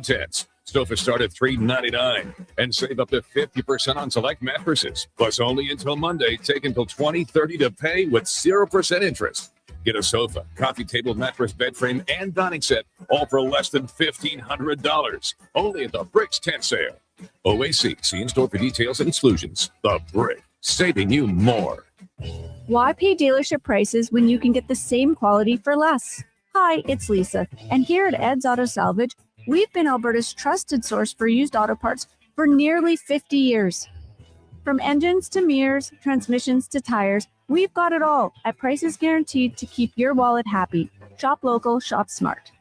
Tents. Sofas start at $399 and save up to 50% on select mattresses. Plus, only until Monday, take until 2030 to pay with 0% interest. Get a sofa, coffee table, mattress, bed frame, and dining set, all for less than $1,500. Only at the Bricks Tent Sale. OAC, see in store for details and exclusions. The Brick, saving you more. Why pay dealership prices when you can get the same quality for less? Hi, it's Lisa, and here at Ed's Auto Salvage, we've been Alberta's trusted source for used auto parts for nearly 50 years. From engines to mirrors, transmissions to tires, we've got it all at prices guaranteed to keep your wallet happy. Shop local, shop smart.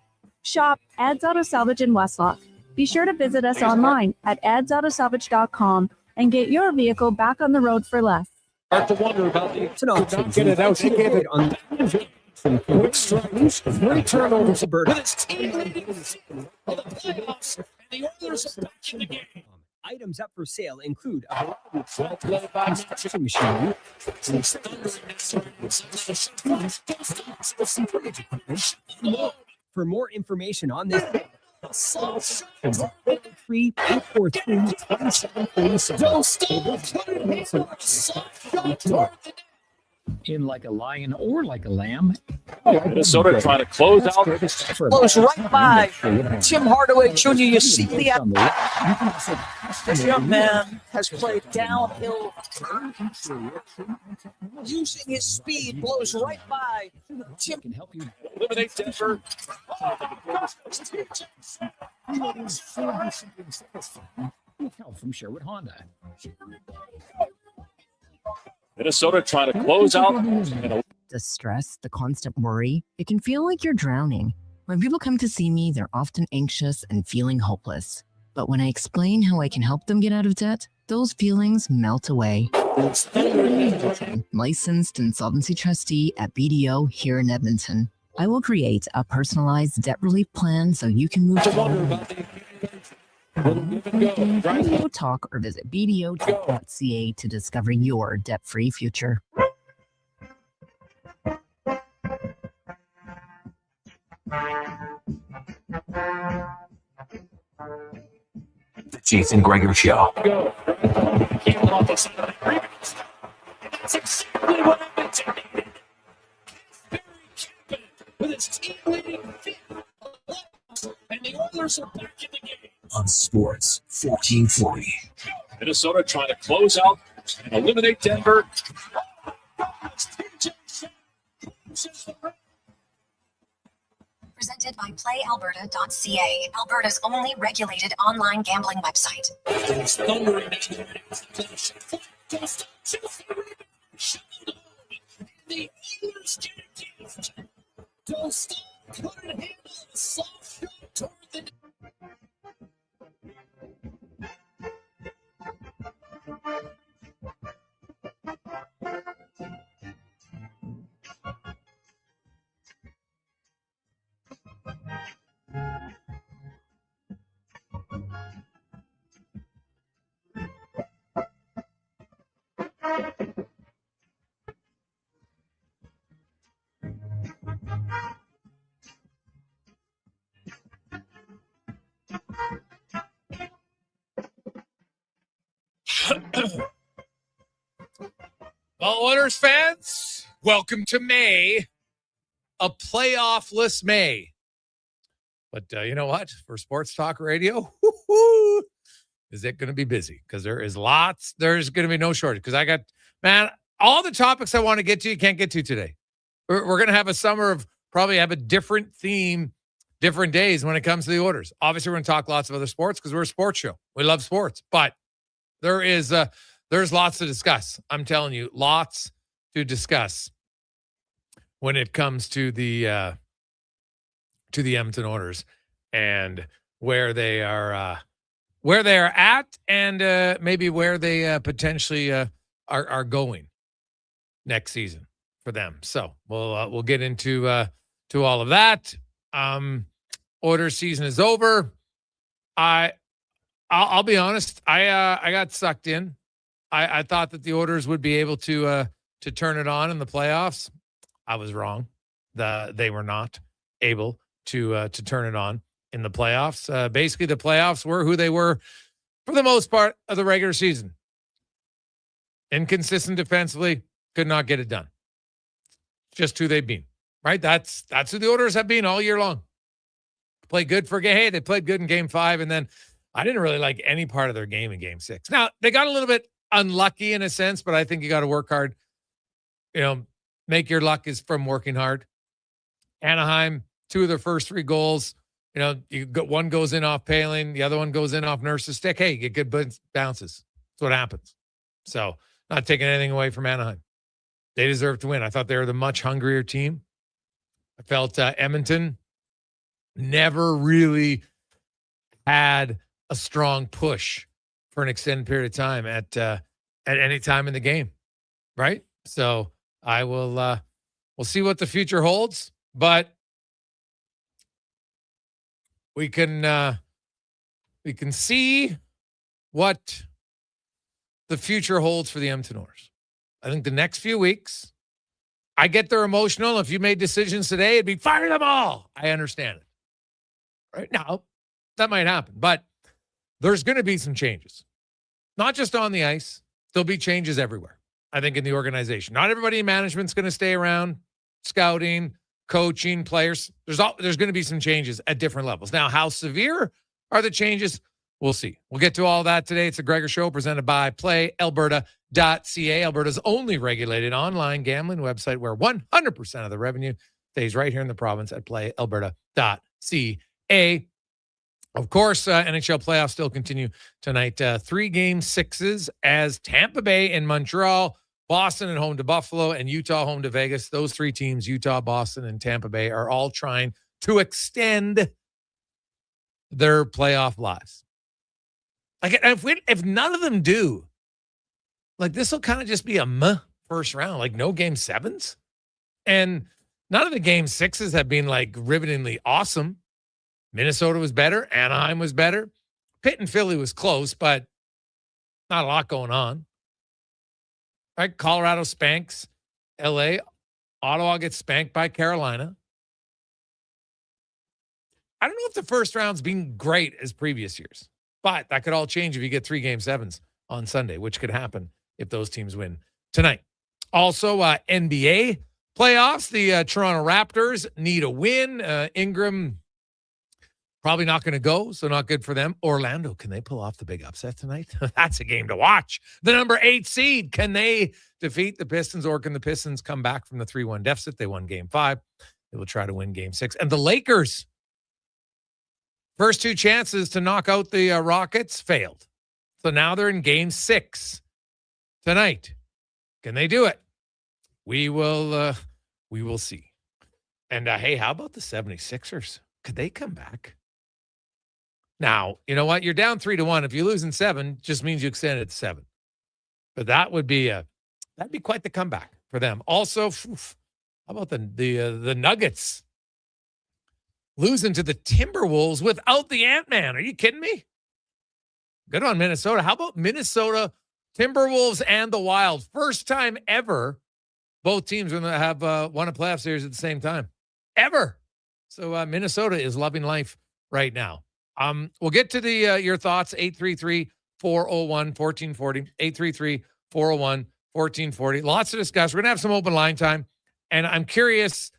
Shop Ed's Auto Salvage in Westlock. Be sure to visit us online at edsautosalvage.com and get your vehicle back on the road for less. Start to wonder about the option. Get it out. He gave it on quick strikes, 3 turnovers. With his team leading the playoffs, and the Oilers are back in the game. Items up for sale include a stretching machine, For more information on this, 3-843-2747. In like a lion or like a lamb. Minnesota trying to close out. Close right by Tim Hardaway Jr. You see the this young man has played downhill, using his speed, blows right by Tim. Can help you Eliminate Denver. with help from Sherwood Honda. Minnesota trying to close out. The stress, the constant worry, it can feel like you're drowning. When people come to see me, they're often anxious and feeling hopeless. But when I explain how I can help them get out of debt, those feelings melt away. Licensed insolvency trustee at BDO here in Edmonton. I will create a personalized debt relief plan so you can move forward. BDO Talk or visit bdo.ca to discover your debt-free future. The Jason Gregor Show. That's exactly what Edmonton needed. Very Cuban with his team leading and the Oilers are back in the game. On Sports 1440. Minnesota trying to close out and eliminate Denver. Presented by PlayAlberta.ca, Alberta's only regulated online gambling website. The Oilers get a gift. Don't stop, couldn't handle the soft shot toward the Well, Oilers fans, welcome to May, a playoff-less May. But you know what? For Sports Talk Radio, is it going to be busy? Because there's going to be no shortage. Because I got, man, all the topics I want to get to, you can't get to today. We're going to have a summer of probably have a different theme, different days when it comes to the Oilers. Obviously, we're going to talk lots of other sports because we're a sports show. We love sports. But there's lots to discuss. I'm telling you, lots to discuss when it comes to the Edmonton Oilers and where they are at, and maybe where they potentially are going next season for them. So we'll get into to all of that. Oilers season is over. I'll be honest. I got sucked in. I thought that the Oilers would be able to turn it on in the playoffs. I was wrong. They were not able to turn it on in the playoffs. Basically, the playoffs were who they were for the most part of the regular season. Inconsistent defensively, could not get it done. Just who they've been, right? That's who the Oilers have been all year long. Played good for hey, they played good in Game 5, and then I didn't really like any part of their game in Game 6. Now, they got a little bit unlucky in a sense, but I think you got to work hard. Make your luck is from working hard. Anaheim, 2 of their first 3 goals. One goes in off Palin, the other one goes in off Nurse's stick. Hey, you get good bounces. That's what happens. So, not taking anything away from Anaheim. They deserve to win. I thought they were the much hungrier team. I felt Edmonton never really had a strong push for an extended period of time at any time in the game, right? So I will we'll see what the future holds, but we can see what the future holds for the Edmonton Oilers. I think the next few weeks, I get they're emotional. If you made decisions today, it'd be fire them all. I understand it. Right now, that might happen, but there's going to be some changes. Not just on the ice. There'll be changes everywhere, I think, in the organization. Not everybody in management's going to stay around. Scouting, coaching, players. There's going to be some changes at different levels. Now, how severe are the changes? We'll see. We'll get to all that today. It's the Gregor Show presented by PlayAlberta.ca, Alberta's only regulated online gambling website where 100% of the revenue stays right here in the province at PlayAlberta.ca. Of course, NHL playoffs still continue tonight. 3 Game 6s as Tampa Bay and Montreal, Boston at home to Buffalo, and Utah home to Vegas. Those 3 teams, Utah, Boston, and Tampa Bay, are all trying to extend their playoff lives. Like, if none of them do, like, this will kind of just be a first round, like no Game 7s. And none of the Game 6s have been, like, rivetingly awesome. Minnesota was better. Anaheim was better. Pitt and Philly was close, but not a lot going on. Right? Colorado spanks LA. Ottawa gets spanked by Carolina. I don't know if the first round's been great as previous years, but that could all change if you get 3 Game 7s on Sunday, which could happen if those teams win tonight. Also, NBA playoffs. The Toronto Raptors need a win. Ingram probably not going to go, so not good for them. Orlando, can they pull off the big upset tonight? That's a game to watch. The number 8 seed, can they defeat the Pistons, or can the Pistons come back from the 3-1 deficit? They won Game 5. They will try to win Game 6. And the Lakers, first 2 chances to knock out the Rockets failed. So now they're in Game 6 tonight. Can they do it? We will see. And hey, how about the 76ers? Could they come back? Now, you know what? You're down 3-1. If you lose in 7, just means you extend it to 7. But that would be that'd be quite the comeback for them. Also, how about the Nuggets losing to the Timberwolves without the Ant-Man? Are you kidding me? Good on Minnesota. How about Minnesota, Timberwolves, and the Wild? First time ever both teams are going to have won a playoff series at the same time. Ever. So Minnesota is loving life right now. We'll get to your thoughts. 833-401-1440. 833-401-1440. Lots to discuss. We're going to have some open line time. And I'm curious,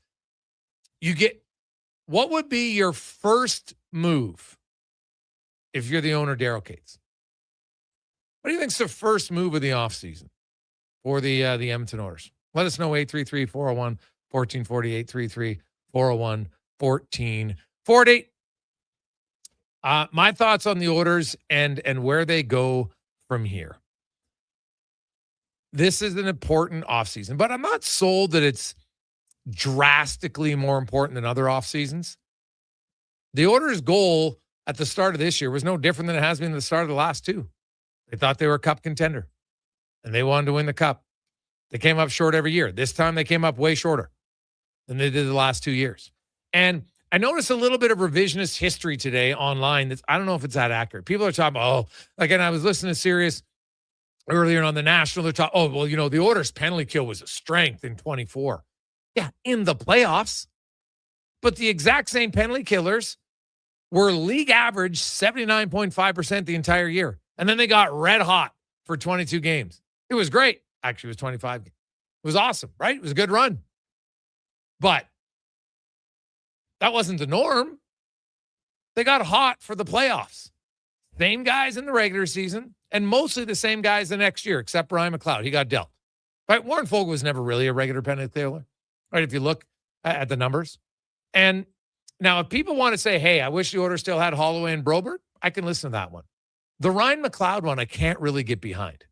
what would be your first move if you're the owner, Daryl Cates? What do you think is the first move of the offseason for the Edmonton Oilers? Let us know, 833-401-1440, 833-401-1440. My thoughts on the Oilers and where they go from here. This is an important offseason, but I'm not sold that it's drastically more important than other off seasons. The Oilers' goal at the start of this year was no different than it has been at the start of the last 2. They thought they were a cup contender, and they wanted to win the cup. They came up short every year. This time they came up way shorter than they did the last 2 years. And I noticed a little bit of revisionist history today online. I don't know if it's that accurate. People are talking about, and I was listening to Sirius earlier on the National. They're talking, the Oilers' penalty kill was a strength in 24. Yeah, in the playoffs. But the exact same penalty killers were league average 79.5% the entire year. And then they got red hot for 22 games. It was great. Actually, it was 25 games. It was awesome, right? It was a good run. But that wasn't the norm. They got hot for the playoffs. Same guys in the regular season, and mostly the same guys the next year, except Ryan McLeod. He got dealt. Right? Warren Fogle was never really a regular penalty killer, right? If you look at the numbers. And now, if people want to say, hey, I wish the Oilers still had Holloway and Broberg, I can listen to that one. The Ryan McLeod one, I can't really get behind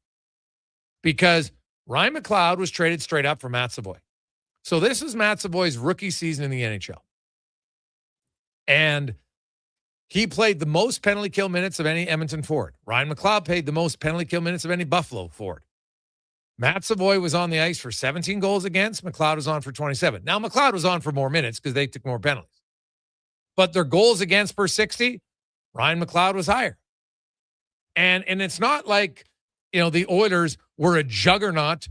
because Ryan McLeod was traded straight up for Matt Savoy. So this is Matt Savoy's rookie season in the NHL. And he played the most penalty kill minutes of any Edmonton forward. Ryan McLeod played the most penalty kill minutes of any Buffalo forward. Matt Savoy was on the ice for 17 goals against. McLeod was on for 27. Now, McLeod was on for more minutes because they took more penalties. But their goals against per 60, Ryan McLeod was higher. And it's not like, the Oilers were a juggernaut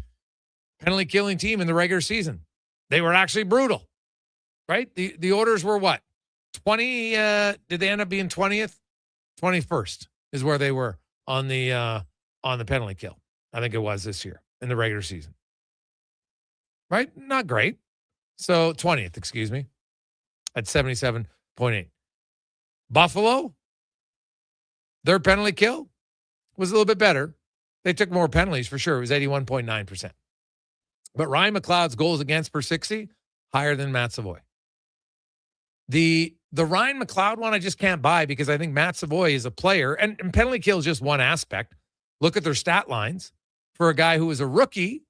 penalty killing team in the regular season. They were actually brutal, right? The Oilers were what? 20, did they end up being 20th? 21st is where they were on the penalty kill. I think it was this year in the regular season. Right? Not great. So 20th, excuse me, at 77.8. Buffalo, their penalty kill was a little bit better. They took more penalties for sure. It was 81.9%. But Ryan McLeod's goals against per 60, higher than Matt Savoy. The Ryan McLeod one I just can't buy because I think Matt Savoy is a player, and penalty kill is just one aspect. Look at their stat lines for a guy who was a rookie.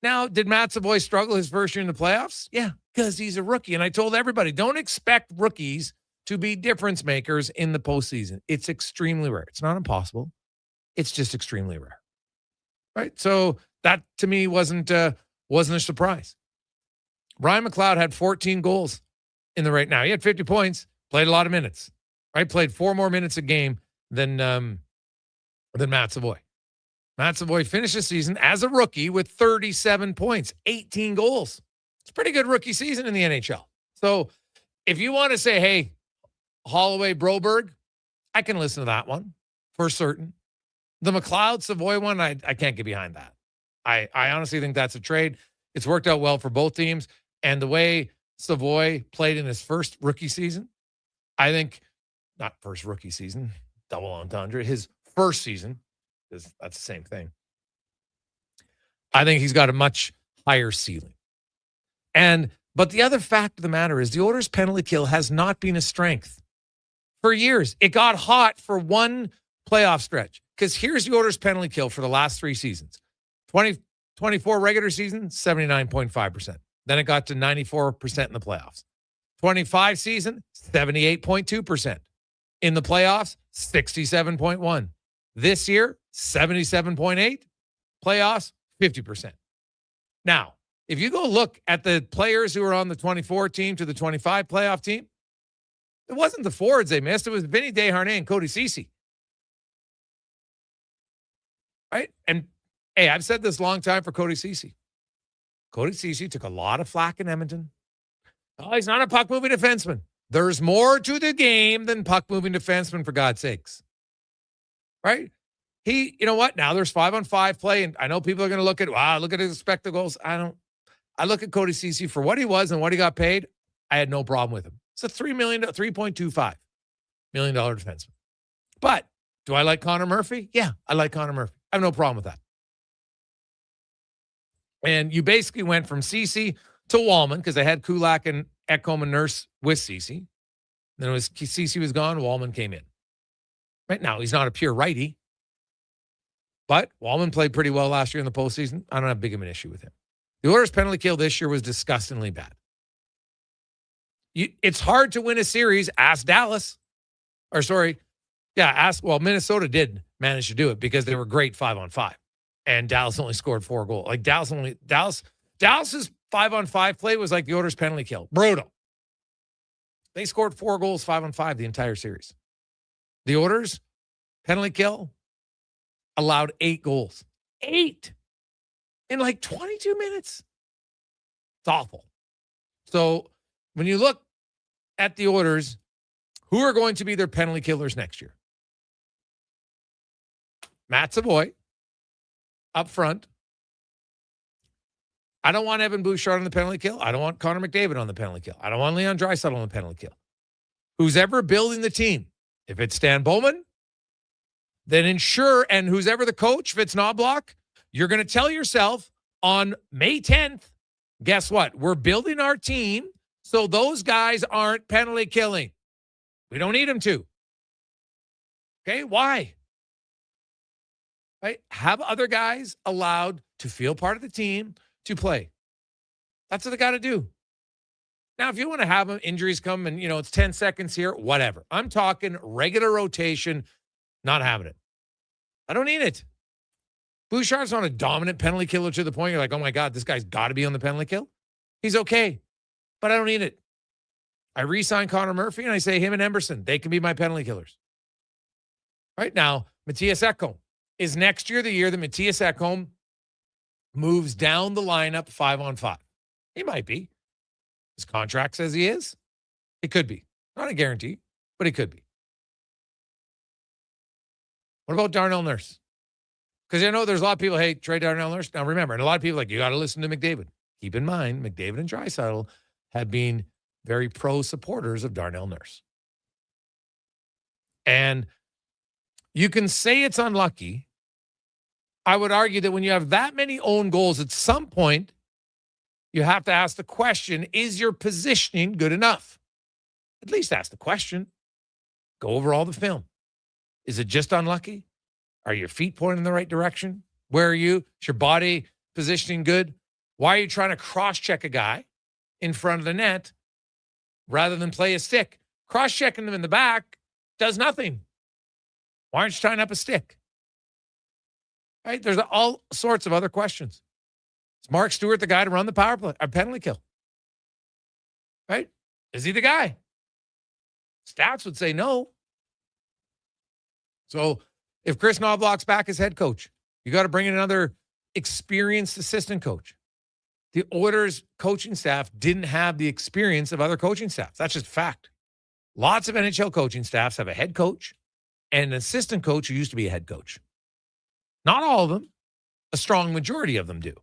Now, did Matt Savoy struggle his first year in the playoffs? Yeah, because he's a rookie. And I told everybody, don't expect rookies to be difference makers in the postseason. It's extremely rare. It's not impossible. It's just extremely rare. Right? So that to me wasn't a surprise. Ryan McLeod had 14 goals in the right now. He had 50 points, played a lot of minutes. Right? Played 4 more minutes a game than Matt Savoy. Matt Savoy finished the season as a rookie with 37 points, 18 goals. It's a pretty good rookie season in the NHL. So if you want to say, hey, Holloway, Broberg, I can listen to that one for certain. The McLeod Savoy one, I can't get behind that. I honestly think that's a trade. It's worked out well for both teams. And the way Savoy played in his first rookie season, I think, not first rookie season, double entendre, his first season, because that's the same thing. I think he's got a much higher ceiling. But the other fact of the matter is the Oilers' penalty kill has not been a strength for years. It got hot for one playoff stretch. Because here's the Oilers' penalty kill for the last 3 seasons. 2024 regular season, 79.5%. Then it got to 94% in the playoffs. 25 season, 78.2%. In the playoffs, 67.1%. This year, 77.8%. Playoffs, 50%. Now, if you go look at the players who were on the 24 team to the 25 playoff team, it wasn't the forwards they missed. It was Vinny Desharnais and Cody Ceci. Right? And, hey, I've said this a long time for Cody Ceci. Cody Ceci took a lot of flack in Edmonton. Oh, he's not a puck-moving defenseman. There's more to the game than puck-moving defenseman, for God's sakes. Right? You know what? Now there's 5-on-5 play, and I know people are going to look at his expected goals. I look at Cody Ceci for what he was and what he got paid. I had no problem with him. It's a $3.25 million defenseman. But do I like Connor Murphy? Yeah, I like Connor Murphy. I have no problem with that. And you basically went from Ceci to Wallman because they had Kulak and Ekholm and Nurse with Ceci. Then Ceci was gone, Wallman came in. Right now, he's not a pure righty. But Wallman played pretty well last year in the postseason. I don't have big of an issue with him. The Oilers' penalty kill this year was disgustingly bad. It's hard to win a series. Ask Dallas. Minnesota did manage to do it because they were great 5-on-5. And Dallas only scored 4 goals. Like Dallas's 5-on-5 play was like the Oilers' penalty kill. Brutal. They scored 4 goals 5-on-5 the entire series. The Oilers' penalty kill allowed 8 goals. 8 in like 22 minutes. It's awful. So when you look at the Oilers, Who are going to be their penalty killers next year? Matt Savoy up front. I don't want Evan Bouchard on the penalty kill. I don't want Connor McDavid on the penalty kill. I don't want Leon Draisaitl on the penalty kill. Who's ever building the team, if it's Stan Bowman, then ensure, and who's ever the coach, if it's Knobloch, you're going to tell yourself on May 10th, guess what? We're building our team so those guys aren't penalty killing. We don't need them to. Okay, why? Right? Have other guys allowed to feel part of the team, to play. That's what they got to do. Now, if you want to have them, injuries come and, it's 10 seconds here, whatever. I'm talking regular rotation, not having it. I don't need it. Bouchard's not a dominant penalty killer to the point you're like, oh my God, this guy's got to be on the penalty kill. He's okay, but I don't need it. I re-sign Connor Murphy and I say him and Emberson, they can be my penalty killers. Right now, Matthias Ekholm. Is next year the year that Matthias Ekholm moves down the lineup 5-on-5? He might be. His contract says he is. It could be. Not a guarantee, but it could be. What about Darnell Nurse? Because I know there's a lot of people, hey, trade Darnell Nurse. Now remember, and a lot of people you got to listen to McDavid. Keep in mind, McDavid and Draisaitl have been very pro supporters of Darnell Nurse. And you can say it's unlucky. I would argue that when you have that many own goals, at some point, you have to ask the question, is your positioning good enough? At least ask the question. Go over all the film. Is it just unlucky? Are your feet pointing in the right direction? Where are you? Is your body positioning good? Why are you trying to cross-check a guy in front of the net rather than play a stick? Cross-checking them in the back does nothing. Why aren't you tying up a stick? Right? There's all sorts of other questions. Is Mark Stewart the guy to run the power play or penalty kill? Right? Is he the guy? Stats would say no. So if Chris Knobloch's back as head coach, you got to bring in another experienced assistant coach. The Oilers coaching staff didn't have the experience of other coaching staffs. That's just a fact. Lots of NHL coaching staffs have a head coach and an assistant coach who used to be a head coach. Not all of them. A strong majority of them do.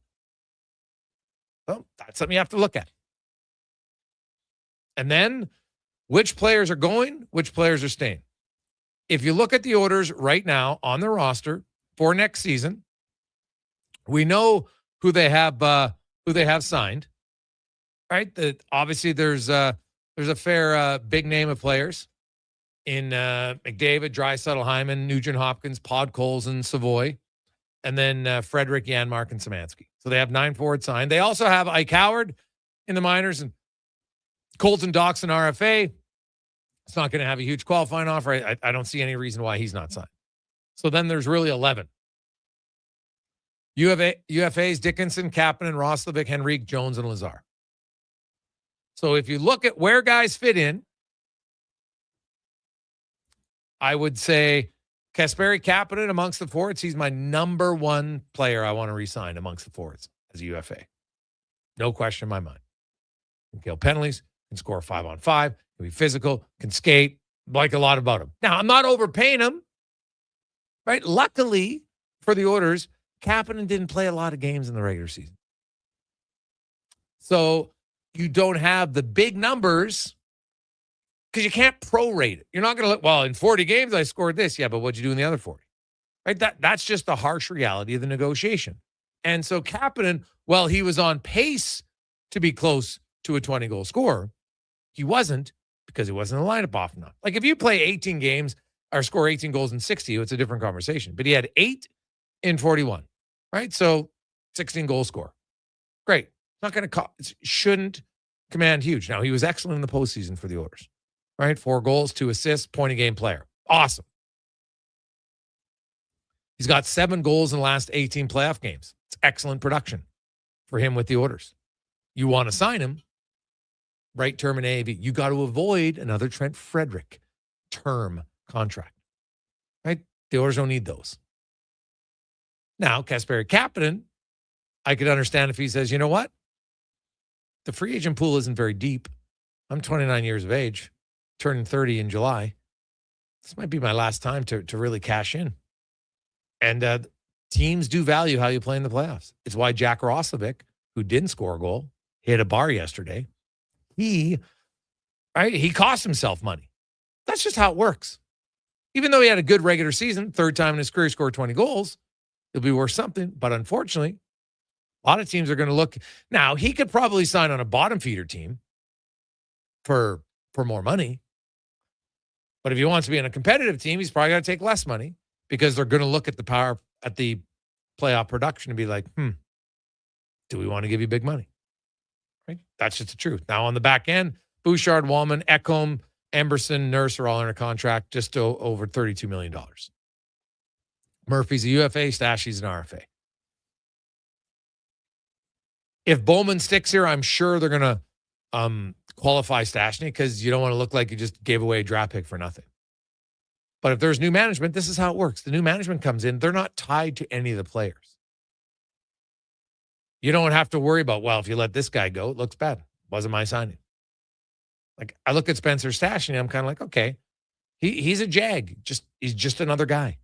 Well, that's something you have to look at. And then, which players are going, which players are staying. If you look at the Oilers right now on their roster for next season, we know who they have signed. Right? Obviously, there's a fair big name of players in McDavid, Draisaitl, Hyman, Nugent Hopkins, Podkolzin, and Savoy, and then Frederick, Janmark, and Szymanski. So they have 9 forwards signed. They also have Ike Howard in the minors and Colton Dawson RFA. It's not going to have a huge qualifying offer. I don't see any reason why he's not signed. So then there's really 11. UFAs, Dickinson, Kapanen, Roslovic, Henrique, Jones, and Lazar. So if you look at where guys fit in, I would say Kasperi Kapanen amongst the forwards, he's my number one player I want to re-sign amongst the forwards as a UFA. No question in my mind. Can kill penalties, can score 5-on-5, can be physical, can skate, like a lot about him. Now, I'm not overpaying him, right? Luckily for the Oilers, Kapanen didn't play a lot of games in the regular season. So you don't have the big numbers because you can't prorate it. You're not going to look, well, in 40 games, I scored this. Yeah, but what'd you do in the other 40? Right? That's just the harsh reality of the negotiation. And so Kapanen, well, he was on pace to be close to a 20-goal scorer. He wasn't because he wasn't in the lineup often enough. Like if you play 18 games or score 18 goals in 60, it's a different conversation. But he had 8 in 41, right? So 16 goal score. Great. Not going to it shouldn't command huge. Now, he was excellent in the postseason for the Oilers, right? 4 goals, 2 assists, point-a-game player. Awesome. He's got 7 goals in the last 18 playoff games. It's excellent production for him with the Oilers. You want to sign him, right term and AAV. You got to avoid another Trent Frederick term contract, right? The Oilers don't need those. Now, Kasperi Kapanen, I could understand if he says, you know what? The free agent pool isn't very deep. I'm 29 years of age. turning 30 in July. This might be my last time to really cash in. And teams do value how you play in the playoffs. It's why Jack Roslovic, who didn't score a goal, hit a bar yesterday. He cost himself money. That's just how it works. Even though he had a good regular season, third time in his career, he scored 20 goals, it'll be worth something. But unfortunately, a lot of teams are going to look. Now, he could probably sign on a bottom feeder team for more money. But if he wants to be in a competitive team, he's probably got to take less money because they're going to look at the playoff production and be like, do we want to give you big money? Right? That's just the truth. Now, on the back end, Bouchard, Wallman, Ekholm, Emberson, Nurse are all under contract, just over $32 million. Murphy's a UFA, Stashie's an RFA. If Bowman sticks here, I'm sure they're going to qualify Stastny because you don't want to look like you just gave away a draft pick for nothing. But if there's new management, this is how it works. The new management comes in. They're not tied to any of the players. You don't have to worry about, well, if you let this guy go, it looks bad. Wasn't my signing. Like, I look at Spencer Stastny and I'm kind of like, okay, he's a Jag. He's just another guy.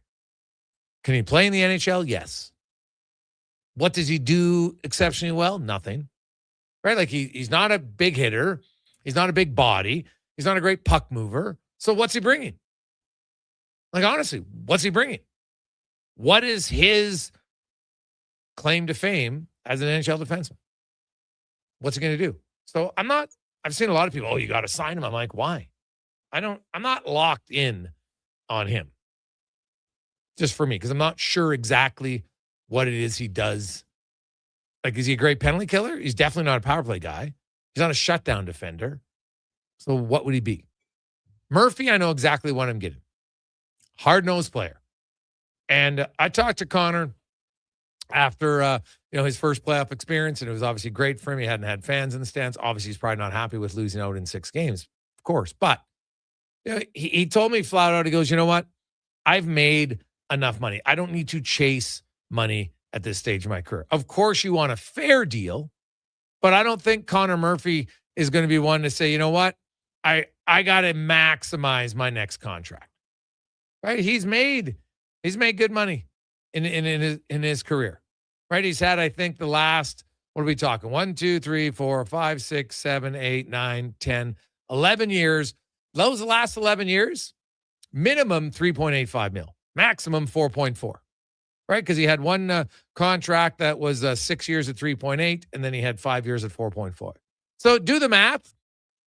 Can he play in the NHL? Yes. What does he do exceptionally well? Nothing. Right? Like he's not a big hitter. He's not a big body. He's not a great puck mover. So what's he bringing? Like, honestly, what's he bringing? What is his claim to fame as an NHL defenseman? What's he going to do? So I've seen a lot of people, you got to sign him. I'm like, why? I'm not locked in on him. Just for me, because I'm not sure exactly what it is he does. Like, is he a great penalty killer? He's definitely not a power play guy. He's not a shutdown defender. So what would he be? Murphy, I know exactly what I'm getting. Hard-nosed player. And I talked to Connor after his first playoff experience, and it was obviously great for him. He hadn't had fans in the stands. Obviously, he's probably not happy with losing out in 6 games, of course. But he told me flat out, he goes, you know what? I've made enough money. I don't need to chase money at this stage of my career. Of course, you want a fair deal, but I don't think Connor Murphy is going to be one to say, you know what? I got to maximize my next contract. Right? He's made good money in his career. Right? He's had, I think, the last, what are we talking? 1, 2, 3, 4, 5, 6, 7, 8, 9, 10, 11 years. Those last 11 years, minimum 3.85 mil, maximum 4.4. Right? Because he had one contract that was 6 years at 3.8, and then he had 5 years at 4.4. So do the math.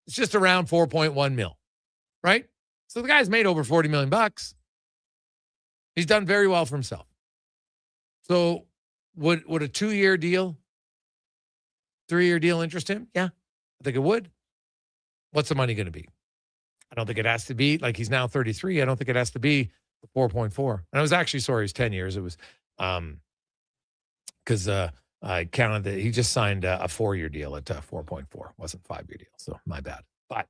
It's just around 4.1 mil. Right? So the guy's made over $40 million. He's done very well for himself. So would a 2-year deal, 3-year deal interest him? Yeah, I think it would. What's the money going to be? I don't think it has to be, like, he's now 33. I don't think it has to be 4.4. And I was actually sorry, it was 10 years. It was because I counted that he just signed a 4-year deal at 4.4. Wasn't 5-year deal. So my bad. But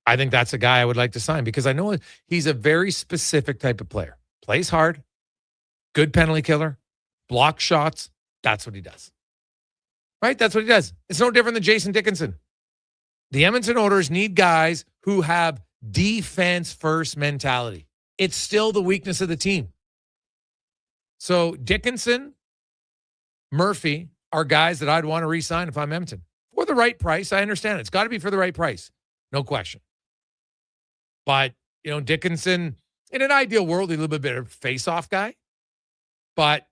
I think that's a guy I would like to sign because I know he's a very specific type of player. Plays hard, good penalty killer, block shots. That's what he does. Right? That's what he does. It's no different than Jason Dickinson. The Edmonton Oilers need guys who have defense-first mentality. It's still the weakness of the team. So Dickinson, Murphy are guys that I'd want to re-sign if I'm Edmonton. For the right price, I understand it. It's got to be for the right price. No question. But, Dickinson, in an ideal world, he's a little bit better face-off guy. But,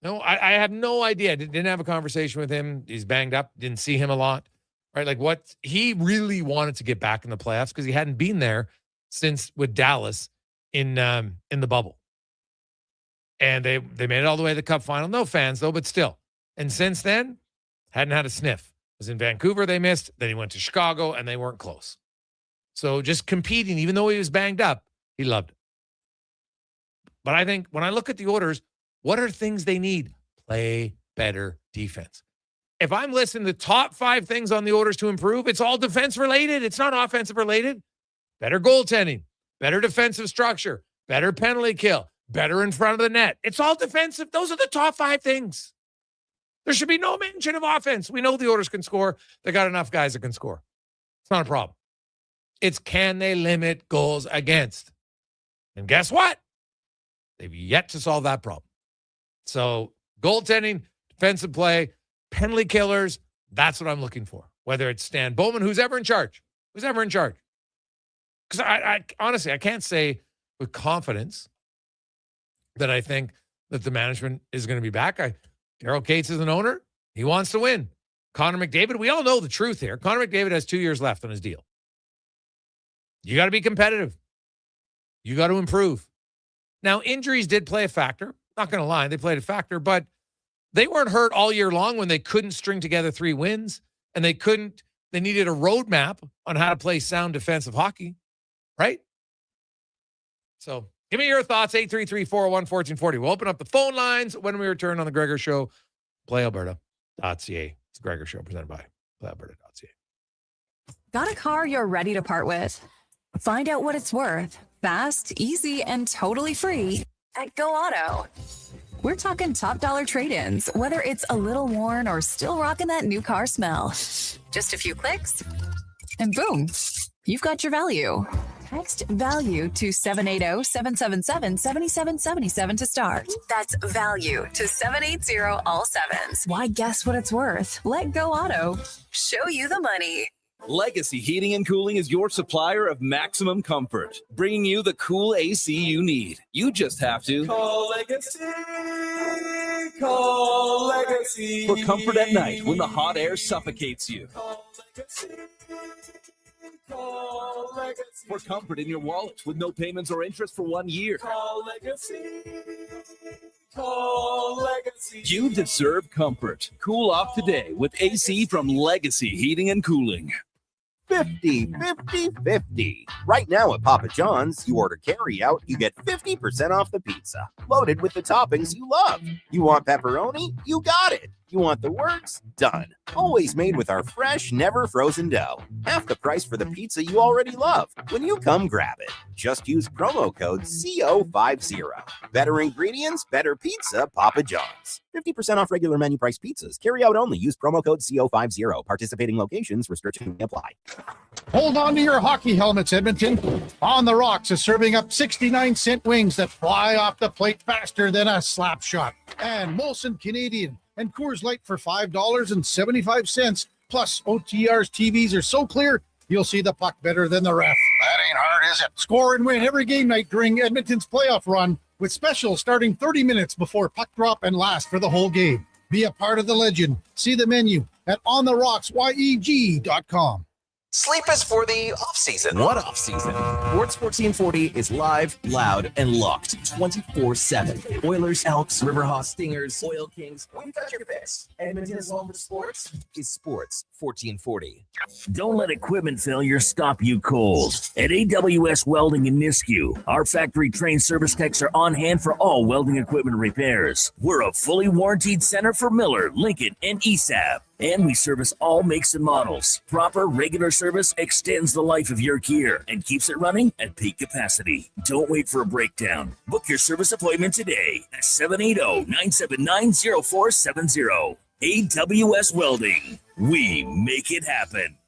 I have no idea. Didn't have a conversation with him. He's banged up. Didn't see him a lot. Right? Like, what he really wanted to get back in the playoffs because he hadn't been there since with Dallas in the bubble. And they made it all the way to the Cup final. No fans, though, but still. And since then, hadn't had a sniff. Was in Vancouver, they missed. Then he went to Chicago, and they weren't close. So just competing, even though he was banged up, he loved it. But I think when I look at the Oilers, what are things they need? Play better defense. If I'm listing the top 5 things on the Oilers to improve, it's all defense related. It's not offensive related. Better goaltending, better defensive structure, better penalty kill, better in front of the net. It's all defensive. Those are the top 5 things. There should be no mention of offense. We know the Oilers can score. They got enough guys that can score. It's not a problem. It's can they limit goals against? And guess what? They've yet to solve that problem. So goaltending, defensive play, penalty killers, that's what I'm looking for. Whether it's Stan Bowman, who's ever in charge. Because I honestly, I can't say with confidence that I think that the management is going to be back. Daryl Cates is an owner. He wants to win. Connor McDavid, we all know the truth here. Connor McDavid has 2 years left on his deal. You got to be competitive. You got to improve. Now, injuries did play a factor. Not going to lie, they played a factor, but they weren't hurt all year long when they couldn't string together 3 wins, and they needed a roadmap on how to play sound defensive hockey, right? So give me your thoughts, 833-401-1440. We'll open up the phone lines when we return on the Gregor Show. PlayAlberta.ca. It's the Gregor Show presented by PlayAlberta.ca. Got a car you're ready to part with? Find out what it's worth. Fast, easy, and totally free at Go Auto. We're talking top dollar trade-ins, whether it's a little worn or still rocking that new car smell. Just a few clicks, and boom, you've got your value. Text value to 780-777-7777 to start. That's value to 780 all sevens. Why guess what it's worth? Let Go Auto show you the money. Legacy Heating and Cooling is your supplier of maximum comfort, bringing you the cool AC you need. You just have to call Legacy. Call Legacy. For comfort at night when the hot air suffocates you. Call Legacy. Call Legacy. For comfort in your wallet with no payments or interest for 1 year. Call Legacy. Call Legacy. You deserve comfort. Cool off today with AC from Legacy Heating and Cooling. 50-50-50. Right now at Papa John's, you order carry out, you get 50% off the pizza, loaded with the toppings you love. You want pepperoni? You got it. You want the works? Done. Always made with our fresh, never frozen dough. Half the price for the pizza you already love. When you come grab it, just use promo code CO50. Better ingredients, better pizza, Papa John's. 50% off regular menu price pizzas. Carry out only. Use promo code CO50. Participating locations, restrictions may apply. Hold on to your hockey helmets, Edmonton. On the Rocks is serving up 69-cent wings that fly off the plate faster than a slap shot. And Molson Canadian and Coors Light for $5.75. Plus, OTR's TVs are so clear, you'll see the puck better than the ref. That ain't hard, is it? Score and win every game night during Edmonton's playoff run with specials starting 30 minutes before puck drop and last for the whole game. Be a part of the legend. See the menu at ontherocksYEG.com. Sleep is for the off-season. What off-season? Sports 1440 is live, loud, and locked 24/7. Oilers, Elks, Riverhawks, Stingers, Oil Kings. We've got your picks. Edmonton's home for sports is Sports 1440. Don't let equipment failure stop you cold. At AWS Welding in Nisku, our factory-trained service techs are on hand for all welding equipment repairs. We're a fully warranted center for Miller, Lincoln, and ESAB. And we service all makes and models. Proper, regular service extends the life of your gear and keeps it running at peak capacity. Don't wait for a breakdown. Book your service appointment today at 780-979-0470. AWS Welding. We make it happen.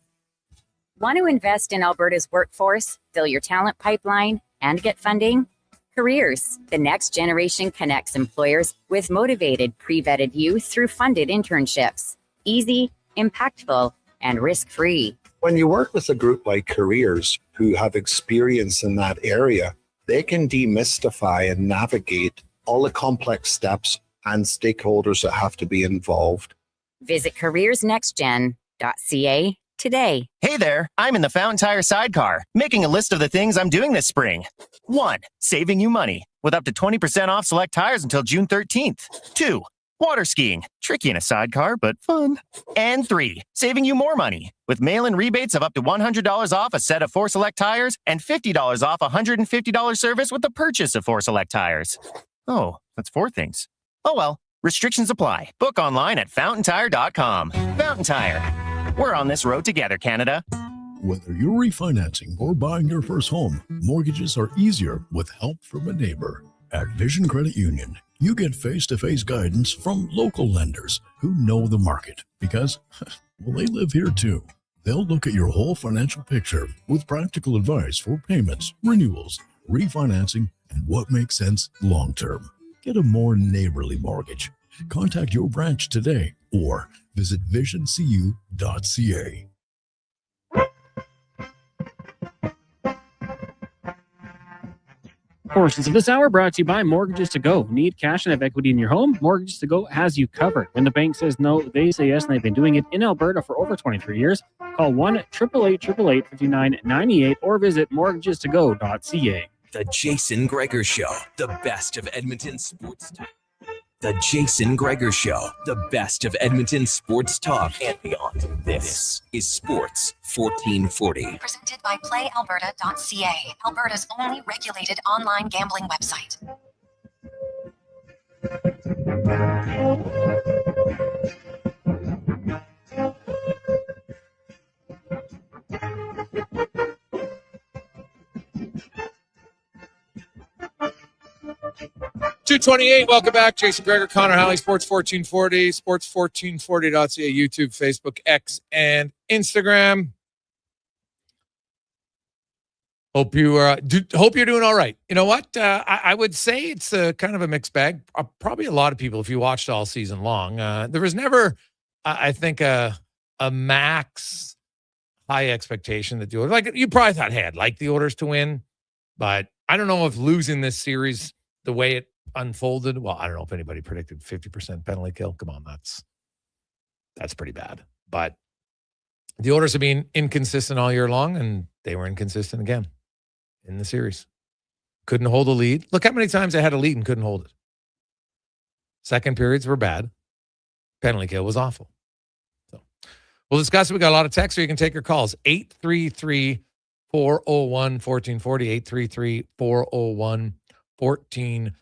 Want to invest in Alberta's workforce, fill your talent pipeline, and get funding? Careers, the next generation connects employers with motivated, pre-vetted youth through funded internships. Easy, impactful, and risk-free. When you work with a group like Careers who have experience in that area, they can demystify and navigate all the complex steps and stakeholders that have to be involved. Visit careersnextgen.ca today. Hey there, I'm in the Fountain Tire sidecar, making a list of the things I'm doing this spring. 1, saving you money with up to 20% off select tires until June 13th. 2, water skiing, tricky in a sidecar, but fun. And 3, saving you more money with mail-in rebates of up to $100 off a set of 4 select tires and $50 off a $150 service with the purchase of 4 select tires. Oh, that's 4 things. Oh well, restrictions apply. Book online at fountaintire.com. Fountain Tire. We're on this road together, Canada. Whether you're refinancing or buying your first home, mortgages are easier with help from a neighbor. At Vision Credit Union, you get face-to-face guidance from local lenders who know the market because, well, they live here too. They'll look at your whole financial picture with practical advice for payments, renewals, refinancing, and what makes sense long-term. Get a more neighborly mortgage. Contact your branch today or visit visioncu.ca. Portions of this hour brought to you by Mortgages to Go. Need cash and have equity in your home? Mortgages to Go has you covered. When the bank says no, they say yes, and they've been doing it in Alberta for over 23 years. Call 1-888-888-5998 or visit mortgagestogo.ca. The Jason Gregor Show, the best of Edmonton sports talk. The Jason Gregor Show, the best of Edmonton sports talk and beyond. This is Sports 1440. Presented by PlayAlberta.ca, Alberta's only regulated online gambling website. .228, welcome back. Jason Gregor, Connor Halley, Sports 1440, sports1440.ca, YouTube, Facebook, X, and Instagram. Hope you're doing all right. You know what? I would say it's kind of a mixed bag. Probably a lot of people, if you watched all season long, there was never, I think, a max high expectation that the Oilers, like you probably thought, hey, I'd like the Oilers to win, but I don't know if losing this series the way it unfolded. Well, I don't know if anybody predicted 50% penalty kill. Come on, that's pretty bad. But the Oilers have been inconsistent all year long, and they were inconsistent again in the series. Couldn't hold a lead. Look how many times they had a lead and couldn't hold it. Second periods were bad. Penalty kill was awful. So we'll discuss it. We got a lot of texts, so you can take your calls. 833-401-1440, 833-401-1440.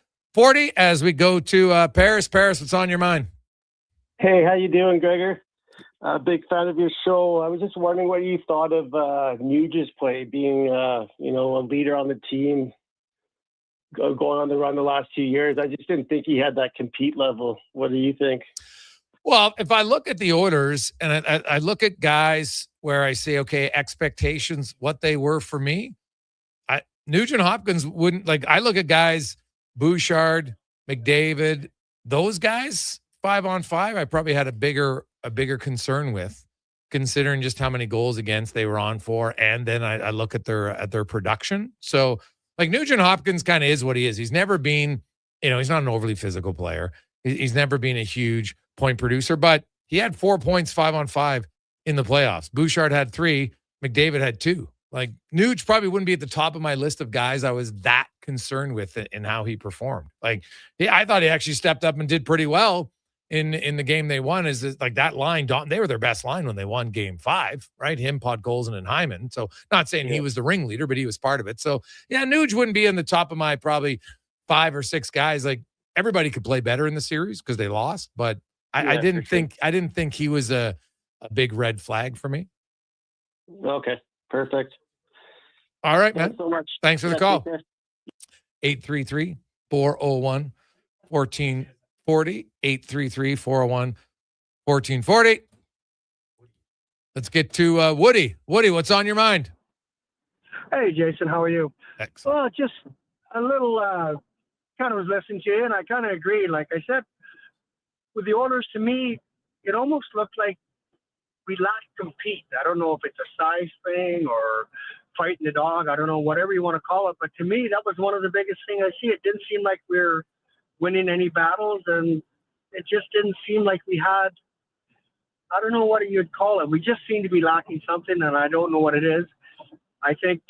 As we go to Paris. Paris, what's on your mind? Hey, how you doing, Gregor? Big fan of your show. I was just wondering what you thought of Nuge's play, being a leader on the team, going on the run the last 2 years. I just didn't think he had that compete level. What do you think? Well, if I look at the Oilers and I look at guys where I say, okay, expectations, what they were for me, Nugent Hopkins wouldn't, like, I look at guys, Bouchard, McDavid, those guys, 5-on-5, I probably had a bigger concern with, considering just how many goals against they were on for, and then I look at their production. So, like, Nugent Hopkins kind of is what he is. He's never been, he's not an overly physical player. He's never been a huge point producer, but he had 4 points 5-on-5 in the playoffs. Bouchard had 3, McDavid had 2. Like, Nuge probably wouldn't be at the top of my list of guys I was that concerned with in how he performed. Like, I thought he actually stepped up and did pretty well in the game they won. Is like that line, they were their best line when they won Game 5, right? Him, Podkolzin, and Hyman. So not saying he was the ringleader, but he was part of it. So yeah, Nuge wouldn't be in the top of my probably 5 or 6 guys. Like, everybody could play better in the series because they lost, but I didn't think he was a big red flag for me. Okay, perfect. All right, man. Thanks so much. Thanks for the call. 833-401-1440, 833-401-1440. Let's get to Woody. Woody, what's on your mind? Hey, Jason, how are you? Excellent. Well, just a little, kind of was listening to you, and I kind of agree. Like I said, with the Oilers, to me, it almost looked like we lacked compete. I don't know if it's a size thing or fighting the dog. I don't know, whatever you want to call it. But to me, that was one of the biggest things I see. It didn't seem like we were winning any battles, and it just didn't seem like we had, I don't know what you'd call it. We just seem to be lacking something, and I don't know what it is. I think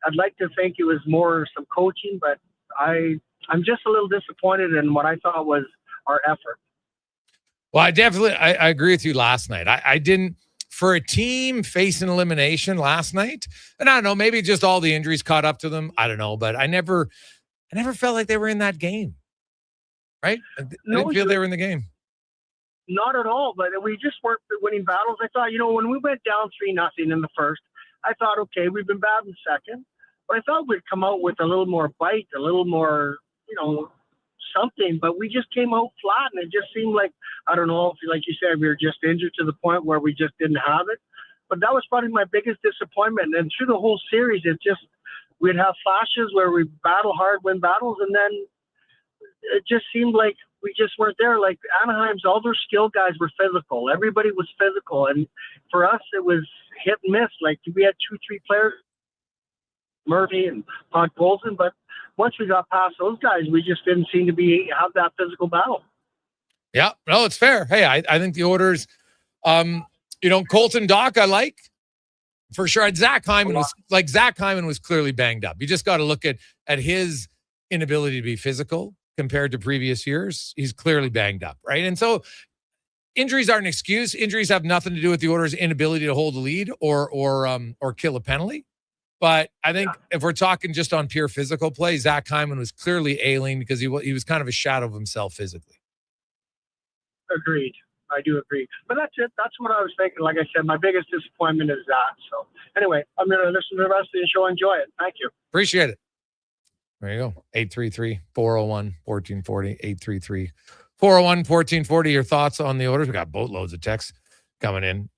I'd like to think it was more some coaching, but I'm just a little disappointed in what I thought was our effort. Well, I agree with you last night. I didn't, for a team facing elimination last night, and I don't know, maybe just all the injuries caught up to them. I don't know, but I never felt like they were in that game, right? I didn't feel they were in the game. Not at all, but we just weren't winning battles. I thought, when we went down 3-0 in the first, I thought, okay, we've been bad in the second, but I thought we'd come out with a little more bite, a little more, something, but we just came out flat, and it just seemed like, I don't know if, like you said, we were just injured to the point where we just didn't have it. But that was probably my biggest disappointment. And through the whole series, we'd have flashes where we battle hard, win battles, and then it just seemed like we just weren't there. Like Anaheim's, all their skill guys were physical. Everybody was physical. And for us, it was hit and miss. Like we had 2-3 players, Murphy and Bolton, but once we got past those guys, we just didn't seem to have that physical battle. Yeah, no, it's fair. Hey, I think the Oilers, Colton Doc, I like for sure. Zach Hyman was clearly banged up. You just got to look at his inability to be physical compared to previous years. He's clearly banged up, right? And so injuries aren't an excuse. Injuries have nothing to do with the Oilers' inability to hold a lead or kill a penalty. But I think if we're talking just on pure physical play, Zach Hyman was clearly ailing because he was kind of a shadow of himself physically. Agreed. I do agree. But that's it. That's what I was thinking. Like I said, my biggest disappointment is that. So anyway, I'm going to listen to the rest of the show. Enjoy it. Thank you. Appreciate it. There you go. 833-401-1440. 833-401-1440. Your thoughts on the Oilers. We got boatloads of texts coming in.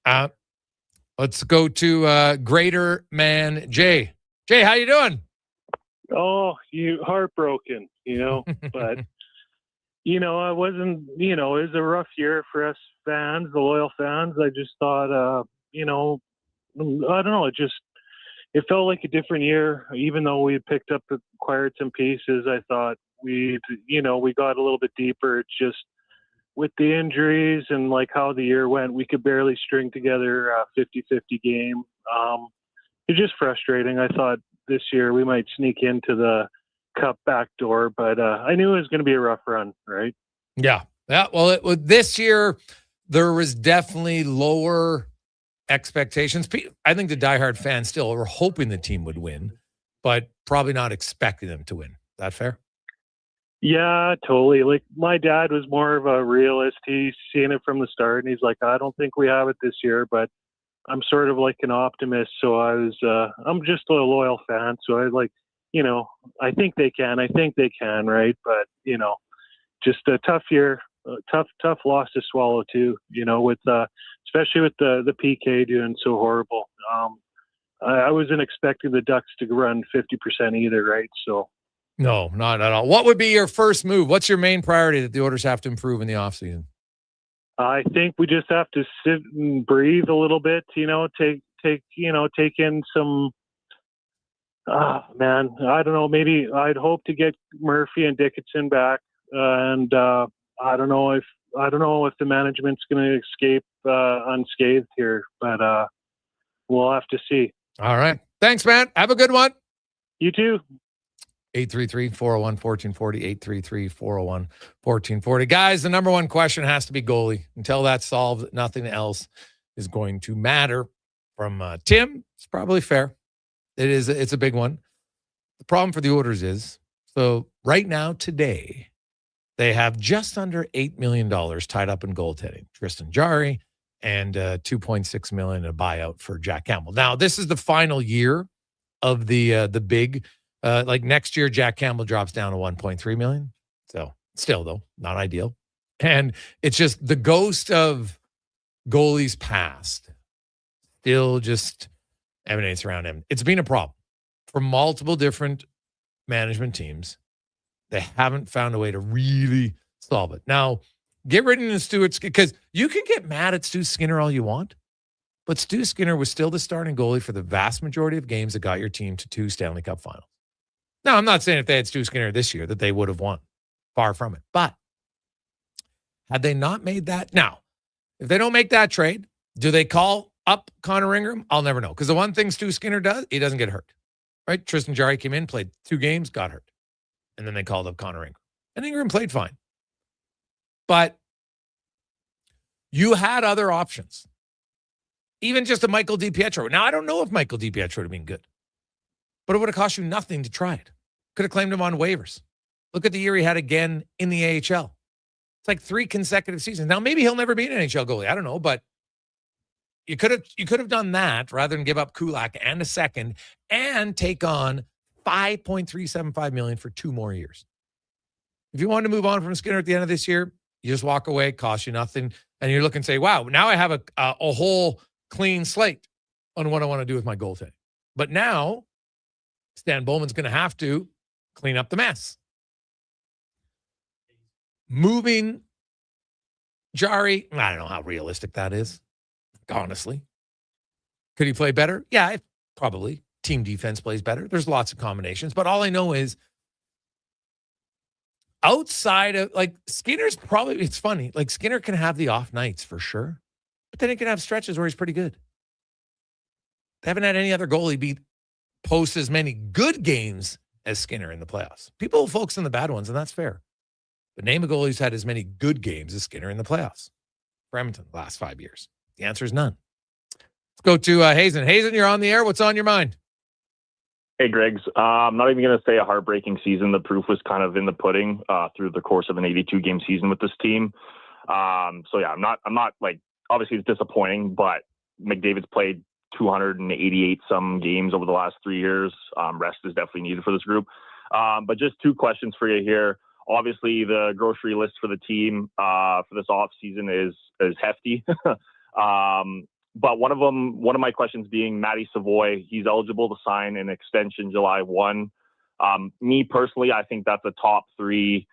Let's go to Greater Man Jay. Jay, how you doing? Oh, you heartbroken, but I wasn't, it was a rough year for us fans, the loyal fans. I just thought, I don't know, it felt like a different year. Even though we acquired some pieces, I thought we got a little bit deeper. It's just with the injuries and like how the year went, we could barely string together a 50-50 game. It's just frustrating. I thought this year we might sneak into the cup back door, but I knew it was going to be a rough run, right? Yeah. Well, this year there was definitely lower expectations. I think the diehard fans still were hoping the team would win, but probably not expecting them to win. Is that fair? Yeah, totally. Like my dad was more of a realist. He's seen it from the start, and he's like, I don't think we have it this year, but I'm sort of like an optimist. So I'm just a loyal fan. So I I think they can, right? But, just a tough year, tough loss to swallow too, with, especially with the PK doing so horrible. I wasn't expecting the Ducks to run 50% either, right? So. No, not at all. What would be your first move? What's your main priority that the Oilers have to improve in the offseason? I think we just have to sit and breathe a little bit, take in some, man, I don't know, maybe I'd hope to get Murphy and Dickinson back. And I don't know if the management's going to escape unscathed here, but we'll have to see. All right. Thanks, man. Have a good one. You too. 833-401-1440, 833-401-1440. Guys, the number one question has to be goalie. Until that's solved, nothing else is going to matter. From Tim, it's probably fair. It's a big one. The problem for the Oilers is, so right now, today, they have just under $8 million tied up in goaltending. Tristan Jarry and $2.6 million in a buyout for Jack Campbell. Now, this is the final year of the big. Next year, Jack Campbell drops down to $1.3 million. So still, though, not ideal. And it's just the ghost of goalies past still just emanates around him. It's been a problem for multiple different management teams. They haven't found a way to really solve it. Now, get rid of Stuart, because you can get mad at Stu Skinner all you want, but Stu Skinner was still the starting goalie for the vast majority of games that got your team to 2 Stanley Cup finals. Now, I'm not saying if they had Stu Skinner this year that they would have won. Far from it. But had they not made that, now, if they don't make that trade, do they call up Connor Ingram? I'll never know. Because the one thing Stu Skinner does, he doesn't get hurt. Right? Tristan Jarry came in, played 2 games, got hurt. And then they called up Connor Ingram. And Ingram played fine. But you had other options. Even just a Michael DiPietro. Now, I don't know if Michael DiPietro would have been good. But it would have cost you nothing to try it. Could have claimed him on waivers. Look at the year he had again in the AHL. It's like 3 consecutive seasons. Now, maybe he'll never be an NHL goalie. I don't know, but you could have done that rather than give up Kulak and a second and take on $5.375 million for 2 more years. If you wanted to move on from Skinner at the end of this year, you just walk away, cost you nothing, and you look and say, wow, now I have a whole clean slate. on what I want to do with my goaltending. But now, Stan Bowman's going to have to clean up the mess. Moving Jari, I don't know how realistic that is, honestly. Could he play better? Yeah, probably. Team defense plays better. There's lots of combinations. But all I know is outside of, like, Skinner's probably, it's funny. Like, Skinner can have the off nights for sure. But then he can have stretches where he's pretty good. They haven't had any other goalie post as many good games as Skinner in the playoffs. People will focus on the bad ones, and that's fair. But name a goalie who's had as many good games as Skinner in the playoffs for Edmonton the last 5 years. The answer is none. Let's go to Hazen. Hazen, you're on the air. What's on your mind? Hey, Greggs. I'm not even going to say a heartbreaking season. The proof was kind of in the pudding through the course of an 82-game season with this team. So, yeah, I'm not like, obviously it's disappointing, but McDavid's played 288 some games over the last 3 years. Rest is definitely needed for this group. But just two questions for you here. Obviously, the grocery list for the team for this offseason is hefty. But one of my questions being Matty Savoy. He's eligible to sign an extension July 1. Me personally, I think that's a top 3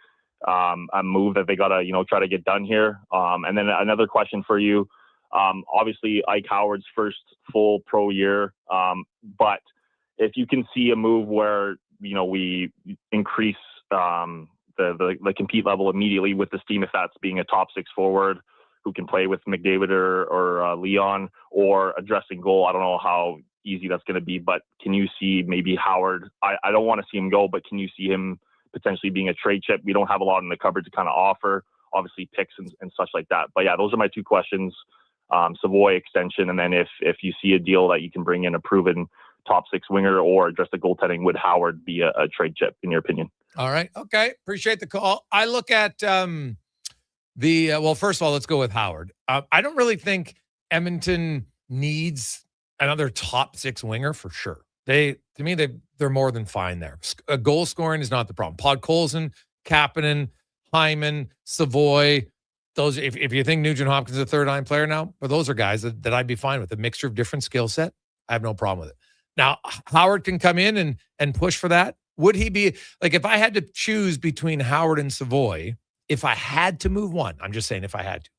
a move that they got to, try to get done here. And then another question for you. Obviously, Ike Howard's first full pro year. But if you can see a move where, we increase the compete level immediately with this team, if that's being a top 6 forward who can play with McDavid or Leon or addressing goal. I don't know how easy that's going to be, but can you see maybe Howard? I don't want to see him go, but can you see him potentially being a trade chip? We don't have a lot in the cupboard to kind of offer, obviously picks and such like that. But yeah, those are my two questions. Savoy extension, and then if you see a deal that you can bring in a proven top 6 winger or address the goaltending, would Howard be a trade chip in your opinion? All right. Okay. Appreciate the call. I look at well, first of all, let's go with Howard. I don't really think Edmonton needs another top 6 winger for sure. To me, they're more than fine there. Goal scoring is not the problem. Podkolzin, Kapanen, Hyman, Savoy, those, if you think Nugent Hopkins is a third-line player now, but those are guys that I'd be fine with. A mixture of different skill set, I have no problem with it. Now, Howard can come in and push for that. Would he be, like, if I had to choose between Howard and Savoy, if I had to move one, I'm just saying if I had to,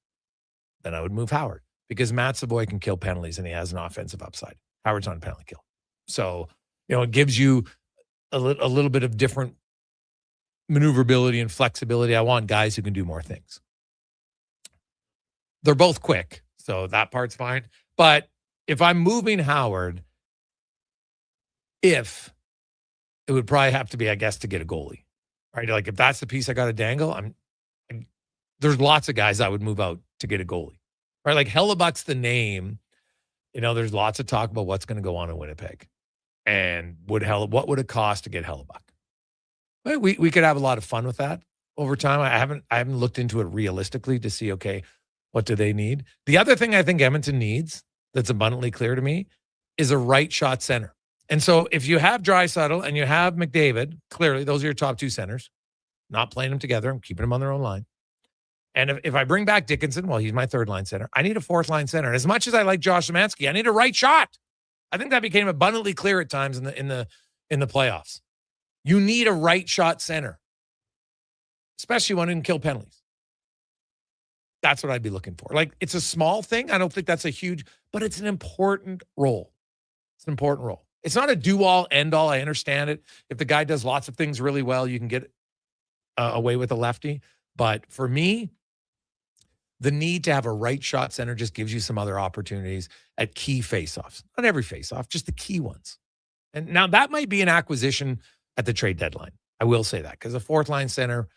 then I would move Howard because Matt Savoy can kill penalties and he has an offensive upside. Howard's not a penalty kill. So, it gives you a little bit of different maneuverability and flexibility. I want guys who can do more things. They're both quick, so that part's fine. But if I'm moving Howard, it would probably have to be, I guess, to get a goalie, right? Like if that's the piece I got to dangle, there's lots of guys I would move out to get a goalie, right? Like Hellebuck's the name. There's lots of talk about what's going to go on in Winnipeg, and what would it cost to get Hellebuck? We could have a lot of fun with that over time. I haven't looked into it realistically to see, okay, what do they need? The other thing I think Edmonton needs that's abundantly clear to me is a right shot center. And so if you have Draisaitl and you have McDavid, clearly those are your top 2 centers. Not playing them together. I'm keeping them on their own line. And if I bring back Dickinson, well, he's my 3rd-line center. I need a 4th-line center. And as much as I like Josh Szymanski, I need a right shot. I think that became abundantly clear at times in the playoffs. You need a right shot center, especially one who can kill penalties. That's what I'd be looking for. Like, it's a small thing. I don't think that's a huge, but it's an important role. It's an important role. It's not a do-all, end-all. I understand it. If the guy does lots of things really well, you can get away with a lefty. But for me, the need to have a right shot center just gives you some other opportunities at key faceoffs. Not every faceoff, just the key ones. And now that might be an acquisition at the trade deadline. I will say that because a 4th-line center,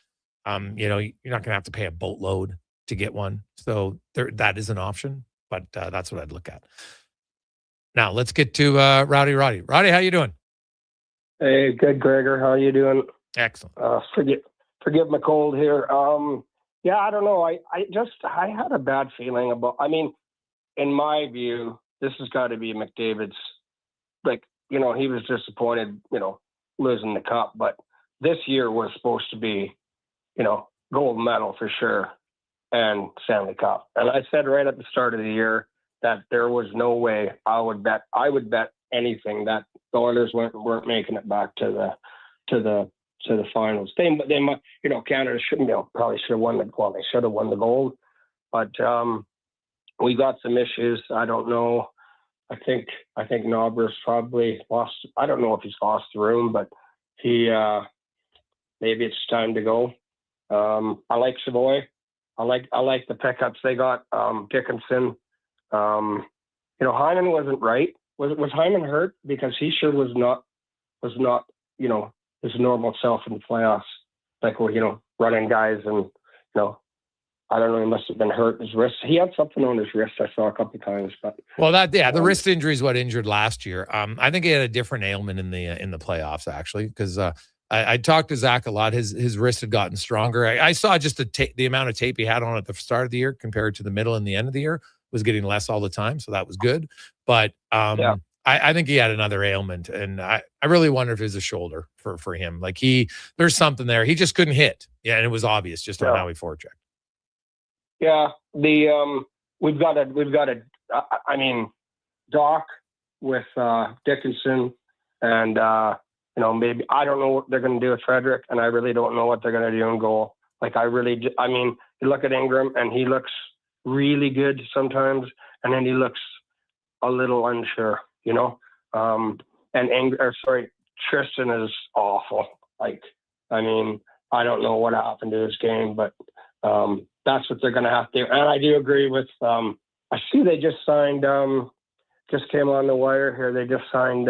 you're not going to have to pay a boatload to get one. So that is an option, but that's what I'd look at. Now let's get to Rowdy. Roddy, how you doing? Hey, good, Gregor. How are you doing? Excellent. Forgive my cold here. Yeah, I don't know. I had a bad feeling about, in my view, this has got to be McDavid's, he was disappointed, losing the cup, but this year was supposed to be, gold medal for sure. And Stanley Cup. And I said right at the start of the year, that there was no way I would bet anything that the Oilers weren't making it back to the finals. They might, Canada probably should have won they should have won the gold, but we got some issues. I don't know. I think Nauber's probably lost. I don't know if he's lost the room, but he maybe it's time to go. I like Savoy. I like the pickups they got. Dickinson. Hyman wasn't right. Was Hyman hurt? Because he sure was not his normal self in the playoffs. Like running guys and I don't know. He must have been hurt. His wrist. He had something on his wrist. I saw a couple of times. But the wrist injury is what injured last year. I think he had a different ailment in the playoffs actually, because I talked to Zach a lot. His wrist had gotten stronger. I saw just the amount of tape he had on at the start of the year compared to the middle and the end of the year was getting less all the time, so that was good. But I think he had another ailment, and I really wonder if it was a shoulder for him. Like there's something there. He just couldn't hit. Yeah, and it was obvious just on how he forechecked. Yeah, we've got a. I mean, Doc with Dickinson, and maybe I don't know what they're going to do with Frederick, and I really don't know what they're going to do in goal. Like you look at Ingram, and he looks really good sometimes, and then he looks a little unsure, Tristan is awful. Like, I don't know what happened to his game, but that's what they're going to have to do. And I do agree with, I see they just signed, just came on the wire here. They just signed,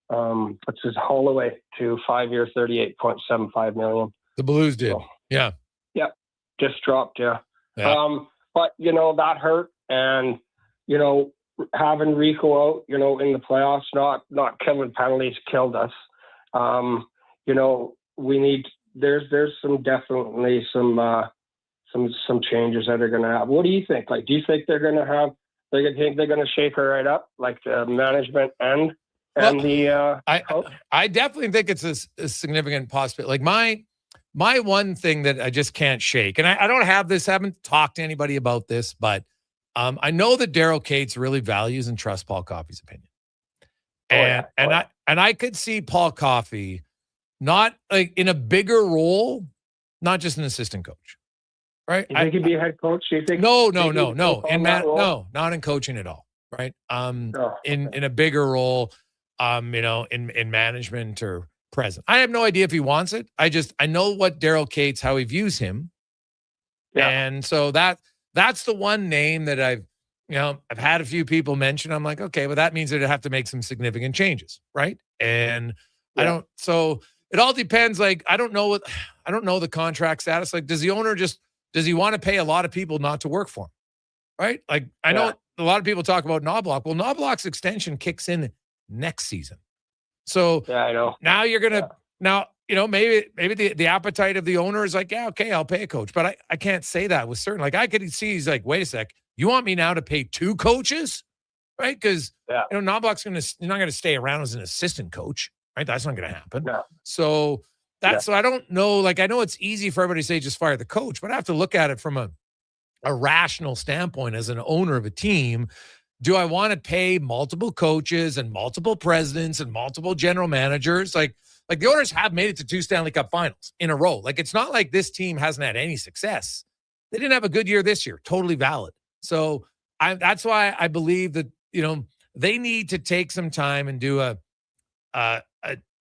what's his Holloway to 5 years, $38.75 million. The Blues did. So, yeah. Just dropped. Yeah. But that hurt. And, having Rico out, in the playoffs, not killing penalties killed us. We need, there's definitely some changes that are going to happen. What do you think? Like, do you think they're going to shake her right up, like the management and I definitely think it's a significant possibility. Like my one thing that I just can't shake, and I don't have this, I haven't talked to anybody about this, but I know that Daryl Cates really values and trusts Paul Coffey's opinion. And I could see Paul Coffey not like in a bigger role, not just an assistant coach. Right? You think he'd be a head coach? You think? No. Not in coaching at all. Right? In a bigger role, in management or president. I have no idea if he wants it. I know what Daryl Cates, how he views him. Yeah. And so that's the one name that I've had a few people mention. I'm like, okay, well, that means they'd have to make some significant changes. Right. And so it all depends. Like, I don't know the contract status. Like, does the owner does he want to pay a lot of people not to work for him? Right. Like, I know a lot of people talk about Knobloch. Well, Knobloch's extension kicks in next season. So I know. Now you're going to, maybe the appetite of the owner is like, yeah, okay, I'll pay a coach. But I can't say that with certain. Like, I could see he's like, wait a sec, you want me now to pay two coaches? Right? Because, Knobloch's you're not going to stay around as an assistant coach. Right? That's not going to happen. No. So so I don't know. Like, I know it's easy for everybody to say just fire the coach, but I have to look at it from a rational standpoint as an owner of a team. Do I want to pay multiple coaches and multiple presidents and multiple general managers? Like the Oilers have made it to 2 Stanley Cup finals in a row. Like, it's not like this team hasn't had any success. They didn't have a good year this year. Totally valid. So that's why I believe that, they need to take some time and do a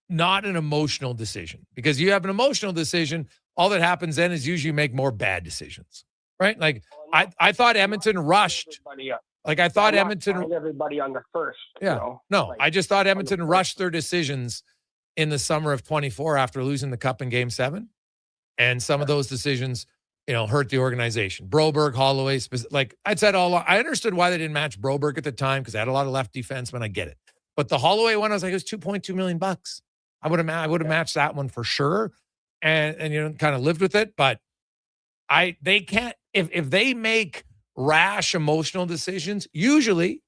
not an emotional decision, because you have an emotional decision. All that happens then is usually you make more bad decisions, right? Like I thought Edmonton rushed. Like, I thought Edmonton, everybody on the first. Yeah. No, I just thought Edmonton rushed their decisions in the summer of 24 after losing the cup in Game 7. And some of those decisions, hurt the organization. Broberg, Holloway, like I'd said all along, I understood why they didn't match Broberg at the time because they had a lot of left defensemen. I get it. But the Holloway one, I was like, it was $2.2 million. I would have matched that one for sure. And kind of lived with it. But they can't, if they make rash emotional decisions, usually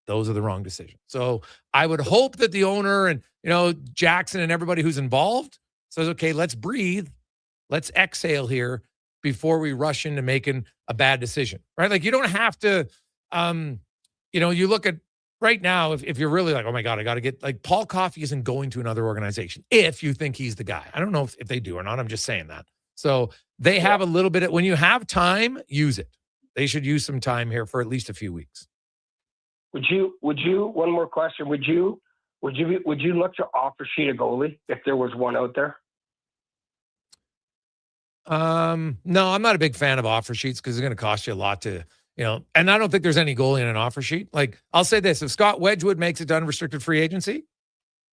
those are the wrong decisions. So I would hope that the owner and, Jackson and everybody who's involved says, okay, let's breathe. Let's exhale here before we rush into making a bad decision, right? Like, you don't have to, you look at right now, if you're really like, oh my God, I got to get, like, Paul Coffey isn't going to another organization if you think he's the guy. I don't know if they do or not. I'm just saying that. So they have a little bit of, when you have time, use it. They should use some time here for at least a few weeks. Would you, one more question. Would you look to offer sheet a goalie if there was one out there? No, I'm not a big fan of offer sheets because it's going to cost you a lot to, and I don't think there's any goalie in an offer sheet. Like, I'll say this, if Scott Wedgwood makes it to unrestricted free agency,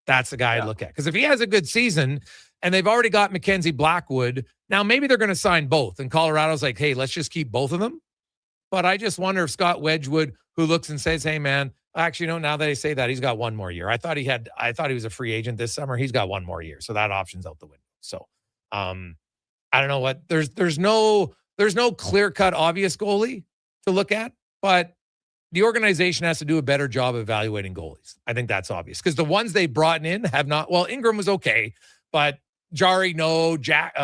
that's the guy I'd look at. Because if he has a good season and they've already got Mackenzie Blackwood, now maybe they're going to sign both. And Colorado's like, hey, let's just keep both of them. But I just wonder if Scott Wedgwood, who looks and says, hey, man, actually, now that I say that, he's got one more year. I thought he was a free agent this summer. He's got one more year. So that option's out the window. So, I don't know what, there's no clear-cut obvious goalie to look at, but the organization has to do a better job of evaluating goalies. I think that's obvious because the ones they brought in have not, well, Ingram was okay, but Jari, no, Jack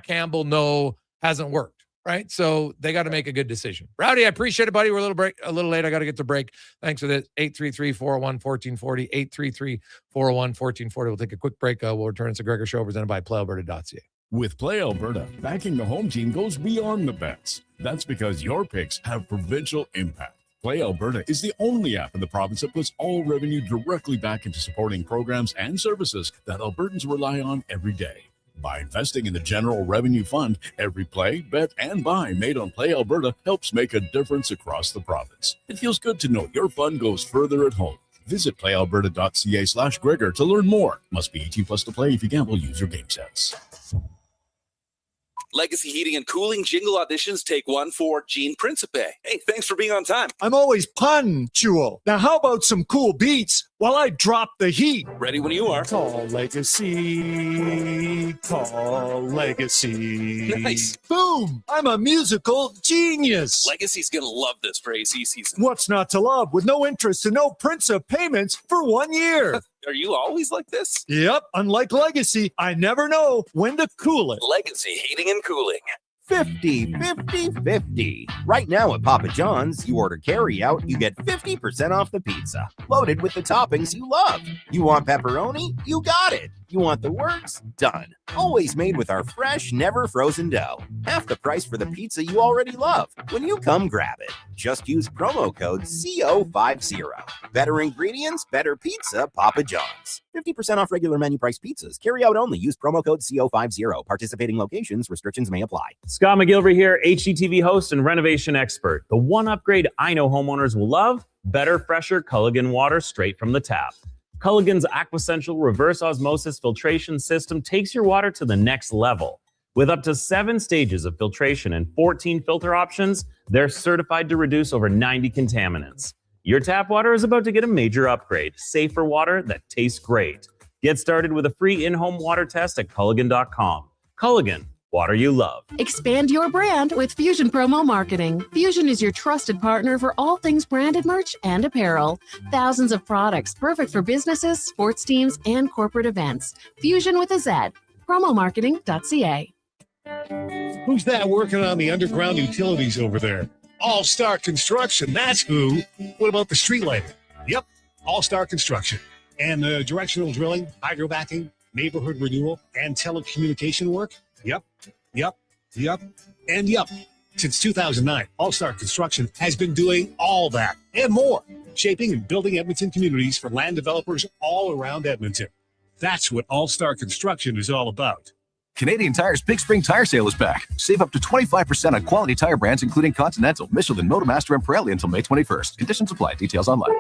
Campbell, no, hasn't worked, right? So they got to make a good decision. Rowdy, I appreciate it, buddy. We're a little late. I got to get to break. Thanks for this. 833-401-1440, 833-401-1440. We'll take a quick break. We'll return. It's a Gregor Show presented by PlayAlberta.ca. With Play Alberta, backing the home team goes beyond the bets. That's because your picks have provincial impact. Play Alberta is the only app in the province that puts all revenue directly back into supporting programs and services that Albertans rely on every day. By investing in the General Revenue Fund, every play, bet, and buy made on Play Alberta helps make a difference across the province. It feels good to know your fund goes further at home. Visit playalberta.ca/Gregor to learn more. Must be 18 plus to play. If you gamble, use your game sense. Legacy Heating and Cooling jingle auditions, take one for Gene Principe. Hey, thanks for being on time. I'm always punctual. Now, how about some cool beats while I drop the heat? Ready when you are. Call Legacy. Call Legacy. Nice. Boom! I'm a musical genius. Legacy's going to love this for AC season. What's not to love with no interest and no Principe payments for 1 year? Are you always like this? Yep. Unlike Legacy, I never know when to cool it. Legacy Heating and Cooling. 50-50-50. Right now at Papa John's, you order carry out, you get 50% off the pizza, loaded with the toppings you love. You want pepperoni? You got it. You want the works? Done. Always made with our fresh, never frozen dough. Half the price for the pizza you already love. When you come grab it, just use promo code CO50. Better ingredients, better pizza, Papa John's. 50% off regular menu price pizzas. Carry out only. Use promo code CO50. Participating locations, restrictions may apply. Scott McGilvery here, HGTV host and renovation expert. The one upgrade I know homeowners will love: better, fresher Culligan water straight from the tap. Culligan's Aquasential reverse osmosis filtration system takes your water to the next level. With up to 7 stages of filtration and 14 filter options, they're certified to reduce over 90 contaminants. Your tap water is about to get a major upgrade. Safer water that tastes great. Get started with a free in-home water test at Culligan.com. Culligan, water you love. Expand your brand with Fusion Promo Marketing. Fusion is your trusted partner for all things branded merch and apparel. Thousands of products perfect for businesses, sports teams, and corporate events. Fusion with a Z. Promomarketing.ca. Who's that working on the underground utilities over there? All-Star Construction, that's who. What about the street lighting? Yep, All-Star Construction. And directional drilling, hydrovacking, neighborhood renewal, and telecommunication work? Yep. Since 2009, All-Star Construction has been doing all that and more, shaping and building Edmonton communities for land developers all around Edmonton. That's what All-Star Construction is all about. Canadian Tire's Big Spring Tire Sale is back. Save up to 25% on quality tire brands including Continental, Michelin, Motomaster, and Pirelli until May 21st. Conditions apply. Details online.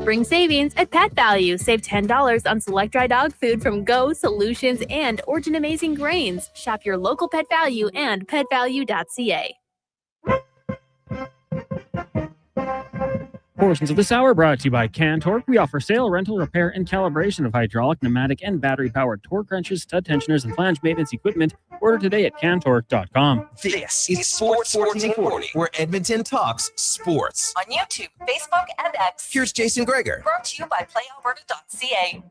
Spring savings at Pet Value. Save $10 on select dry dog food from Go, Solutions, and Origin Amazing Grains. Shop your local Pet Value and petvalue.ca. Portions of this hour brought to you by Cantork. We offer sale, rental, repair, and calibration of hydraulic, pneumatic, and battery-powered torque wrenches, stud tensioners, and flange maintenance equipment. Order today at Cantork.com. This is Sports 1440, where Edmonton talks sports. On YouTube, Facebook, and X. Here's Jason Gregor. Brought to you by PlayAlberta.ca.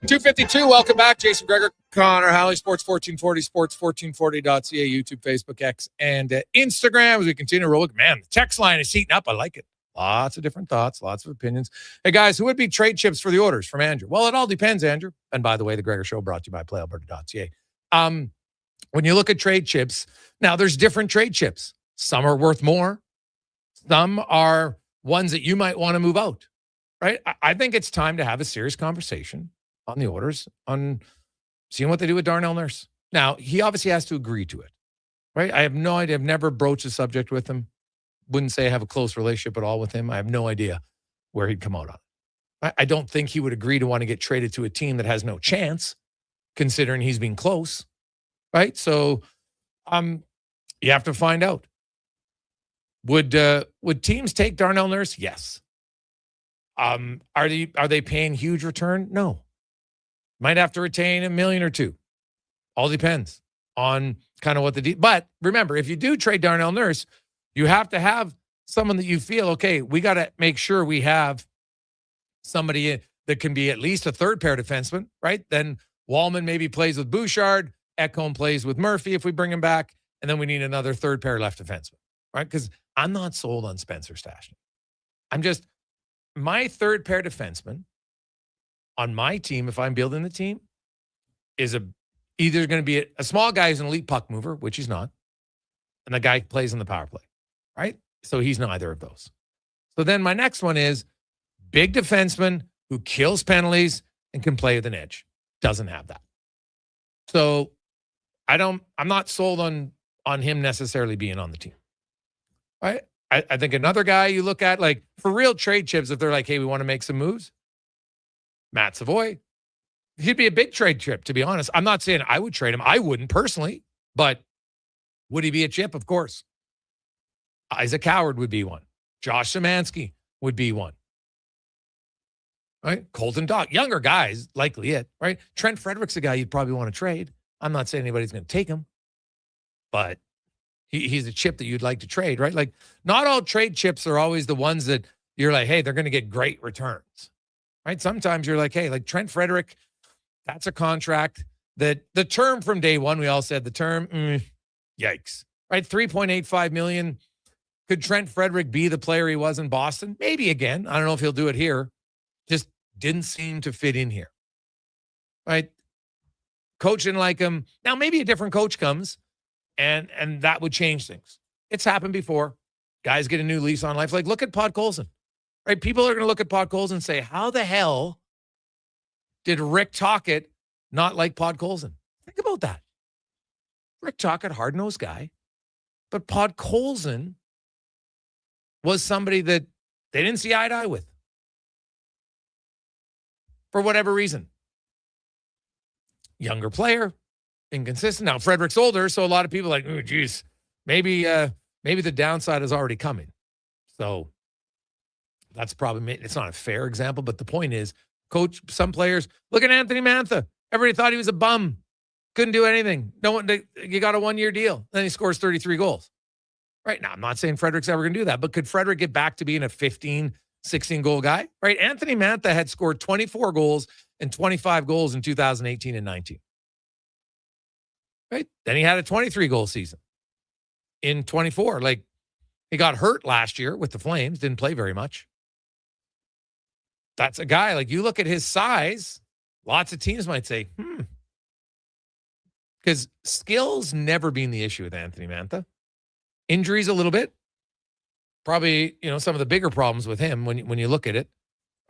.252, welcome back. Jason Gregor, Connor Halley, Sports 1440, sports1440.ca, YouTube, Facebook, X, and Instagram. As we continue to roll, man, the text line is heating up. I like it. Lots of different thoughts, lots of opinions. Hey, guys, who would be trade chips for the Oilers? From Andrew. Well, it all depends, Andrew. And by the way, the Gregor Show brought to you by PlayAlberta.ca. When you look at trade chips, now there's different trade chips. Some are worth more. Some are ones that you might want to move out, right? I think it's time to have a serious conversation on the Oilers on seeing what they do with Darnell Nurse. Now, he obviously has to agree to it, right? I have no idea. I've never broached the subject with him. Wouldn't say I have a close relationship at all with him. I have no idea where he'd come out on. I don't think he would agree to want to get traded to a team that has no chance, considering he's been close, right? So you have to find out. Would teams take Darnell Nurse? Yes. Are they paying huge return? No. Might have to retain $1 million or $2 million. All depends on kind of what the deal. But remember, if you do trade Darnell Nurse, you have to have someone that you feel, okay, we got to make sure we have somebody that can be at least a third pair defenseman, right? Then Wallman maybe plays with Bouchard, Ekholm plays with Murphy if we bring him back, and then we need another third pair left defenseman, right? Because I'm not sold on Spencer Stastny. My third pair defenseman on my team, if I'm building the team, is either going to be a small guy who's an elite puck mover, which he's not, and the guy plays on the power play, right? So he's neither of those. So then my next one is big defenseman who kills penalties and can play with an edge. Doesn't have that. So I'm not sold on him necessarily being on the team. Right? I think another guy you look at, like for real trade chips, if they're like, hey, we want to make some moves, Matt Savoy, he'd be a big trade chip, to be honest. I'm not saying I would trade him. I wouldn't personally, but would he be a chip? Of course. Isaac Howard would be one. Josh Szymanski would be one. Right? Colton Dach, younger guys, likely it, right? Trent Frederick's a guy you'd probably want to trade. I'm not saying anybody's going to take him, but he's a chip that you'd like to trade, right? Like, not all trade chips are always the ones that you're like, hey, they're going to get great returns, right? Sometimes you're like, hey, like Trent Frederick, that's a contract that the term from day one, we all said the term, yikes, right? $3.85 million. Could Trent Frederick be the player he was in Boston? Maybe again. I don't know if he'll do it here. Just didn't seem to fit in here, right? Coach didn't like him. Now, maybe a different coach comes and that would change things. It's happened before. Guys get a new lease on life. Like, look at Podkolzin, right? People are going to look at Podkolzin and say, how the hell did Rick Tocchet not like Podkolzin? Think about that. Rick Tocchet, hard-nosed guy, but Podkolzin was somebody that they didn't see eye to eye with for whatever reason. Younger player, inconsistent. Now, Frederick's older, so a lot of people are like, oh, geez, maybe the downside is already coming. So that's probably, it's not a fair example, but the point is, coach, some players, look at Anthony Mantha. Everybody thought he was a bum. Couldn't do anything. No one, you got a 1-year deal. Then he scores 33 goals. Right now, I'm not saying Frederick's ever going to do that, but could Frederick get back to being a 15, 16 goal guy? Right? Anthony Mantha had scored 24 goals and 25 goals in 2018 and 19. Right? Then he had a 23 goal season in 24. Like, he got hurt last year with the Flames, didn't play very much. That's a guy, like, you look at his size, lots of teams might say, because skills never been the issue with Anthony Mantha. Injuries a little bit. Probably, some of the bigger problems with him when you look at it,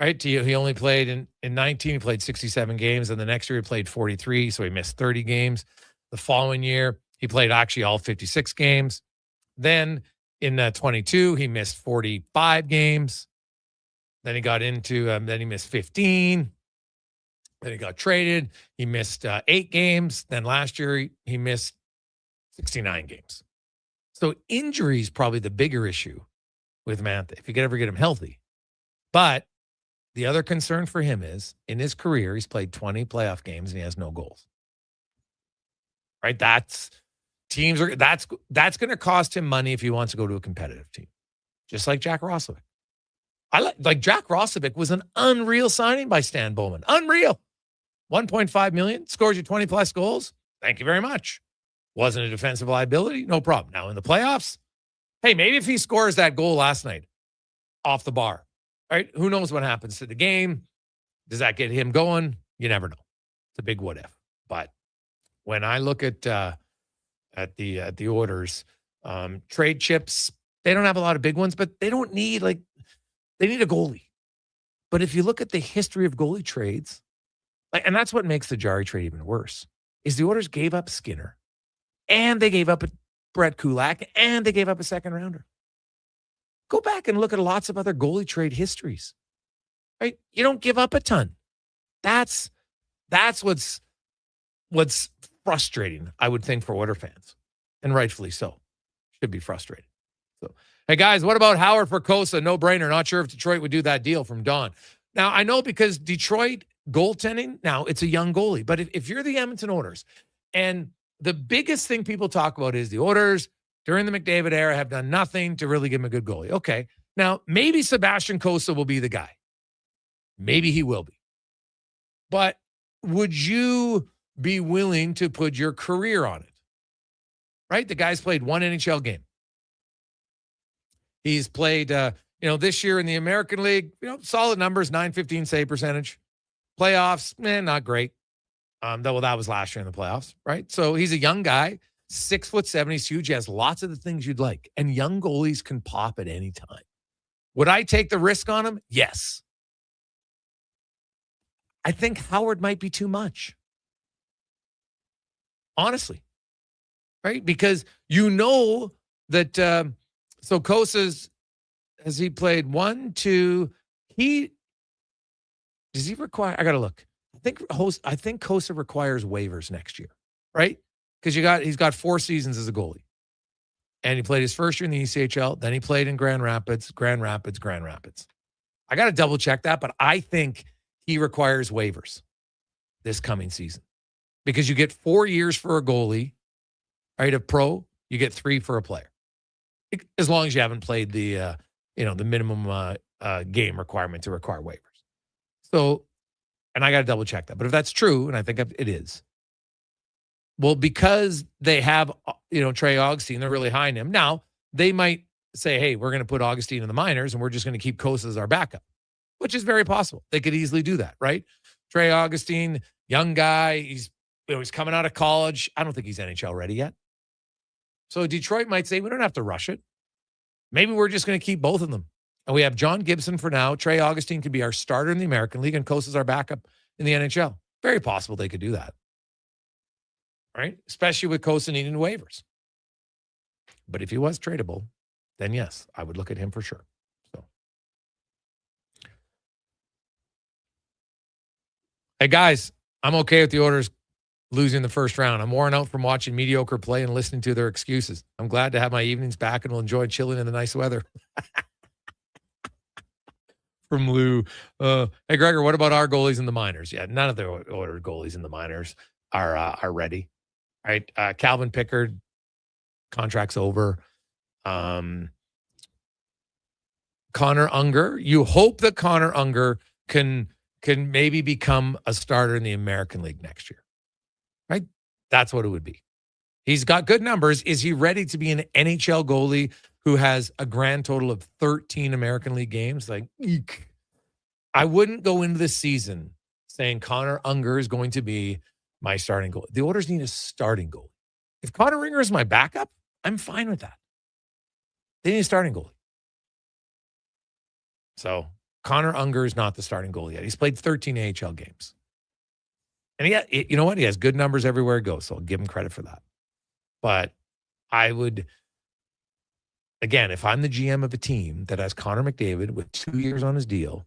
right? He only played in 19, he played 67 games, and the next year he played 43, so he missed 30 games. The following year, he played actually all 56 games. Then in 22, he missed 45 games. Then he got into, then he missed 15. Then he got traded. He missed 8 games. Then last year, he missed 69 games. So injury is probably the bigger issue with Mantha, if you could ever get him healthy. But the other concern for him is, in his career, he's played 20 playoff games and he has no goals. Right? That's going to cost him money if he wants to go to a competitive team. Just like Jack Roslovic. I like Jack Roslovic was an unreal signing by Stan Bowman. Unreal. $1.5 million, scores you 20 plus goals. Thank you very much. Wasn't a defensive liability, no problem. Now in the playoffs, hey, maybe if he scores that goal last night off the bar, right? Who knows what happens to the game? Does that get him going? You never know. It's a big what if. But when I look at the Oilers, trade chips, they don't have a lot of big ones, but they don't need they need a goalie. But if you look at the history of goalie trades, and that's what makes the Jari trade even worse, is the Oilers gave up Skinner, and they gave up a Brett Kulak, and they gave up a second rounder. Go back and look at lots of other goalie trade histories. Right? You don't give up a ton. That's what's frustrating, I would think, for Oilers fans, and rightfully so. Should be frustrated. So, hey guys, what about Howard for Kosa? No brainer. Not sure if Detroit would do that deal from Don. Now I know because Detroit goaltending. Now it's a young goalie, but if you're the Edmonton Oilers, and the biggest thing people talk about is the Oilers during the McDavid era have done nothing to really give him a good goalie. Okay, now maybe Sebastian Kosa will be the guy. Maybe he will be. But would you be willing to put your career on it? Right? The guy's played one NHL game. He's played, this year in the American League, solid numbers, .915 save percentage. Playoffs, not great. Though that was last year in the playoffs, right? So he's a young guy, 6'7", he's huge. He has lots of the things you'd like. And young goalies can pop at any time. Would I take the risk on him? Yes. I think Howard might be too much. Honestly. Right? Because that so Kosa's, has he played 1, 2, does he require, I got to look. I think Kosa requires waivers next year, right? Because he's got 4 seasons as a goalie. And he played his first year in the ECHL, then he played in Grand Rapids. I got to double check that, but I think he requires waivers this coming season. Because you get 4 years for a goalie, right? A pro, you get 3 for a player. As long as you haven't played the minimum game requirement to require waivers. So, and I got to double check that. But if that's true, and I think it is, well, because they have, Trey Augustine, they're really high in him. Now, they might say, hey, we're going to put Augustine in the minors and we're just going to keep Kosa as our backup, which is very possible. They could easily do that, right? Trey Augustine, young guy, he's coming out of college. I don't think he's NHL ready yet. So Detroit might say, we don't have to rush it. Maybe we're just going to keep both of them. And we have John Gibson for now. Trey Augustine could be our starter in the American League, and Kosa's our backup in the NHL. Very possible they could do that. Right? Especially with Kosa needing waivers. But if he was tradable, then yes, I would look at him for sure. So, hey guys, I'm okay with the Oilers losing the first round. I'm worn out from watching mediocre play and listening to their excuses. I'm glad to have my evenings back and will enjoy chilling in the nice weather. From Lou. Hey, Gregor, what about our goalies in the minors? Yeah, none of the Oilers goalies in the minors are ready. All right, Calvin Pickard, contract's over. Connor Unger. You hope that Connor Unger can maybe become a starter in the American League next year. Right? That's what it would be. He's got good numbers. Is he ready to be an NHL goalie who has a grand total of 13 American League games? Eek. I wouldn't go into this season saying Connor Unger is going to be my starting goalie. The Oilers need a starting goalie. If Connor Unger is my backup, I'm fine with that. They need a starting goalie. So Connor Unger is not the starting goalie yet. He's played 13 AHL games. And you know what? He has good numbers everywhere he goes, so I'll give him credit for that. But I would, again, if I'm the GM of a team that has Connor McDavid with 2 years on his deal,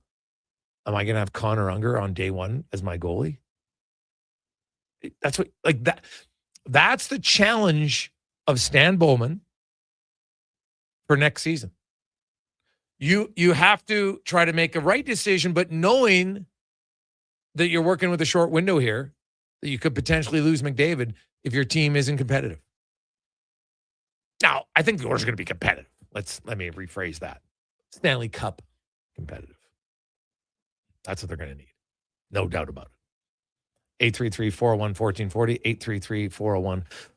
am I going to have Connor Unger on day one as my goalie? That's what, that. That's the challenge of Stan Bowman for next season. You have to try to make a right decision, but knowing that you're working with a short window here, that you could potentially lose McDavid if your team isn't competitive. Now, I think the Oilers are going to be competitive. Let me rephrase that. Stanley Cup competitive. That's what they're going to need. No doubt about it. 833-401-1440,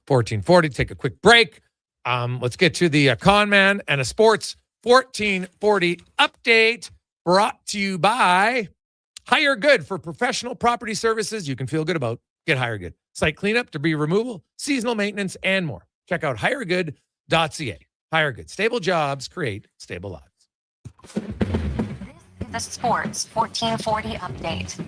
833-401-1440. Take a quick break. Let's get to the Con Man and a Sports 1440 update brought to you by Hire Good. For professional property services you can feel good about. Get Hire Good. Site cleanup, debris removal, seasonal maintenance, and more. Check out hiregood.ca. Hire Good. Stable jobs create stable lives. The Sports 1440 update.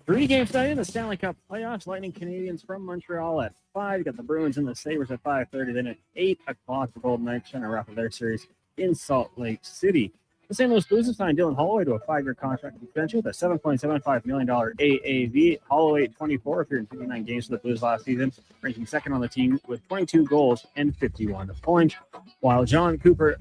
3 games tonight in the Stanley Cup playoffs. Lightning Canadians from Montreal at 5. You got the Bruins and the Sabres at 5:30. Then at 8 o'clock, the Golden Knights trying to wrap up their series in Salt Lake City. The St. Louis Blues have signed Dylan Holloway to a 5-year contract extension with a $7.75 million AAV. Holloway, 24, appeared in 59 games for the Blues last season, ranking second on the team with 22 goals and 51 points. While John Cooper,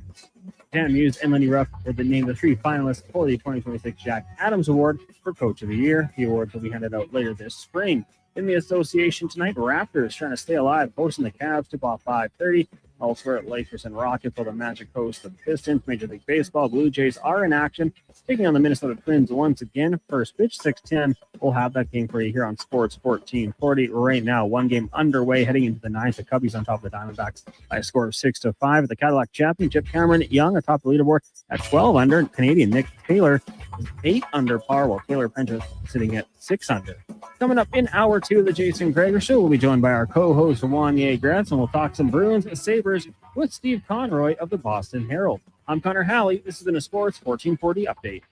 Dan Muse, and Lenny Ruff were named the 3 finalists for the 2026 Jack Adams Award for Coach of the Year. The awards will be handed out later this spring. In the association tonight, Raptors trying to stay alive, hosting the Cavs, tip-off 5:30. Elsewhere, Lakers and Rockets will the Magic host the Pistons. Major League Baseball, Blue Jays are in action, taking on the Minnesota Twins once again. First pitch, 6:10. We'll have that game for you here on Sports 1440. Right now, 1 game underway, heading into the 9th. The Cubbies on top of the Diamondbacks by a score of 6-5. At the Cadillac Championship, Cameron Young atop the leaderboard at 12 under. Canadian Nick Taylor is 8 under par, while Taylor Prentice sitting at 6 under. Coming up in hour 2 of the Jason Gregor Show, we'll be joined by our co-host Wanye Gretz, and we'll talk some Bruins and Sabres with Steve Conroy of the Boston Herald. I'm Connor Halley. This has been a Sports 1440 update.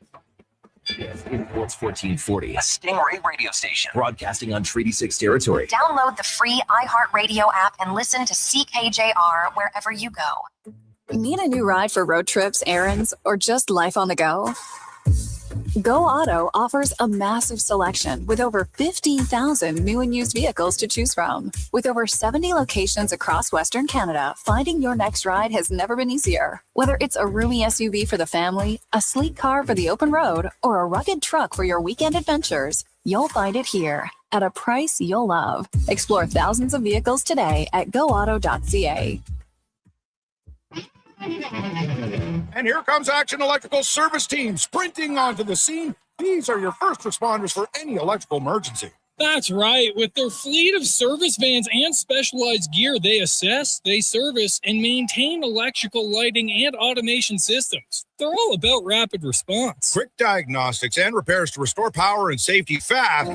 Yes, in Sports 1440, a Stingray radio station broadcasting on Treaty 6 territory. Download the free iHeartRadio app and listen to CKJR wherever you go. Need a new ride for road trips, errands, or just life on the go? Go Auto offers a massive selection with over 15,000 new and used vehicles to choose from. With over 70 locations across Western Canada, finding your next ride has never been easier. Whether it's a roomy SUV for the family, a sleek car for the open road, or a rugged truck for your weekend adventures, you'll find it here at a price you'll love. Explore thousands of vehicles today at goauto.ca. And here comes Action Electrical Service Team sprinting onto the scene. These are your first responders for any electrical emergency. That's right. With their fleet of service vans and specialized gear, they assess, they service, and maintain electrical lighting and automation systems. They're all about rapid response. Quick diagnostics and repairs to restore power and safety fast.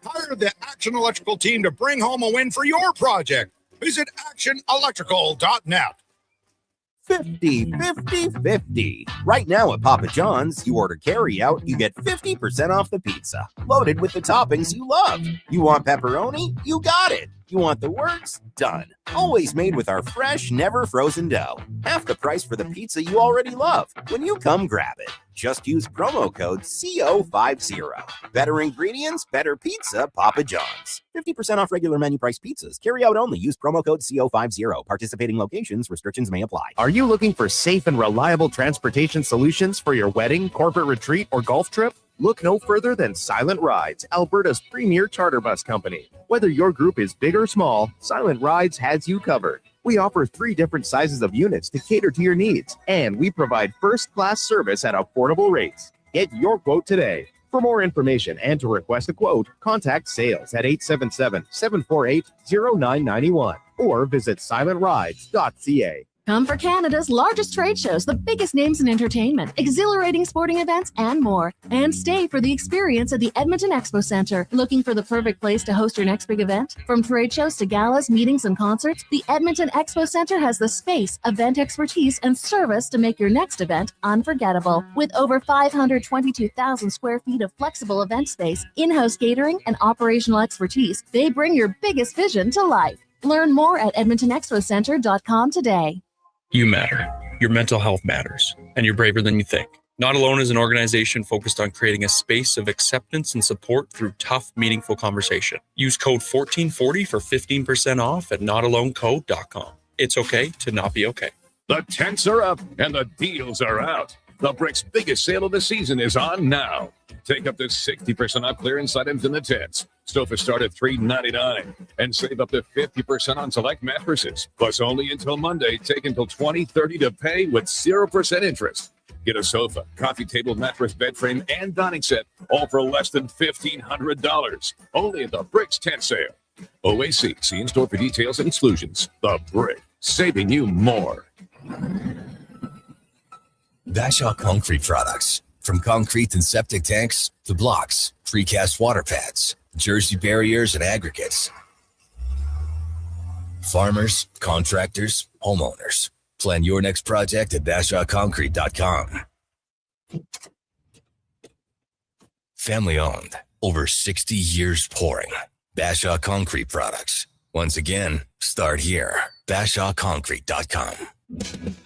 Hire the Action Electrical team to bring home a win for your project. Visit actionelectrical.net. 50-50-50. Right now at Papa John's, you order carry-out, you get 50% off the pizza, loaded with the toppings you love. You want pepperoni? You got it. You want the works? Done. Always made with our fresh, never frozen dough. Half the price for the pizza you already love. When you come grab it, just use promo code CO50. Better ingredients, better pizza, Papa John's. 50% off regular menu price pizzas. Carry out only. Use promo code CO50. Participating locations, restrictions may apply. Are you looking for safe and reliable transportation solutions for your wedding, corporate retreat, or golf trip? Look no further than Silent Rides, Alberta's premier charter bus company. Whether your group is big or small, Silent Rides has you covered. We offer 3 different sizes of units to cater to your needs, and we provide first-class service at affordable rates. Get your quote today. For more information and to request a quote, contact sales at 877-748-0991 or visit silentrides.ca. Come for Canada's largest trade shows, the biggest names in entertainment, exhilarating sporting events, and more. And stay for the experience at the Edmonton Expo Centre. Looking for the perfect place to host your next big event? From trade shows to galas, meetings, and concerts, the Edmonton Expo Centre has the space, event expertise, and service to make your next event unforgettable. With over 522,000 square feet of flexible event space, in-house catering, and operational expertise, they bring your biggest vision to life. Learn more at edmontonexpocentre.com today. You matter. Your mental health matters, and you're braver than you think. Not Alone is an organization focused on creating a space of acceptance and support through tough, meaningful conversation. Use code 1440 for 15% off at notalonecode.com. It's okay to not be okay. The tents are up and the deals are out. The Brick's biggest sale of the season is on now. Take up to 60% off clearance items in the tents. Sofas start at $399 and save up to 50% on select mattresses. Plus, only until Monday, take until 2030 to pay with 0% interest. Get a sofa, coffee table, mattress, bed frame, and dining set, all for less than $1,500. Only at the Bricks tent sale. OAC, see in-store for details and exclusions. The Brick, saving you more. Bashaw Concrete Products. From concrete and septic tanks to blocks, precast water pads, Jersey barriers, and aggregates. Farmers, contractors, homeowners. Plan your next project at BashawConcrete.com. Family owned. Over 60 years pouring. Bashaw Concrete Products. Once again, start here. BashawConcrete.com.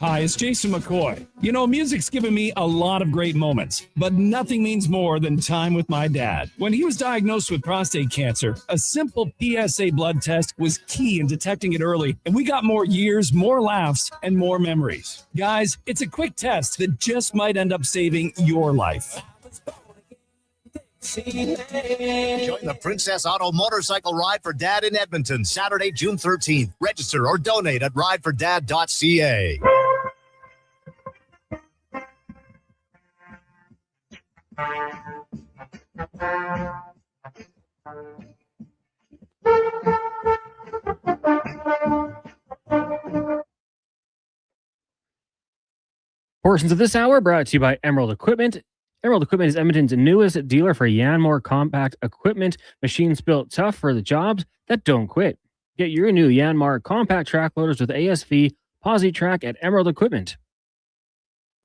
Hi, it's Jason McCoy. You know, music's given me a lot of great moments, but nothing means more than time with my dad. When he was diagnosed with prostate cancer, a simple PSA blood test was key in detecting it early, and we got more years, more laughs, and more memories. Guys, it's a quick test that just might end up saving your life. Join the Princess Auto Motorcycle Ride for Dad in Edmonton, Saturday, June 13th. Register or donate at ridefordad.ca. Portions of this hour brought to you by Emerald Equipment. Emerald Equipment is Edmonton's newest dealer for Yanmar compact equipment. Machines built tough for the jobs that don't quit. Get your new Yanmar compact track loaders with ASV Posi Track at Emerald Equipment.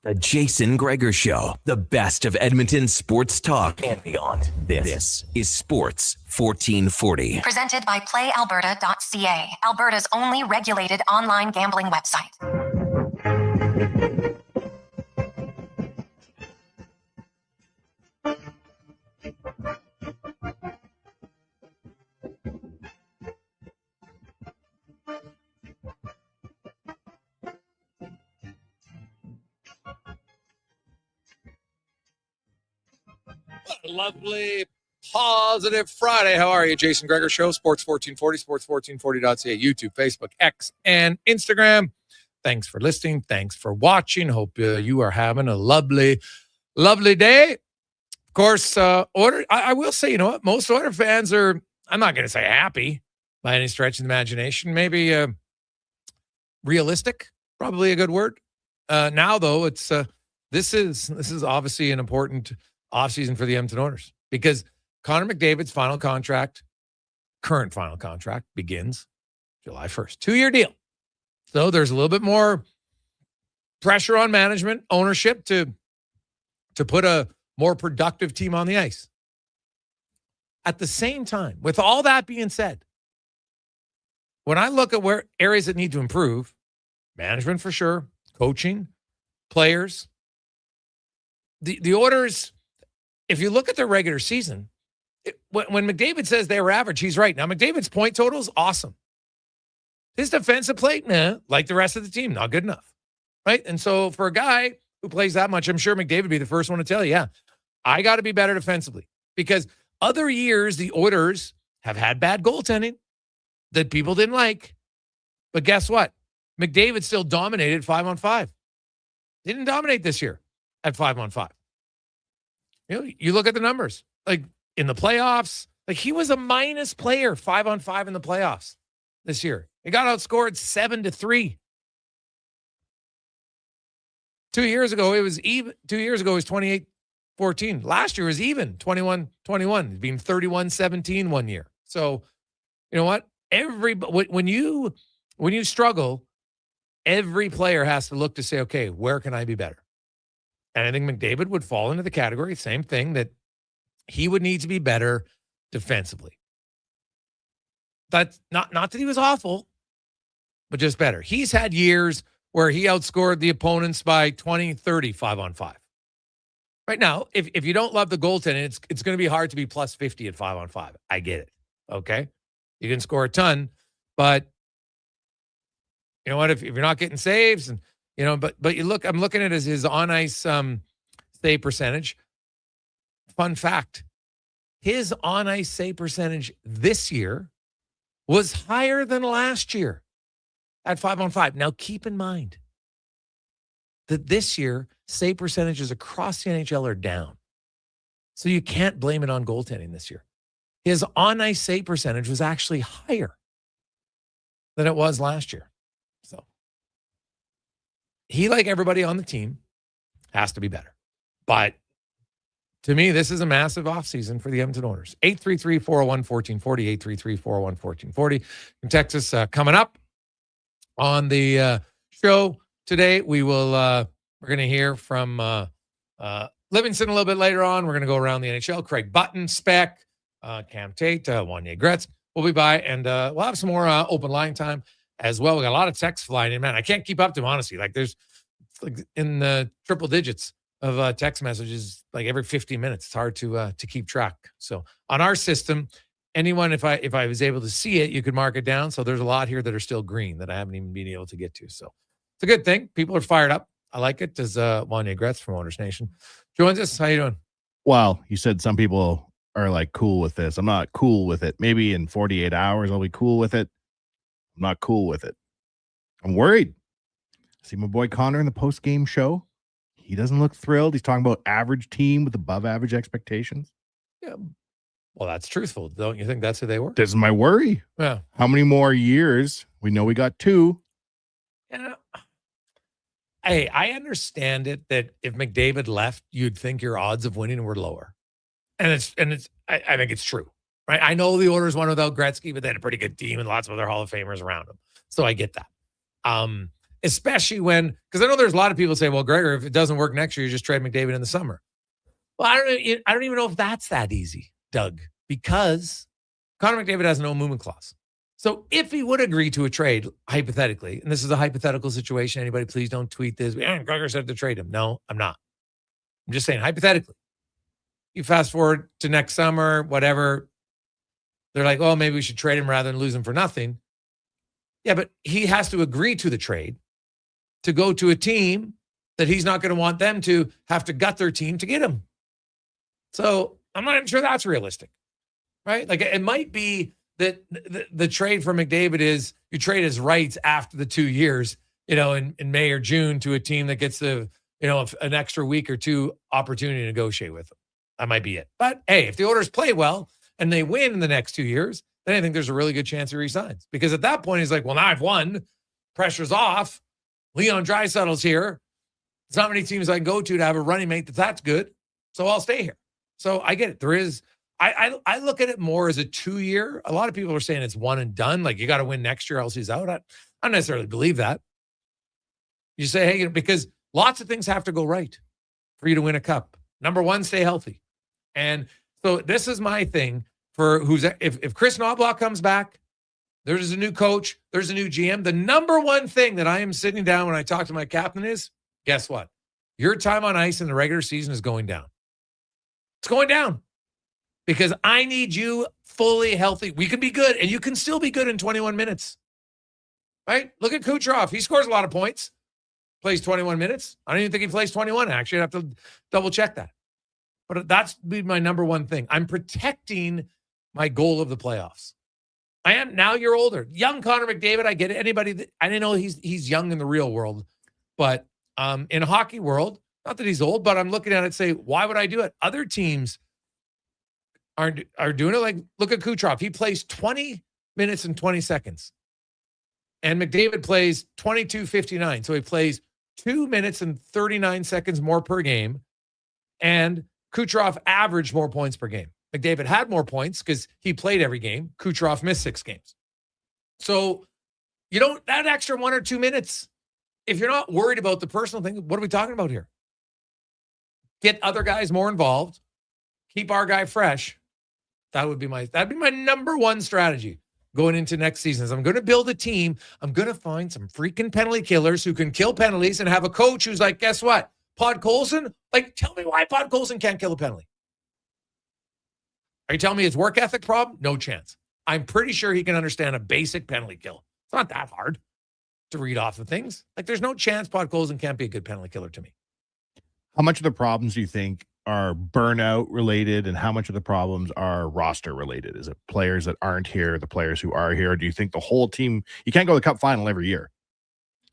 The Jason Gregor Show, the best of Edmonton sports talk and beyond. This is Sports 1440. Presented by PlayAlberta.ca, Alberta's only regulated online gambling website. Lovely, positive Friday. How are you? Jason Gregor Show, Sports 1440, sports1440.ca, YouTube, Facebook, X, and Instagram. Thanks for listening. Thanks for watching. Hope you are having a lovely, lovely day. Of course, I will say, you know what? Most Oiler fans are, I'm not going to say happy by any stretch of the imagination. Maybe realistic, probably a good word. Now, though, it's this is obviously an important offseason for the Edmonton Oilers because Connor McDavid's current final contract begins July 1st. 2-year deal. So there's a little bit more pressure on management, ownership to put a more productive team on the ice. At the same time, with all that being said, when I look at where areas that need to improve, management for sure, coaching, players, the Oilers, if you look at their regular season, when McDavid says they were average, he's right. Now, McDavid's point total is awesome. His defensive play, like the rest of the team, not good enough, right? And so for a guy who plays that much, I'm sure McDavid would be the first one to tell you, yeah, I got to be better defensively. Because other years, the Oilers have had bad goaltending that people didn't like. But guess what? McDavid still dominated 5-on-5. He didn't dominate this year at 5-on-5. You know, you look at the numbers, like in the playoffs, like he was a minus player 5-on-5 in the playoffs this year. He got outscored 7-3. 2 years ago, it was even. 2 years ago, it was 28-14. Last year was even 21-21. He's been 31-17 one year. So, you know what? When you struggle, every player has to look to say, okay, where can I be better? And I think McDavid would fall into the category, same thing, that he would need to be better defensively. That's not that he was awful, but just better. He's had years where he outscored the opponents by 20, 30, 5-on-5. Right now, if you don't love the goaltending, it's going to be hard to be plus 50 at 5-on-5. I get it. Okay? You can score a ton, but you know what? If you're not getting saves, and you know, but you look, I'm looking at his on ice save percentage. Fun fact: his on ice save percentage this year was higher than last year at 5-on-5. Now, keep in mind, that this year save percentages across the NHL are down. So you can't blame it on goaltending this year. His on-ice save percentage was actually higher than it was last year. So he, like everybody on the team, has to be better. But to me, this is a massive offseason for the Edmonton Oilers. 833-401-1440, 833-401-1440. And Texas coming up on the show today. We're going to hear from Livingston a little bit later on. We're going to go around the NHL. Craig Button, Speck, Cam Tate, Wanye Gretz will be by, and we'll have some more open line time as well. We got a lot of texts flying in, man. I can't keep up to them, honestly. Like there's like in the triple digits of text messages like every 15 minutes. It's hard to keep track. So on our system, anyone, if I was able to see it, you could mark it down. So there's a lot here that are still green that I haven't even been able to get to. So it's a good thing. People are fired up. I like it. As Wanye Gretz from Oilersnation joins us. How you doing? Well, you said some people are like cool with this. I'm not cool with it. Maybe in 48 hours I'll be cool with it. I'm not cool with it. I'm worried. See my boy Connor in the post-game show. He doesn't look thrilled. He's talking about average team with above average expectations. Yeah. Well, that's truthful. Don't you think that's who they were? This is my worry. Yeah. How many more years? We know we got 2. Yeah. Hey, I understand it that if McDavid left, you'd think your odds of winning were lower. And I think it's true. Right? I know the Oilers won without Gretzky, but they had a pretty good team and lots of other Hall of Famers around them. So I get that. Especially when, because I know there's a lot of people say, well, Gregor, if it doesn't work next year, you just trade McDavid in the summer. Well, I don't even know if that's that easy, Doug, because Connor McDavid has no movement clause. So if he would agree to a trade, hypothetically, and this is a hypothetical situation, anybody please don't tweet this. Gregor said to trade him. No, I'm not. I'm just saying hypothetically. You fast forward to next summer, whatever. They're like, oh, maybe we should trade him rather than lose him for nothing. Yeah, but he has to agree to the trade to go to a team that he's not going to want them to have to gut their team to get him. So I'm not even sure that's realistic, right? Like it might be that the trade for McDavid is you trade his rights after the 2 years, in May or June to a team that gets an extra week or two opportunity to negotiate with him. That might be it. But hey, if the Oilers play well and they win in the next 2 years, then I think there's a really good chance he resigns. Because at that point, he's like, well, now I've won. Pressure's off. Leon Draisaitl's here. There's not many teams I can go to have a running mate that's good. So I'll stay here. So I get it. There is, I look at it more as a 2 year. A lot of people are saying it's one and done. Like you got to win next year, else he's out. I don't necessarily believe that. You say, hey, because lots of things have to go right for you to win a cup. Number one, stay healthy. And so this is my thing for if Chris Knobloch comes back, there's a new coach, there's a new GM. The number one thing that I am sitting down when I talk to my captain is, guess what? Your time on ice in the regular season is going down. It's going down because I need you fully healthy. We can be good, and you can still be good in 21 minutes, right? Look at Kucherov. He scores a lot of points, plays 21 minutes. I don't even think he plays 21, actually. I'd have to double check that. But that's been my number one thing. I'm protecting my goal of the playoffs. I am. Now you're older. Young Connor McDavid, I get it. Anybody I didn't know he's young in the real world. But in hockey world, not that he's old, but I'm looking at it and say, why would I do it? Other teams are doing it. Like, look at Kucherov. He plays 20 minutes and 20 seconds. And McDavid plays 22:59. So he plays 2 minutes and 39 seconds more per game. And Kucherov averaged more points per game. McDavid had more points because he played every game. Kucherov missed 6 games. So you don't, that extra 1 or 2 minutes, if you're not worried about the personal thing, what are we talking about here? Get other guys more involved. Keep our guy fresh. That'd be my number one strategy going into next season. Is I'm going to build a team. I'm going to find some freaking penalty killers who can kill penalties and have a coach who's like, guess what? Podkolzin? Like, tell me why Podkolzin can't kill a penalty. Are you telling me it's work ethic problem? No chance. I'm pretty sure he can understand a basic penalty kill. It's not that hard to read off the things. Like, there's no chance Podkolzin can't be a good penalty killer to me. How much of the problems do you think are burnout related and how much of the problems are roster related? Is it players that aren't here, the players who are here? Or do you think the whole team, you can't go to the cup final every year?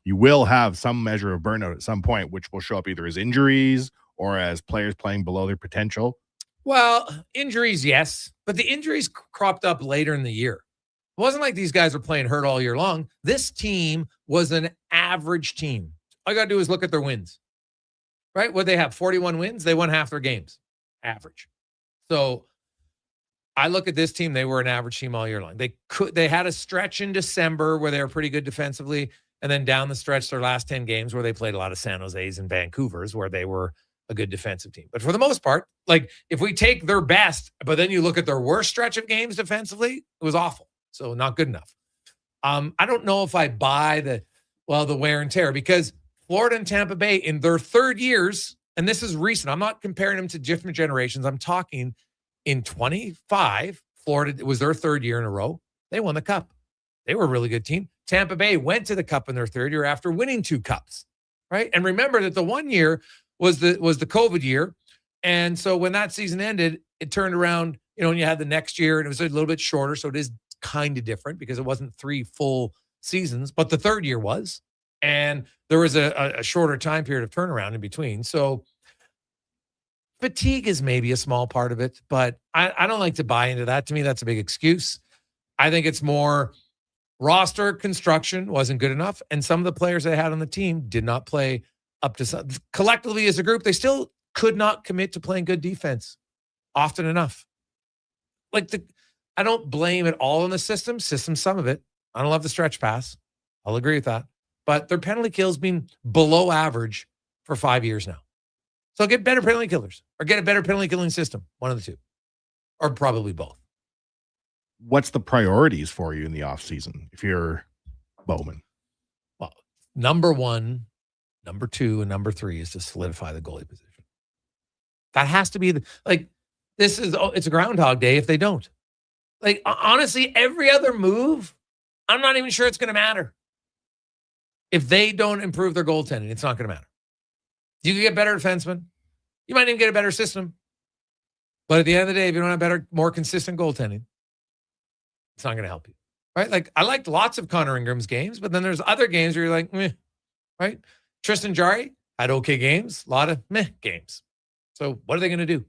you will have some measure of burnout at some point, which will show up either as injuries or as players playing below their potential. Well, injuries, yes, but the injuries cropped up later in the year. It wasn't like these guys were playing hurt all year long. This team was an average team. All you got to do is look at their wins, right? What they have, 41 wins. They won half their games, average. So I look at this team. They were an average team all year long. They had a stretch in December where they were pretty good defensively. And then down the stretch, their last 10 games where they played a lot of San Jose's and Vancouver's where they were a good defensive team. But for the most part, like if we take their best, but then you look at their worst stretch of games defensively, it was awful. So not good enough. I don't know if I buy the wear and tear, because Florida and Tampa Bay in their third years, and this is recent, I'm not comparing them to different generations. I'm talking in 25, Florida, it was their third year in a row. They won the cup. They were a really good team. Tampa Bay went to the cup in their third year after winning 2 cups, right? And remember that the one year was the COVID year. And so when that season ended, it turned around, and you had the next year and it was a little bit shorter. So it is kind of different because it wasn't 3 full seasons, but the third year was. And there was a shorter time period of turnaround in between. So fatigue is maybe a small part of it, but I don't like to buy into that. To me, that's a big excuse. I think it's more roster construction wasn't good enough. And some of the players they had on the team did not play up to some. Collectively as a group, they still could not commit to playing good defense often enough. I don't blame it all on the system, some of it. I don't love the stretch pass. I'll agree with that. But their penalty kills been below average for 5 years now. So get better penalty killers or get a better penalty killing system. One of the two, or probably both. What's the priorities for you in the offseason if you're Bowman? Well, number 1, number 2, and number 3 is to solidify the goalie position. That has to be it's a Groundhog Day if they don't. Honestly, every other move, I'm not even sure it's going to matter. If they don't improve their goaltending, it's not going to matter. You can get better defensemen. You might even get a better system. But at the end of the day, if you don't have better, more consistent goaltending, it's not going to help you. Right? I liked lots of Connor Ingram's games, but then there's other games where you're like, meh. Right? Tristan Jarry had okay games, a lot of meh games. So what are they going to do?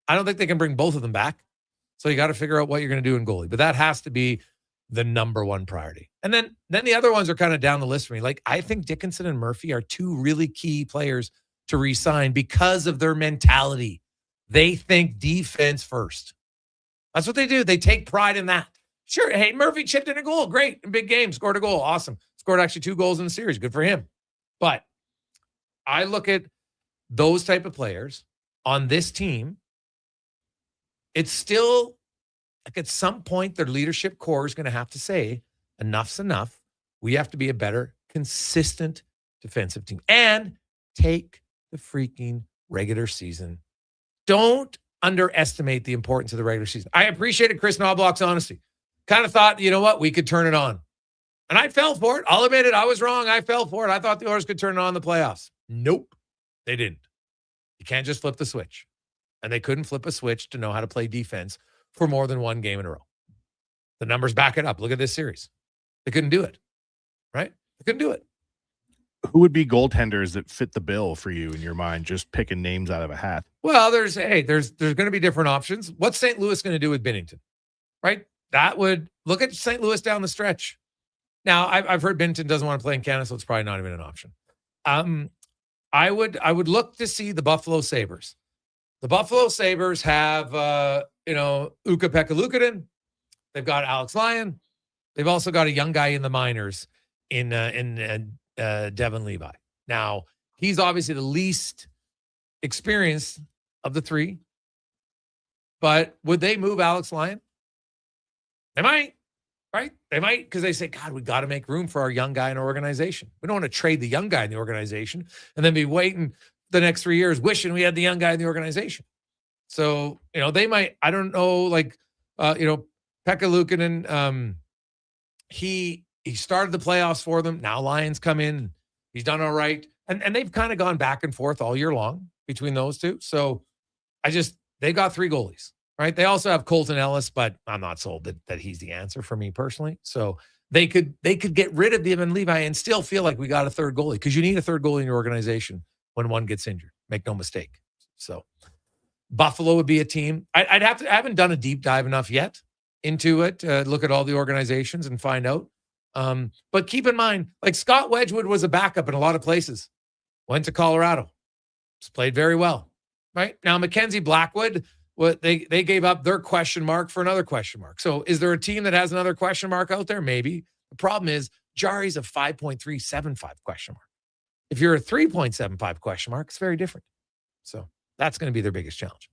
I don't think they can bring both of them back. So you got to figure out what you're going to do in goalie. But that has to be the number 1 priority. And then the other ones are kind of down the list for me. I think Dickinson and Murphy are 2 really key players to re-sign because of their mentality. They think defense first. That's what they do. They take pride in that. Sure, hey, Murphy chipped in a goal. Great. In big game, scored a goal. Awesome. Scored actually 2 goals in the series. Good for him. But I look at those type of players on this team. It's still at some point their leadership core is going to have to say enough's enough. We have to be a better, consistent defensive team and take the freaking regular season. Don't underestimate the importance of the regular season. I appreciated Chris Knobloch's honesty. Kind of thought, you know what, we could turn it on. And I fell for it. I'll admit it. I was wrong. I fell for it. I thought the Oilers could turn it on in the playoffs. Nope. They didn't. You can't just flip the switch. And they couldn't flip a switch to know how to play defense for more than 1 game in a row. The numbers back it up. Look at this series. They couldn't do it. Right? They couldn't do it. Who would be goaltenders that fit the bill for you in your mind, just picking names out of a hat? Well, there's going to be different options. What's St. Louis going to do with Binnington? Right? That would look at St. Louis down the stretch. Now, I've heard Binnington doesn't want to play in Canada, so it's probably not even an option. I would look to see the Buffalo Sabres. The Buffalo Sabres have Ukko-Pekka Luukkonen. They've got Alex Lyon. They've also got a young guy in the minors in Devin Levi. Now, he's obviously the least experienced of the 3. But would they move Alex Lyon? They might, right? They might, because they say, God, we got to make room for our young guy in our organization. We don't want to trade the young guy in the organization and then be waiting the next 3 years wishing we had the young guy in the organization. So, they might, I don't know, Pekka Luukkonen, he started the playoffs for them. Now Lions come in. He's done all right. And they've kind of gone back and forth all year long between those 2. So they got 3 goalies, right? They also have Colton Ellis, but I'm not sold that he's the answer for me personally. So they could get rid of him and Levi and still feel like we got a third goalie, because you need a third goalie in your organization when one gets injured. Make no mistake. So Buffalo would be a team. I haven't done a deep dive enough yet into it. Look at all the organizations and find out. But keep in mind, like Scott Wedgwood was a backup in a lot of places. Went to Colorado. Just played very well. Right? Now, Mackenzie Blackwood, they gave up their question mark for another question mark. So is there a team that has another question mark out there? Maybe. The problem is Jari's a 5.375 question mark. If you're a 3.75 question mark, it's very different. So that's going to be their biggest challenge.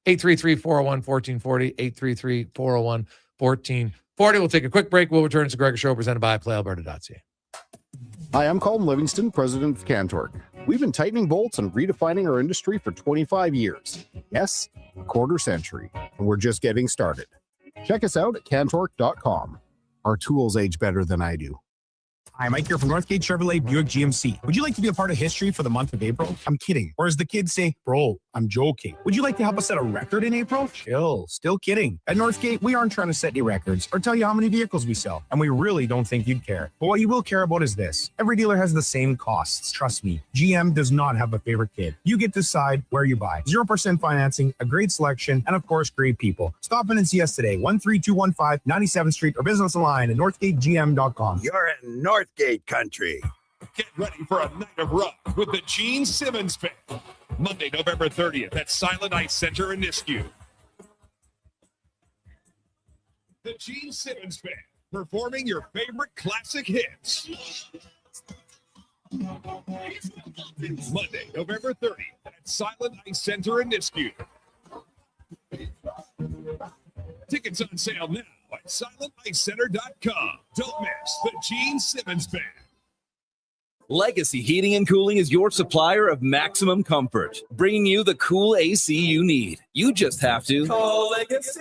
833-401-1440, 833-401-1440. We'll take a quick break. We'll return to Gregor Show, presented by PlayAlberta.ca. Hi, I'm Colin Livingston, president of Cantork. We've been tightening bolts and redefining our industry for 25 years. Yes, a quarter century, and we're just getting started. Check us out at cantork.com. Our tools age better than I do. Hi, Mike here from Northgate Chevrolet Buick GMC. Would you like to be a part of history for the month of April? I'm kidding. Or as the kids say, bro, I'm joking. Would you like to help us set a record in April? Chill, still kidding. At Northgate, we aren't trying to set any records or tell you how many vehicles we sell, and we really don't think you'd care. But what you will care about is this. Every dealer has the same costs. Trust me, GM does not have a favorite kid. You get to decide where you buy. 0% financing, a great selection, and of course, great people. Stop in and see us today, 13215 97th Street, or visit us online at northgategm.com. You're in Northgate country. Get ready for a night of rock with the Gene Simmons Band. Monday, November 30th at Silent Ice Center in Nisku. The Gene Simmons Band, performing your favorite classic hits. Monday, November 30th at Silent Ice Center in Nisku. Tickets on sale now at silenticecenter.com. Don't miss the Gene Simmons Band. Legacy Heating and Cooling is your supplier of maximum comfort, bringing you the cool AC you need. You just have to Call Legacy.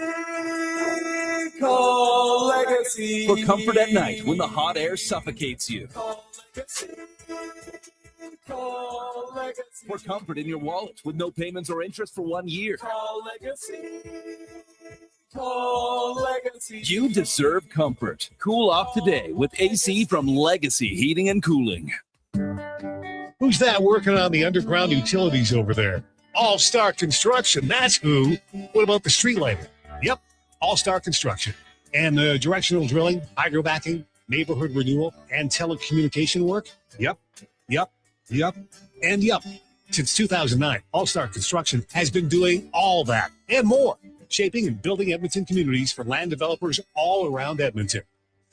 Call Legacy. For comfort at night when the hot air suffocates you. Call Legacy. Call Legacy. For comfort in your wallet with no payments or interest for 1 year. Call Legacy. Call Legacy. You deserve comfort. Cool off today with AC from Legacy Heating and Cooling. Who's that working on the underground utilities over there? All-Star Construction, that's who. What about the street lighting? Yep, All-Star Construction. And the directional drilling, hydrovacking, neighborhood renewal, and telecommunication work? Yep. Since 2009, All-Star Construction has been doing all that and more, shaping and building Edmonton communities for land developers all around Edmonton.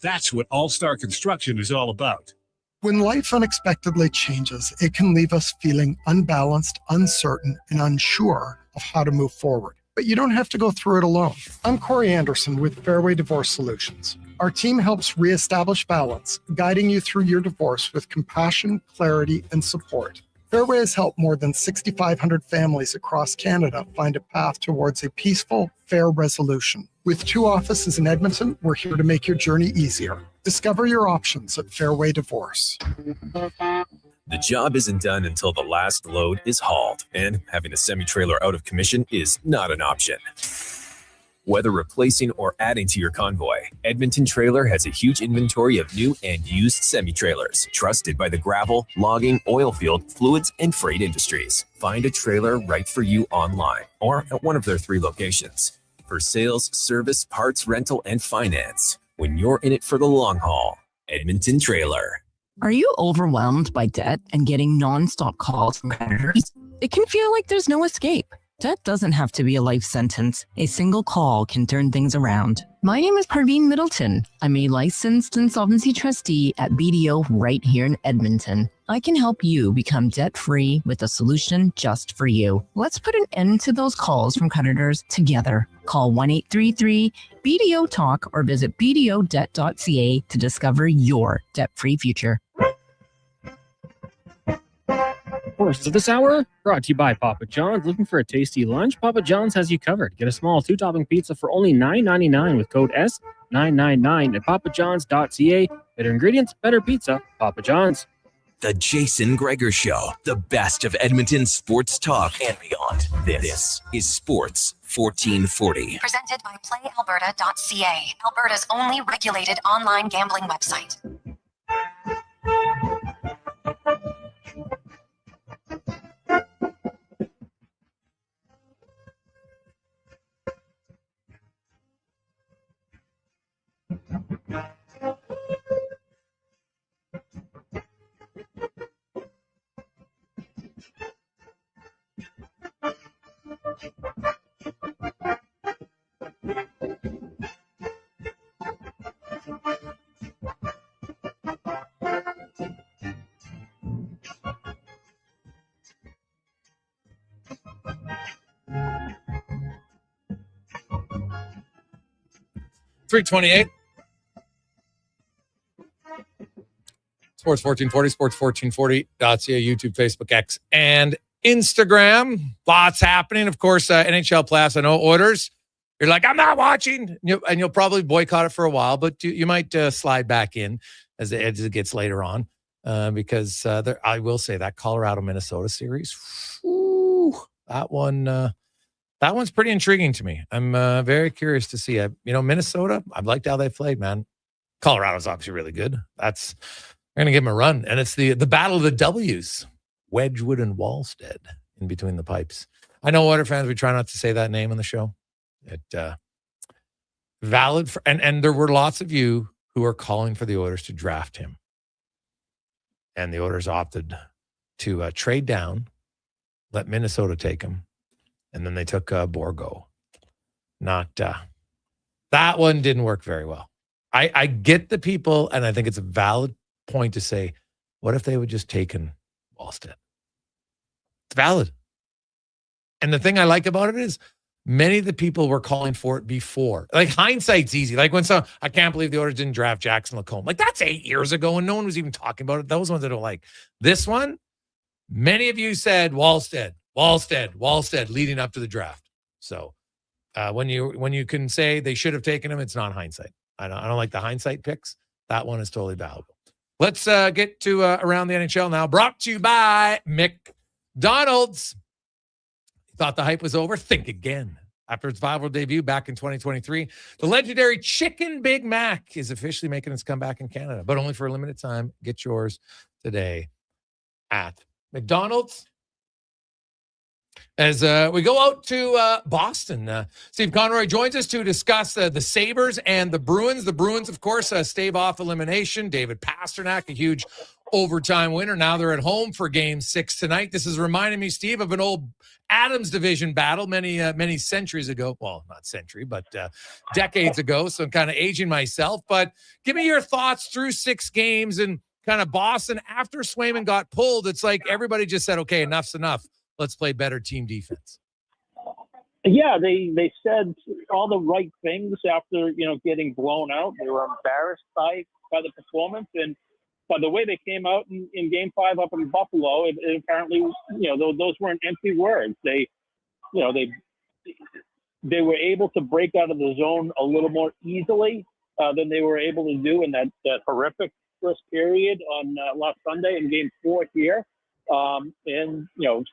That's what All-Star Construction is all about. When life unexpectedly changes, it can leave us feeling unbalanced, uncertain, and unsure of how to move forward. But you don't have to go through it alone. I'm Corey Anderson with Fairway Divorce Solutions. Our team helps reestablish balance, guiding you through your divorce with compassion, clarity, and support. Fairway has helped more than 6,500 families across Canada find a path towards a peaceful, fair resolution. With 2 offices in Edmonton, we're here to make your journey easier. Discover your options at Fairway Divorce. The job isn't done until the last load is hauled, and having a semi-trailer out of commission is not an option. Whether replacing or adding to your convoy, Edmonton Trailer has a huge inventory of new and used semi-trailers, trusted by the gravel, logging, oil field, fluids, and freight industries. Find a trailer right for you online or at one of their 3 locations. For sales, service, parts, rental, and finance, when you're in it for the long haul, Edmonton Trailer. Are you overwhelmed by debt and getting nonstop calls from creditors? It can feel like there's no escape. Debt doesn't have to be a life sentence. A single call can turn things around. My name is Parveen Middleton. I'm a licensed insolvency trustee at BDO right here in Edmonton. I can help you become debt-free with a solution just for you. Let's put an end to those calls from creditors together. Call 1-833-BDO-TALK or visit bdodebt.ca to discover your debt-free future. First of this hour, brought to you by Papa John's. Looking for a tasty lunch? Papa John's has you covered. Get a small 2-topping pizza for only $9.99 with code S999 at papajohns.ca. Better ingredients, better pizza. Papa John's. The Jason Gregor Show, the best of Edmonton sports talk and beyond. This is Sports 1440. Presented by PlayAlberta.ca, Alberta's only regulated online gambling website. $328. Sports 1440, sports1440.ca, YouTube, Facebook, X, and Instagram. Lots happening. Of course, NHL playoffs. I know Oilers. You're like, I'm not watching. And you'll probably boycott it for a while, but you might slide back in as it gets later on. Because I will say that Colorado-Minnesota series, that one's pretty intriguing to me. I'm very curious to see. Minnesota, I've liked how they played, man. Colorado's obviously really good. We're going to give them a run. And it's the battle of the W's. Wedgwood and Wallstead in between the pipes. I know Oilers fans, we try not to say that name on the show. Valid for, and there were lots of you who are calling for the Oilers to draft him. And the Oilers opted to trade down, let Minnesota take him, and then they took Borgo. That one didn't work very well. I get the people, and I think it's a valid point to say, what if they would just taken Wallstead? It's valid. And the thing I like about it is many of the people were calling for it before. Like, hindsight's easy. Like when I can't believe the Oilers didn't draft Jackson Lacombe. Like, that's 8 years ago, and no one was even talking about it. Those ones I don't like. This one, many of you said Wallstead leading up to the draft. So when you can say they should have taken him, it's not hindsight. I don't like the hindsight picks. That one is totally valuable. Let's get to Around the NHL now. Brought to you by McDonald's. Thought the hype was over? Think again. After its viral debut back in 2023, the legendary Chicken Big Mac is officially making its comeback in Canada, but only for a limited time. Get yours today at McDonald's. As we go out to Boston, Steve Conroy joins us to discuss the Sabres and the Bruins. The Bruins, of course, stave off elimination. David Pastrnak, a huge overtime winner. Now they're at home for Game 6 tonight. This is reminding me, Steve, of an old Adams division battle many centuries ago. Well, not century, but decades ago. So I'm kind of aging myself. But give me your thoughts through 6 games and kind of Boston. After Swayman got pulled, it's like everybody just said, okay, enough's enough. Let's play better team defense. Yeah, they said all the right things after, getting blown out. They were embarrassed by the performance, and by the way they came out in Game 5 up in Buffalo, it apparently, those weren't empty words. They were able to break out of the zone a little more easily than they were able to do in that horrific first period on last Sunday in Game 4 here. And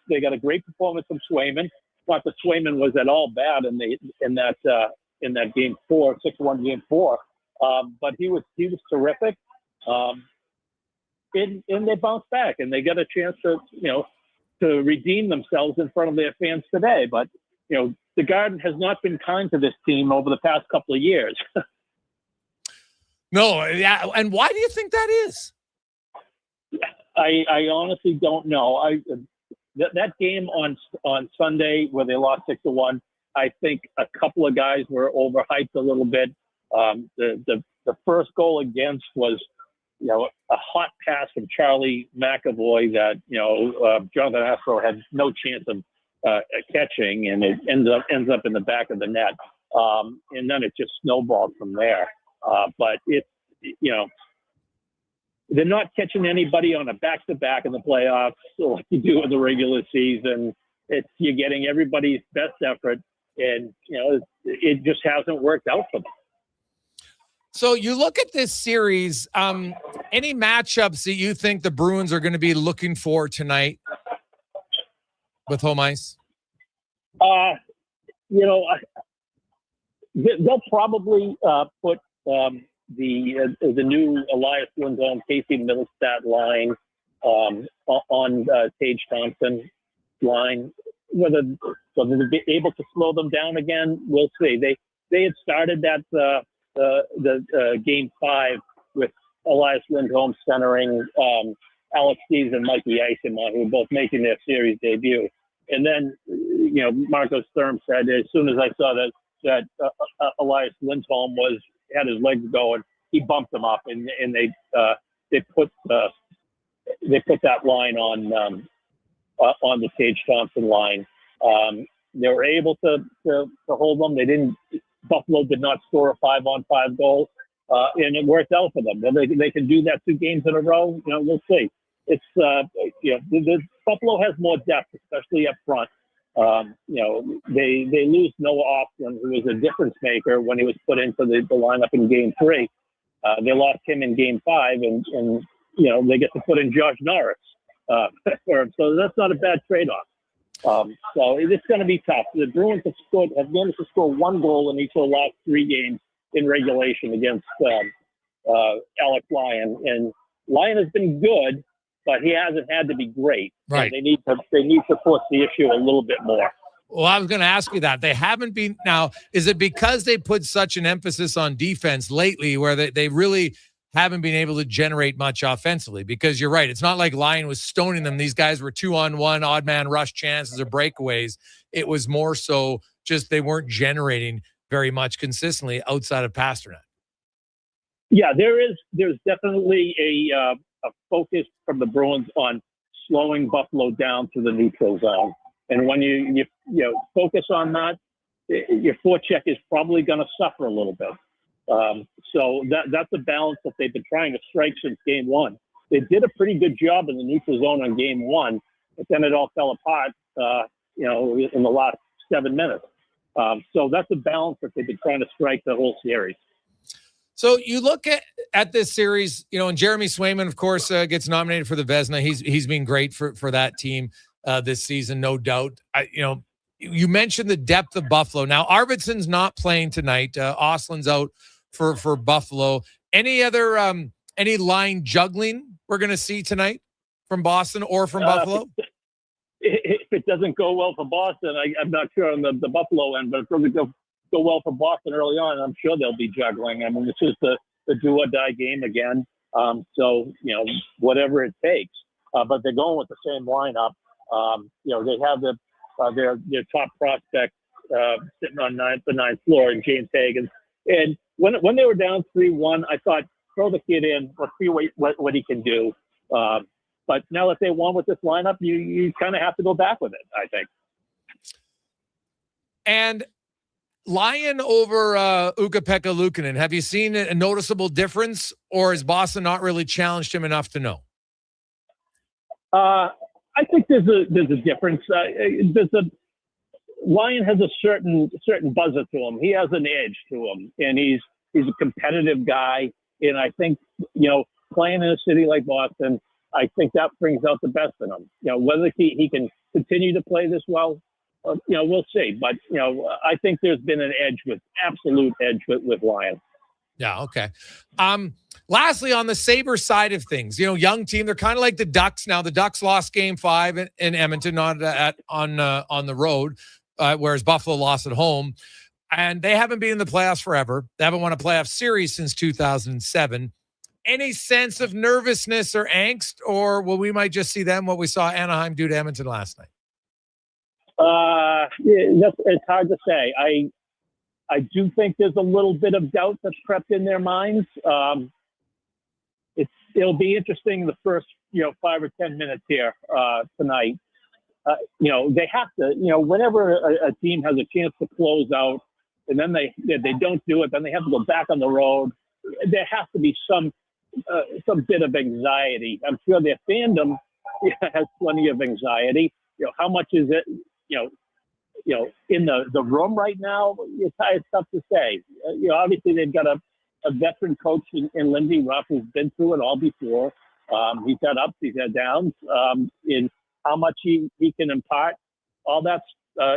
they got a great performance from Swayman. Not that Swayman was at all bad in that Game 4, 6-1 Game 4, but he was terrific. And they bounced back, and they got a chance to redeem themselves in front of their fans today. But the Garden has not been kind to this team over the past couple of years. No, yeah, and why do you think that is? I honestly don't know. That game on Sunday where they lost 6-1, I think a couple of guys were overhyped a little bit. The first goal against was, a hot pass from Charlie McAvoy that Jonathan Astro had no chance of catching, and it ends up in the back of the net. And then it just snowballed from there. But it's they're not catching anybody on a back-to-back in the playoffs like you do in the regular season. You're getting everybody's best effort, and it just hasn't worked out for them. So you look at this series, any matchups that you think the Bruins are going to be looking for tonight with home ice? They'll probably put the new Elias Lindholm, Casey Middlestat line on Tage Thompson line. Whether they'll be able to slow them down again, we'll see. They had started that the game 5 with Elias Lindholm centering Alex Steves and Mikey Eisman, who were both making their series debut. And then, Marcus Sturm said, as soon as I saw that Elias Lindholm had his legs going, he bumped him up, and they put that line on the Tage Thompson line. They were able to hold them. Buffalo did not score a 5-on-5 goal, and it worked out for them. They can do that 2 games in a row. We'll see. It's Buffalo has more depth, especially up front. They lose Noah Austin, who was a difference maker when he was put into the lineup in Game 3. They lost him in Game 5, and they get to put in Josh Norris for him. So that's not a bad trade-off. So it's going to be tough. The Bruins have managed to score 1 goal in each of the last 3 games in regulation against Alex Lyon, and Lyon has been good, but he hasn't had to be great. Right. They need to force the issue a little bit more. Well, I was going to ask you that. They haven't been. Now, is it because they put such an emphasis on defense lately where they really haven't been able to generate much offensively? Because you're right. It's not like Lyon was stoning them. These guys were 2-on-1, odd man rush chances or breakaways. It was more so just they weren't generating very much consistently outside of Pasternak. Yeah, there's definitely a focus from the Bruins on slowing Buffalo down to the neutral zone. And when you focus on that, your forecheck is probably going to suffer a little bit. So that's a balance that they've been trying to strike since Game 1. They did a pretty good job in the neutral zone on Game 1, but then it all fell apart, in the last 7 minutes. So that's a balance that they've been trying to strike the whole series. So you look at this series, and Jeremy Swayman, of course, gets nominated for the Vezina. He's been great for that team this season, no doubt. You mentioned the depth of Buffalo. Now, Arvidsson's not playing tonight. Oslin's out for Buffalo. Any other any line juggling we're going to see tonight from Boston or from Buffalo? If it doesn't go well for Boston, I'm not sure on the Buffalo end, but if it doesn't go well for Boston early on, I'm sure they'll be juggling. I mean, this is the do or die game again. So, whatever it takes. But they're going with the same lineup. They have their top prospect sitting on the ninth floor in James Hagan. And when they were down 3-1, I thought, throw the kid in, let's see what he can do. But now that they won with this lineup, you kind of have to go back with it, I think. And Lyon over Ukko-Pekka Luukkonen, have you seen a noticeable difference, or has Boston not really challenged him enough to know? I think there's a difference. Lyon has a certain buzzer to him. He has an edge to him, and he's a competitive guy. And I think playing in a city like Boston, I think that brings out the best in him. Whether he can continue to play this well, we'll see. But I think there's been an absolute edge with Lyon. Yeah. Okay. Lastly, on the Sabres side of things, young team, they're kind of like the Ducks now. The Ducks lost Game 5 in Edmonton on the road, whereas Buffalo lost at home, and they haven't been in the playoffs forever. They haven't won a playoff series since 2007. Any sense of nervousness or angst, or we might just see them what we saw Anaheim do to Edmonton last night? It's hard to say. I do think there's a little bit of doubt that's crept in their minds. It'll be interesting the first 5 or 10 minutes here tonight. They have to, whenever a team has a chance to close out and then they don't do it, then they have to go back on the road. There has to be some bit of anxiety. I'm sure their fandom has plenty of anxiety. How much is it? In the room right now, it's tough to say. Obviously they've got a veteran coach in Lindy Ruff who's been through it all before. He's had ups, he's had downs. In how much he can impart, all that's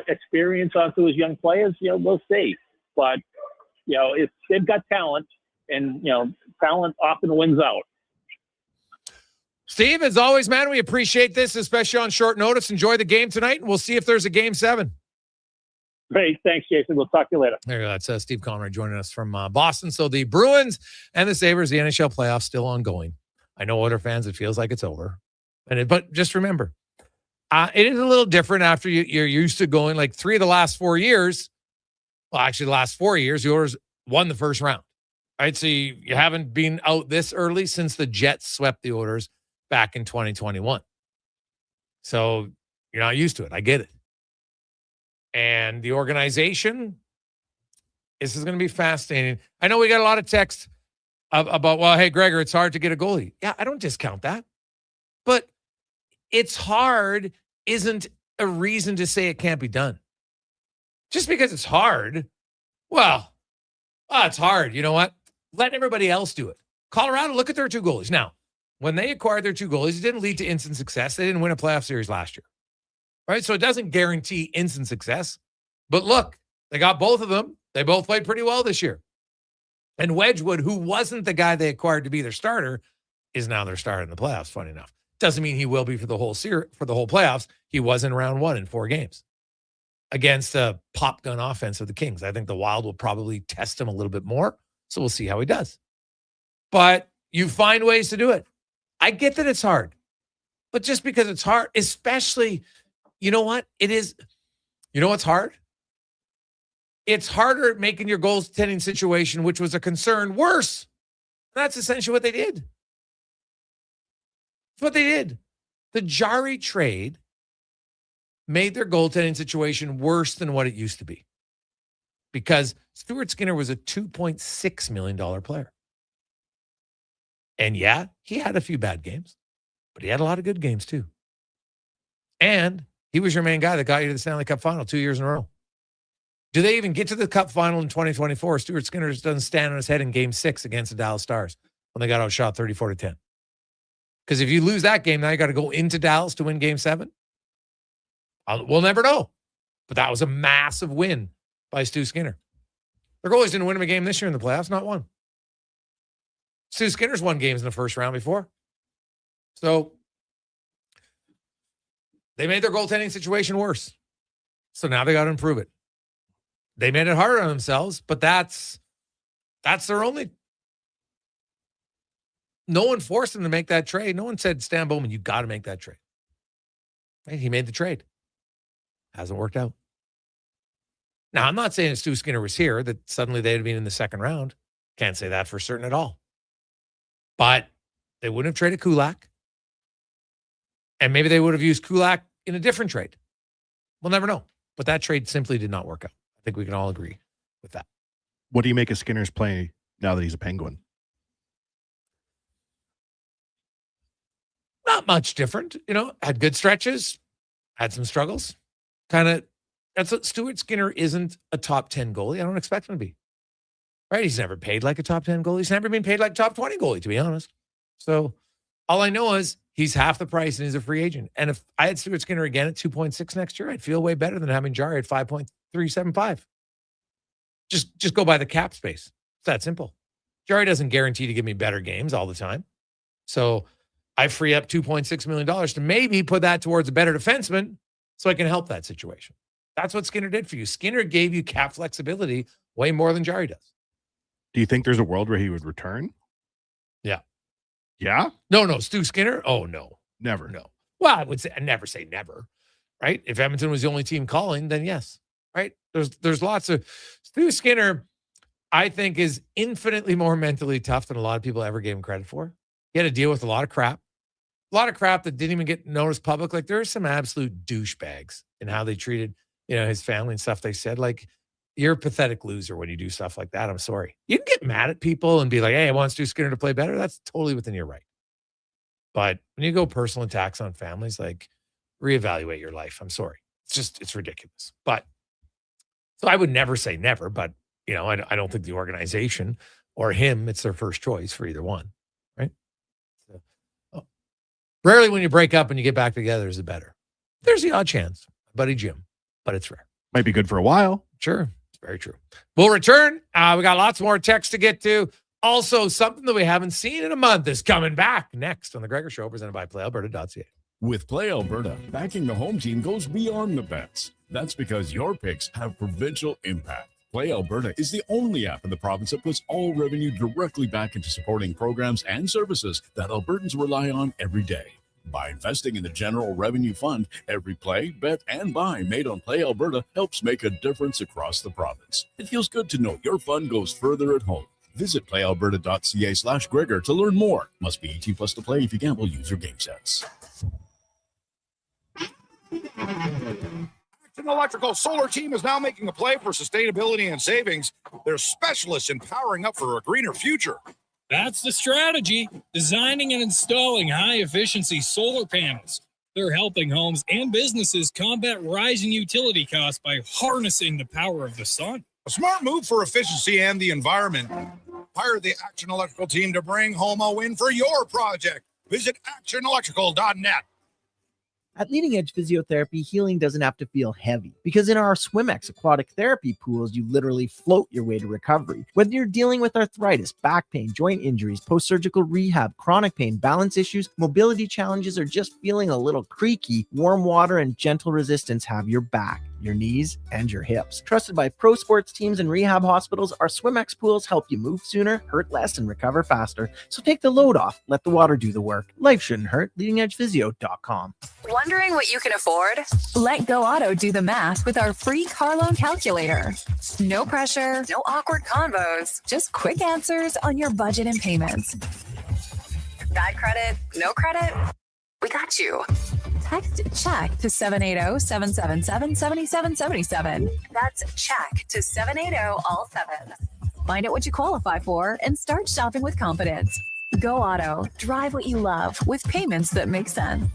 experience onto his young players, we'll see. But, if they've got talent, and, talent often wins out. Steve, as always, man, we appreciate this, especially on short notice. Enjoy the game tonight, and we'll see if there's a Game 7. Great. Thanks, Jason. We'll talk to you later. There you go. That's Steve Conrad joining us from Boston. So the Bruins and the Sabres, the NHL playoffs still ongoing. I know Oilers fans, it feels like it's over. But just remember, it is a little different after you're used to going like 3 of the last 4 years. Well, actually, the last 4 years, the Oilers won the first round. Right? So you haven't been out this early since the Jets swept the Oilers back in 2021. So you're not used to it. I get it. And the organization, this is going to be fascinating. I know we got a lot of text about, well, hey, Gregor, it's hard to get a goalie. Yeah, I don't discount that. But it's hard isn't a reason to say it can't be done. Just because it's hard, well, it's hard. You know what? Let everybody else do it. Colorado, look at their 2 goalies. Now, when they acquired their 2 goalies, it didn't lead to instant success. They didn't win a playoff series last year. Right? So it doesn't guarantee instant success. But look, they got both of them. They both played pretty well this year. And Wedgwood, who wasn't the guy they acquired to be their starter, is now their starter in the playoffs, funny enough. Doesn't mean he will be for the whole playoffs. He was in round 1 in 4 games against a pop gun offense of the Kings. I think the Wild will probably test him a little bit more. So we'll see how he does. But you find ways to do it. I get that it's hard. But just because it's hard, especially, you know what? It is, you know what's hard? It's harder at making your goaltending situation, which was a concern, worse. That's essentially what they did. That's what they did. The Jari trade made their goaltending situation worse than what it used to be. Because Stuart Skinner was a $2.6 million player. And yeah, he had a few bad games, but he had a lot of good games too. And he was your main guy that got you to the Stanley Cup final 2 years in a row. Do they even get to the Cup final in 2024? Stuart Skinner just doesn't stand on his head in Game 6 against the Dallas Stars when they got outshot 34-10. Because if you lose that game, now you got to go into Dallas to win Game 7. We'll never know. But that was a massive win by Stu Skinner. Their goalies didn't win him a game this year in the playoffs, not one. Stu Skinner's won games in the first round before. So they made their goaltending situation worse. So now they got to improve it. They made it harder on themselves, but that's their only. No one forced them to make that trade. No one said, Stan Bowman, you got to make that trade. Right? He made the trade. Hasn't worked out. Now, I'm not saying if Stu Skinner was here that suddenly they'd have been in the second round. Can't say that for certain at all. But they wouldn't have traded Kulak. And maybe they would have used Kulak in a different trade. We'll never know. But that trade simply did not work out. I think we can all agree with that. What do you make of Skinner's play now that he's a Penguin? Not much different. Had good stretches, had some struggles. That's what Stuart Skinner isn't a top 10 goalie. I don't expect him to be. Right? He's never paid like a top 10 goalie. He's never been paid like a top 20 goalie, to be honest. So all I know is he's half the price and he's a free agent. And if I had Stuart Skinner again at 2.6 next year, I'd feel way better than having Jari at 5.375. Just go by the cap space. It's that simple. Jari doesn't guarantee to give me better games all the time. So I free up $2.6 million to maybe put that towards a better defenseman so I can help that situation. That's what Skinner did for you. Skinner gave you cap flexibility way more than Jari does. Do you think there's a world where he would return? Yeah. Yeah? No. Stu Skinner? Oh, no. Never. No. Well, I'd never say never, right? If Edmonton was the only team calling, then yes, right? There's lots of... Stu Skinner, I think, is infinitely more mentally tough than a lot of people ever gave him credit for. He had to deal with a lot of crap that didn't even get noticed public. Like, there are some absolute douchebags in how they treated, his family and stuff. They said, like, you're a pathetic loser when you do stuff like that. I'm sorry. You can get mad at people and be like, hey, I want Stu Skinner to play better. That's totally within your right. But when you go personal attacks on families, like, reevaluate your life. I'm sorry. It's ridiculous. But so I would never say never, but, I don't think the organization or him, it's their first choice for either one. Right? So, rarely when you break up and you get back together is it better. There's the odd chance. Buddy Jim but it's rare. Might be good for a while. Sure. It's very true. We'll return. We got lots more text to get to. Also, something that we haven't seen in a month is coming back next on The Gregor Show, presented by PlayAlberta.ca. With Play Alberta, backing the home team goes beyond the bets. That's because your picks have provincial impact. Play Alberta is the only app in the province that puts all revenue directly back into supporting programs and services that Albertans rely on every day. By investing in the General Revenue Fund, every play, bet, and buy made on Play Alberta helps make a difference across the province. It feels good to know your fund goes further at home. Visit playalberta.ca/Gregor to learn more. Must be 18 plus to play. If you gamble, use your game sense. An electrical solar team is now making a play for sustainability and savings. They're specialists in powering up for a greener future. That's the strategy, designing and installing high-efficiency solar panels. They're helping homes and businesses combat rising utility costs by harnessing the power of the sun. A smart move for efficiency and the environment. Hire the Action Electrical team to bring home a win for your project. Visit actionelectrical.net. At Leading Edge Physiotherapy, healing doesn't have to feel heavy, because in our SwimX aquatic therapy pools, you literally float your way to recovery. Whether you're dealing with arthritis, back pain, joint injuries, post-surgical rehab, chronic pain, balance issues, mobility challenges, or just feeling a little creaky, warm water and gentle resistance have your back, your knees, and your hips. Trusted by pro sports teams and rehab hospitals, our SwimX pools help you move sooner, hurt less, and recover faster. So take the load off. Let the water do the work. Life shouldn't hurt. LeadingEdgePhysio.com. Wondering what you can afford? Let Go Auto do the math with our free car loan calculator. No pressure, no awkward convos, just quick answers on your budget and payments. Bad credit, no credit? We got you. Text CHECK to 780-777-7777. That's CHECK to 780-all-7. Find out what you qualify for and start shopping with confidence. Go Auto. Drive what you love with payments that make sense.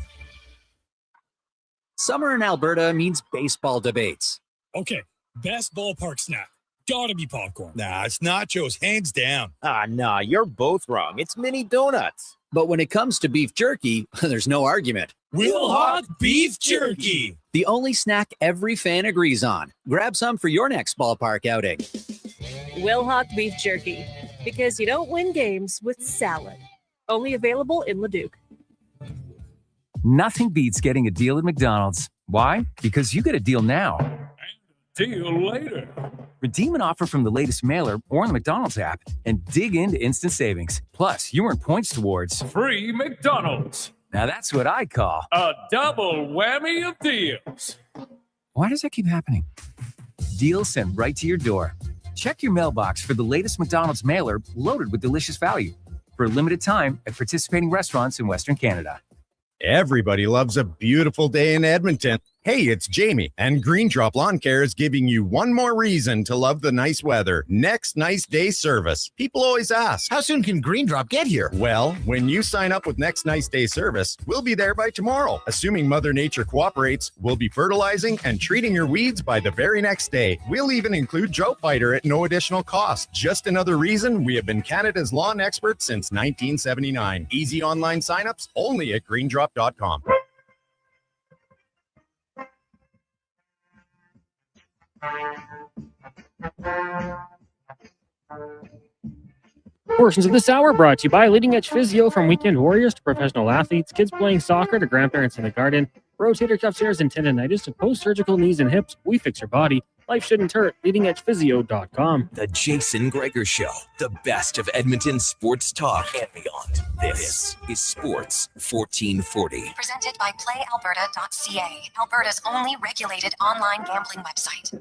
Summer in Alberta means baseball debates. Okay, best ballpark snack. Gotta be popcorn. Nah, it's nachos, hands down. Nah, you're both wrong. It's mini donuts. But when it comes to beef jerky, there's no argument. Wilhauk Beef Jerky. The only snack every fan agrees on. Grab some for your next ballpark outing. Wilhauk Beef Jerky, because you don't win games with salad. Only available in Leduc. Nothing beats getting a deal at McDonald's. Why? Because you get a deal now. Deal later. Redeem an offer from the latest mailer or on the McDonald's app and dig into instant savings. Plus, you earn points towards Free McDonald's. Now that's what I call a double whammy of deals. Why does that keep happening? Deals sent right to your door. Check your mailbox for the latest McDonald's mailer loaded with delicious value. For a limited time at participating restaurants in Western Canada. Everybody loves a beautiful day in Edmonton. Hey, it's Jamie, and Green Drop Lawn Care is giving you one more reason to love the nice weather. Next nice day service. People always ask, how soon can Green Drop get here? Well, when you sign up with Next Nice Day service, we'll be there by tomorrow. Assuming Mother Nature cooperates, we'll be fertilizing and treating your weeds by the very next day. We'll even include Drought Fighter at no additional cost. Just another reason we have been Canada's lawn expert since 1979. Easy online signups only at greendrop.com. Portions of this hour brought to you by Leading Edge Physio. From weekend warriors to professional athletes, kids playing soccer to grandparents in the garden, rotator cuff tears and tendonitis to post-surgical knees and hips, we fix your body. Life shouldn't hurt. LeadingEdgePhysio.com. The Jason Gregor Show, the best of Edmonton sports talk and beyond. This is Sports 1440. Presented by PlayAlberta.ca, Alberta's only regulated online gambling website.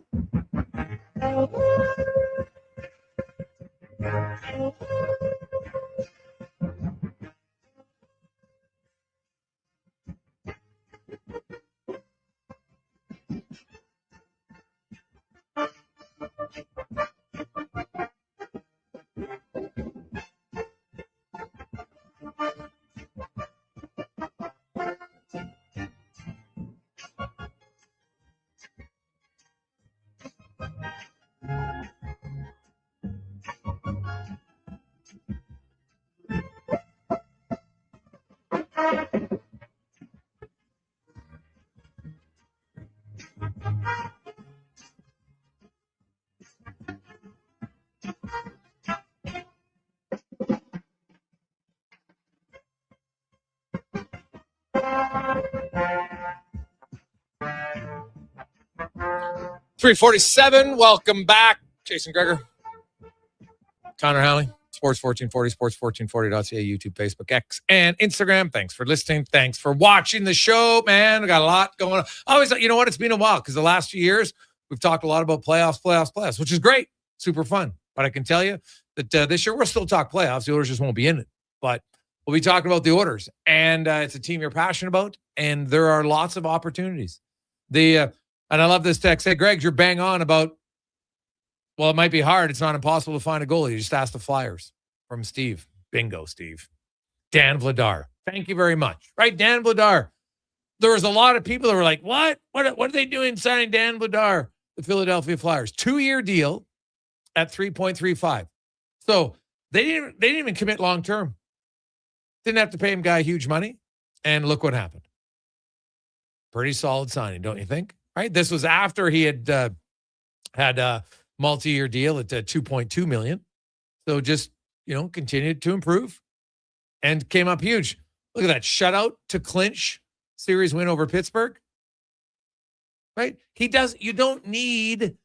347. Welcome back. Jason Gregor. Connor Halley. Sports 1440, sports1440.ca, YouTube, Facebook, X, and Instagram. Thanks for listening. Thanks for watching the show, man. We got a lot going on. Always, you know what? It's been a while because the last few years, we've talked a lot about playoffs, which is great. Super fun. But I can tell you that this year we'll still talk playoffs. The Oilers just won't be in it. But we'll be talking about the Oilers. And it's a team you're passionate about. And there are lots of opportunities. And I love this text. Hey, Greg, you're bang on about, well, it might be hard. It's not impossible to find a goalie. You just ask the Flyers. From Steve. Bingo, Steve. Dan Vladar. Thank you very much. Right, Dan Vladar. There was a lot of people that were like, what? What are they doing signing Dan Vladar? The Philadelphia Flyers. 2-year deal at 3.35. So they didn't even commit long term. Didn't have to pay him guy huge money. And look what happened. Pretty solid signing, don't you think? Right? This was after he had had a multi-year deal at $2.2 million. So just, continued to improve and came up huge. Look at that shutout to clinch series win over Pittsburgh. Right? You don't need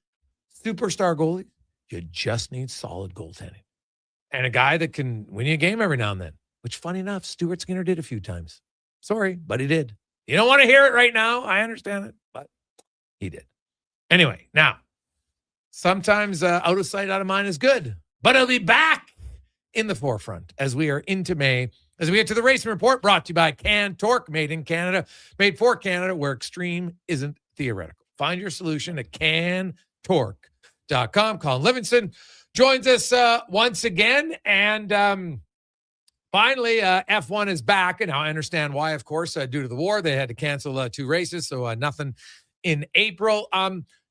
superstar goalies. You just need solid goaltending. And a guy that can win you a game every now and then, which funny enough, Stuart Skinner did a few times. Sorry, but he did. You don't want to hear it right now. I understand it, but he did. Anyway, now, sometimes out of sight, out of mind is good, but he'll be back in the forefront as we are into May, as we get to the Racing Report, brought to you by Can Torque, made in Canada, made for Canada, where extreme isn't theoretical. Find your solution at cantorque.com. Colin Livingston joins us once again, and finally, F1 is back, and now I understand why, of course, due to the war, they had to cancel 2 races, so nothing in April.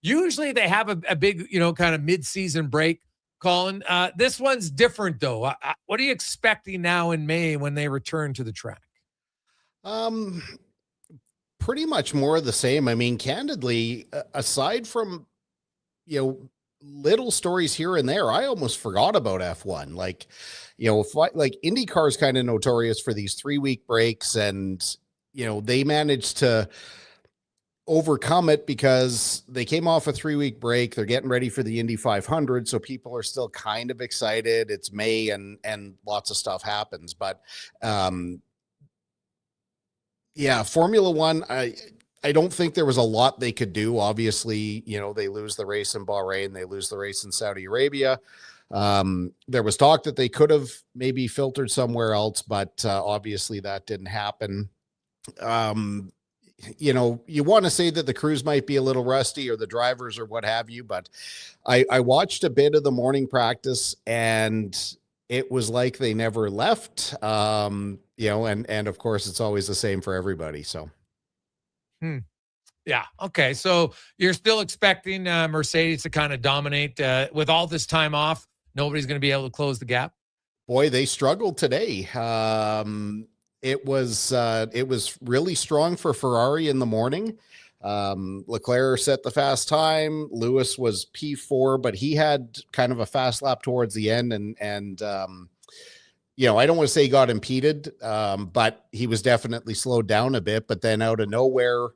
Usually they have a big, kind of mid-season break, Colin. This one's different, though. What are you expecting now in May when they return to the track? Pretty much more of the same. I mean, candidly, aside from, little stories here and there, I almost forgot about F1. Like, IndyCar is kind of notorious for these 3-week breaks, and, they managed to overcome it because they came off a 3-week break. They're getting ready for the Indy 500. So people are still kind of excited. It's May and lots of stuff happens, but, Formula One, I don't think there was a lot they could do. Obviously, they lose the race in Bahrain, they lose the race in Saudi Arabia. There was talk that they could have maybe filtered somewhere else, but obviously that didn't happen. You want to say that the crews might be a little rusty or the drivers or what have you, but I watched a bit of the morning practice and it was like they never left. And of course it's always the same for everybody. So. Yeah. Okay. So you're still expecting Mercedes to kind of dominate with all this time off. Nobody's going to be able to close the gap. Boy, they struggled today. It was really strong for Ferrari in the morning. Leclerc set the fast time. Lewis was P4, but he had kind of a fast lap towards the end. And I don't want to say he got impeded, but he was definitely slowed down a bit. But then out of nowhere,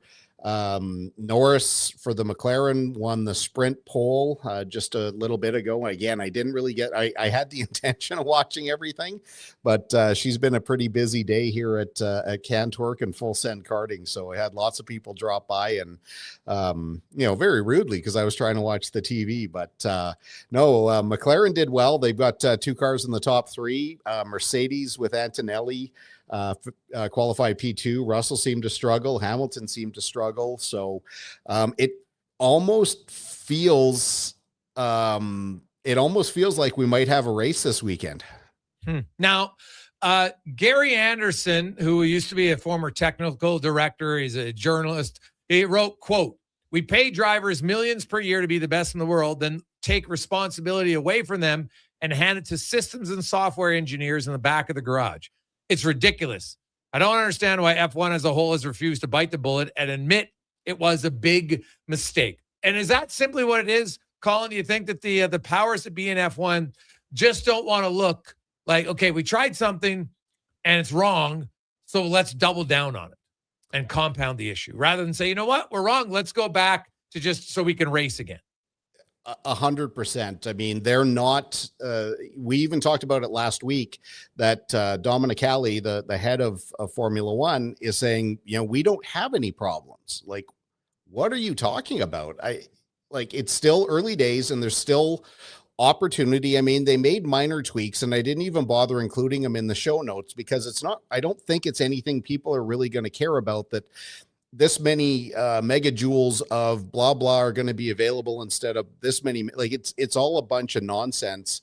Norris for the McLaren won the sprint pole just a little bit ago. Again, I didn't really I had the intention of watching everything, but she's been a pretty busy day here at Can Torque and Full Send Karting. So I had lots of people drop by and, very rudely because I was trying to watch the TV, but McLaren did well. They've got 2 cars in the top 3, Mercedes with Antonelli, qualified P2. Russell seemed to struggle. Hamilton seemed to struggle. So it almost feels like we might have a race this weekend. Now, Gary Anderson, who used to be a former technical director, he's a journalist. He wrote, quote, "We pay drivers millions per year to be the best in the world, then take responsibility away from them and hand it to systems and software engineers in the back of the garage. It's ridiculous. I don't understand why F1 as a whole has refused to bite the bullet and admit it was a big mistake." And is that simply what it is, Colin? Do you think that the powers that be in F1 just don't want to look like, okay, we tried something and it's wrong, so let's double down on it and compound the issue rather than say, you know what, we're wrong. Let's go back to just so we can race again. 100%. I mean, they're not, we even talked about it last week that Dominicali, the head of Formula One, is saying, we don't have any problems. Like, what are you talking about? It's still early days and there's still opportunity. I mean, they made minor tweaks and I didn't even bother including them in the show notes because I don't think it's anything people are really going to care about, that this many megajoules of blah blah are going to be available instead of this many. Like it's all a bunch of nonsense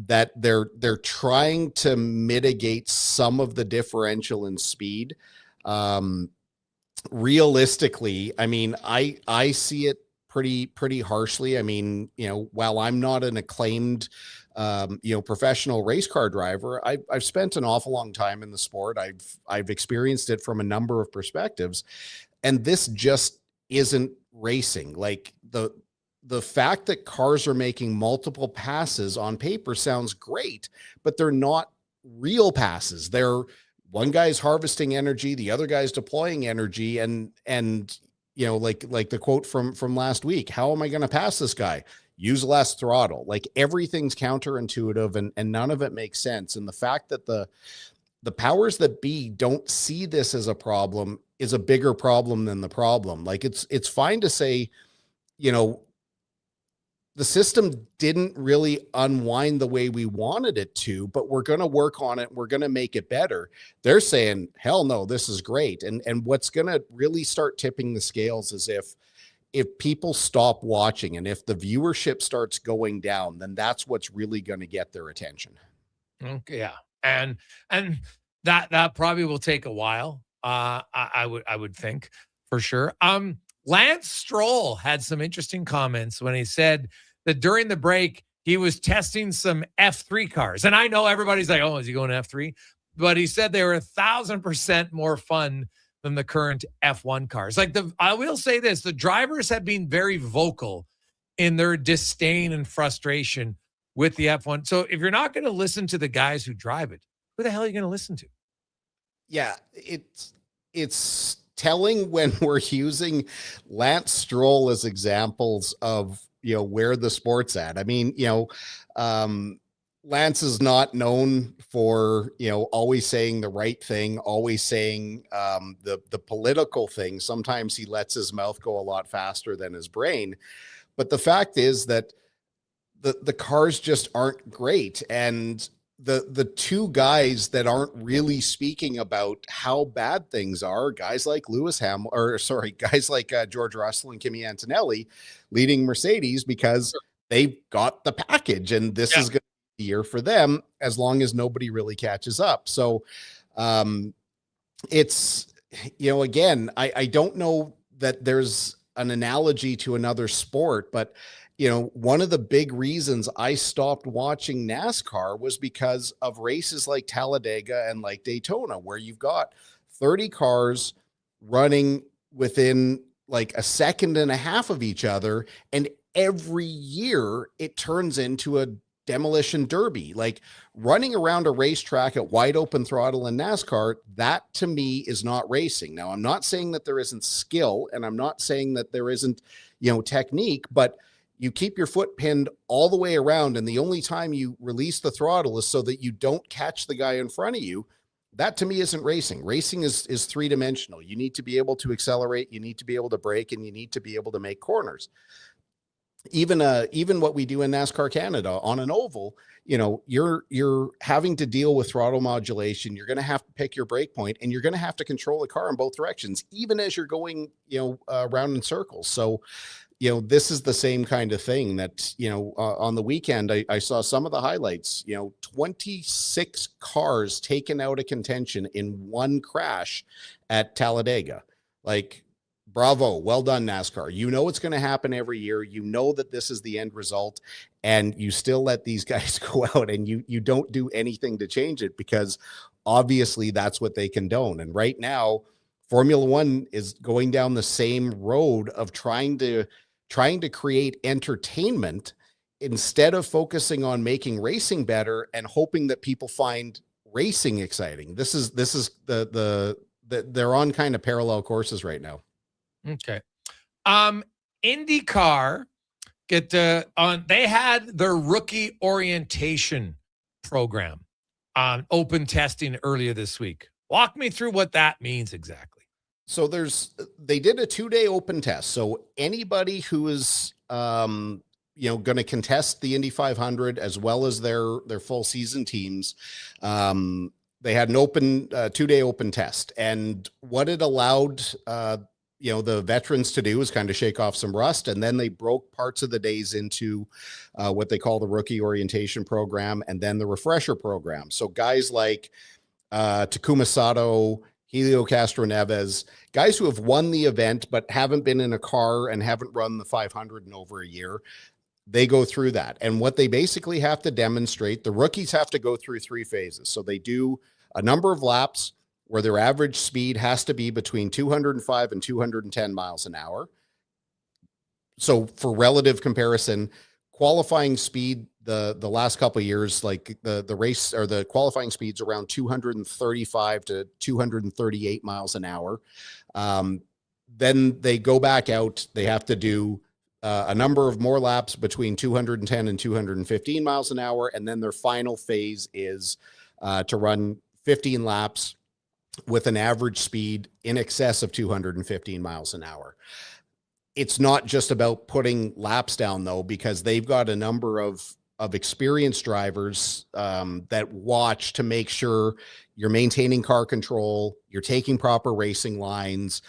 that they're trying to mitigate some of the differential in speed. Realistically, I mean, I see it pretty harshly. I mean, while I'm not an acclaimed professional race car driver, I've spent an awful long time in the sport. I've experienced it from a number of perspectives. And this just isn't racing. Like the fact that cars are making multiple passes on paper sounds great, but they're not real passes. One guy's harvesting energy, the other guy's deploying energy, and like the quote from last week, how am I going to pass this guy? Use less throttle. Like everything's counterintuitive and none of it makes sense. And the fact that the powers that be don't see this as a problem is a bigger problem than the problem. Like it's fine to say, the system didn't really unwind the way we wanted it to, but we're going to work on it. We're going to make it better. They're saying, hell no, this is great. And what's going to really start tipping the scales is if people stop watching and if the viewership starts going down, then that's what's really going to get their attention. Okay. Yeah. And that probably will take a while. I would think for sure. Lance Stroll had some interesting comments when he said that during the break, he was testing some F3 cars. And I know everybody's like, oh, is he going to F3? But he said they were 1,000% more fun than the current F1 cars. I will say this, the drivers have been very vocal in their disdain and frustration with the F1. So if you're not going to listen to the guys who drive it, who the hell are you going to listen to? Yeah, it's telling when we're using Lance Stroll as examples of, where the sport's at. I mean, Lance is not known for, always saying the right thing, always saying the political thing. Sometimes he lets his mouth go a lot faster than his brain. But the fact is that the cars just aren't great. And the two guys that aren't really speaking about how bad things are, guys like guys like George Russell and Kimi Antonelli leading Mercedes, because they've got the package and this is going to be the year for them as long as nobody really catches up. So it's, again, I don't know that there's an analogy to another sport, but one of the big reasons I stopped watching NASCAR was because of races like Talladega and like Daytona, where you've got 30 cars running within like a second and a half of each other. And every year it turns into a demolition derby. Like running around a racetrack at wide open throttle in NASCAR, that to me is not racing. Now, I'm not saying that there isn't skill and I'm not saying that there isn't, technique, but you keep your foot pinned all the way around, and the only time you release the throttle is so that you don't catch the guy in front of you. That to me isn't racing. Racing is three-dimensional. You need to be able to accelerate, you need to be able to brake, and you need to be able to make corners. Even what we do in NASCAR Canada on an oval, you're having to deal with throttle modulation. You're going to have to pick your brake point, and you're going to have to control the car in both directions, even as you're going, around in circles. So, this is the same kind of thing that, on the weekend, I saw some of the highlights, 26 cars taken out of contention in one crash at Talladega. Like, bravo. Well done, NASCAR. It's going to happen every year. That this is the end result, and you still let these guys go out and you don't do anything to change it because obviously that's what they condone. And right now, Formula One is going down the same road of trying to create entertainment instead of focusing on making racing better and hoping that people find racing exciting. This is they're on kind of parallel courses right now. Okay. IndyCar they had their rookie orientation program on open testing earlier this week. Walk me through what that means exactly. So they did a 2-day open test. So anybody who is going to contest the Indy 500 as well as their full season teams, they had an open 2-day open test. And what it allowed the veterans to do is kind of shake off some rust. And then they broke parts of the days into what they call the rookie orientation program and then the refresher program. So guys like Takuma Sato, Helio Castroneves, guys who have won the event but haven't been in a car and haven't run the 500 in over a year, they go through that. And what they basically have to demonstrate, the rookies have to go through 3 phases. So they do a number of laps where their average speed has to be between 205 and 210 miles an hour. So for relative comparison, qualifying speed, the last couple of years, like the race or the qualifying speeds around 235 to 238 miles an hour. Then they go back out. They have to do a number of more laps between 210 and 215 miles an hour. And then their final phase is to run 15 laps with an average speed in excess of 215 miles an hour. It's not just about putting laps down, though, because they've got a number of experienced drivers that watch to make sure you're maintaining car control, you're taking proper racing lines,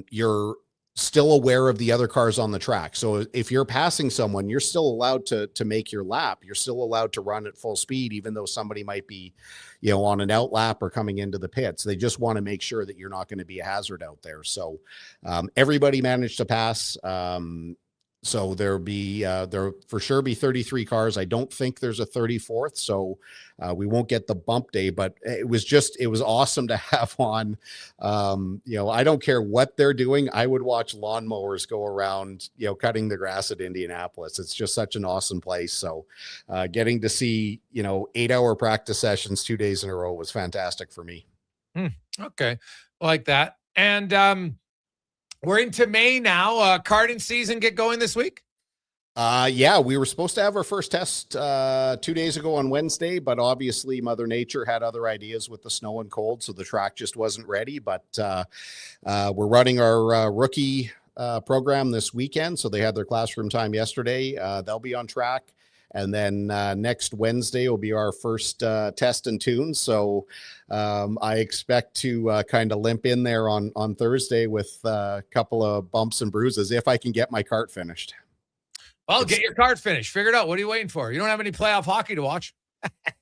you're still aware of the other cars on the track. So if you're passing someone, you're still allowed to make your lap. You're still allowed to run at full speed, even though somebody might be, on an out lap or coming into the pits. They just want to make sure that you're not going to be a hazard out there. So everybody managed to pass. So there for sure be 33 cars. I don't think there's a 34th, so we won't get the bump day, but it was awesome to have on. I don't care what they're doing. I would watch lawnmowers go around, cutting the grass at Indianapolis. It's just such an awesome place. So getting to see, 8-hour practice sessions 2 days in a row was fantastic for me. Okay. Like that. And, we're into May now. Karting season get going this week? Yeah, we were supposed to have our first test 2 days ago on Wednesday, but obviously Mother Nature had other ideas with the snow and cold, so the track just wasn't ready. But we're running our rookie program this weekend, so they had their classroom time yesterday. They'll be on track. And then next Wednesday will be our first test and tune. So I expect to kind of limp in there on Thursday with a couple of bumps and bruises if I can get my kart finished. Well, get your kart finished. Figure it out. What are you waiting for? You don't have any playoff hockey to watch.